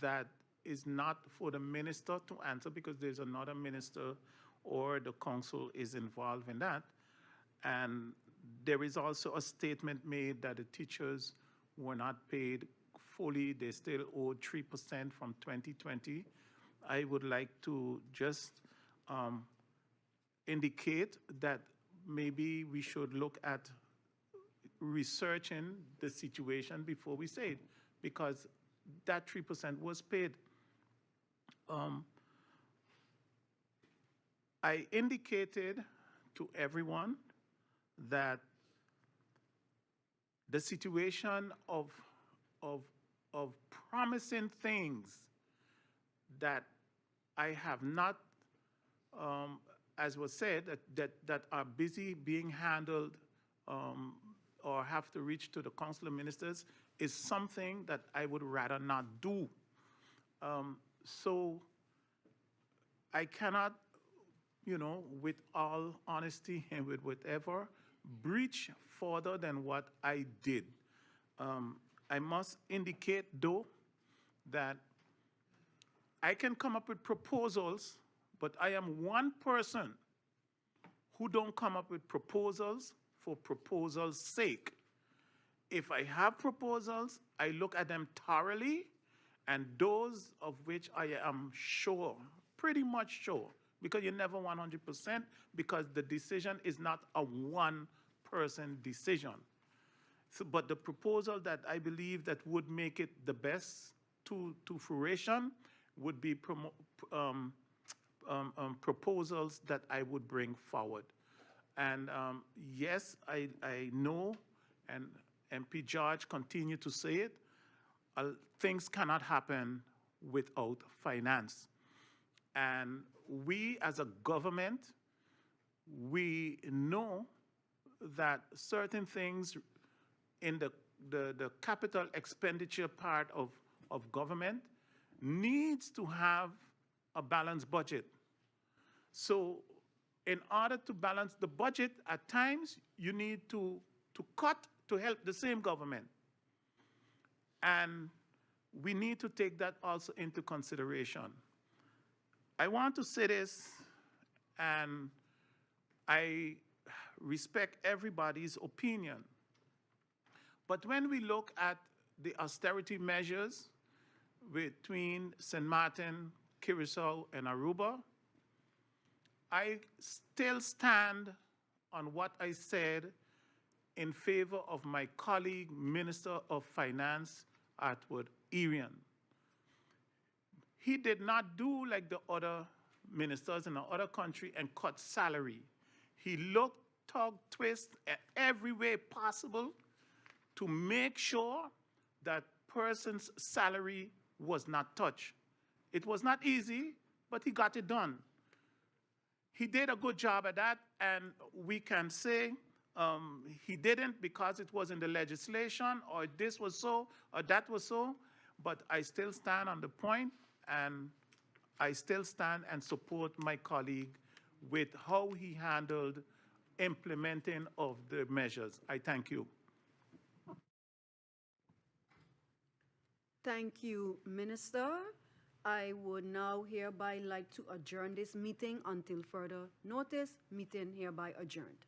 that is not for the minister to answer, because there's another minister or the council is involved in that. And there is also a statement made that the teachers were not paid fully. They still owed 3% from 2020. I would like to just indicate that maybe we should look at researching the situation before we say it, because that 3% was paid. I indicated to everyone that the situation of promising things that I have not, as was said, that are busy being handled or have to reach to the Council of Ministers is something that I would rather not do. So I cannot, you know, with all honesty and with whatever, breach further than what I did. I must indicate, though, that I can come up with proposals, but I am one person who don't come up with proposals for proposals' sake. If I have proposals, I look at them thoroughly, and those of which I am sure, pretty much sure, because you're never 100%, because the decision is not a one-person decision. So, but the proposal that I believe that would make it the best to fruition would be proposals that I would bring forward. And yes, I know, and MP George continued to say it, things cannot happen without finance. And we as a government, we know that certain things in the capital expenditure part of government needs to have a balanced budget. So in order to balance the budget, at times you need to cut to help the same government. And we need to take that also into consideration. I want to say this, and I respect everybody's opinion. But when we look at the austerity measures between St. Martin, Curacao, and Aruba, I still stand on what I said in favor of my colleague, Minister of Finance, Atwood Irian. He did not do like the other ministers in the other country and cut salary. He looked, tugged, twisted every way possible to make sure that person's salary was not touched. It was not easy, but he got it done. He did a good job at that, and we can say he didn't because it was in the legislation, or this was so, or that was so, but I still stand on the point, and I still stand and support my colleague with how he handled implementing of the measures. I thank you. Thank you, Minister. I would now hereby like to adjourn this meeting until further notice. Meeting hereby adjourned.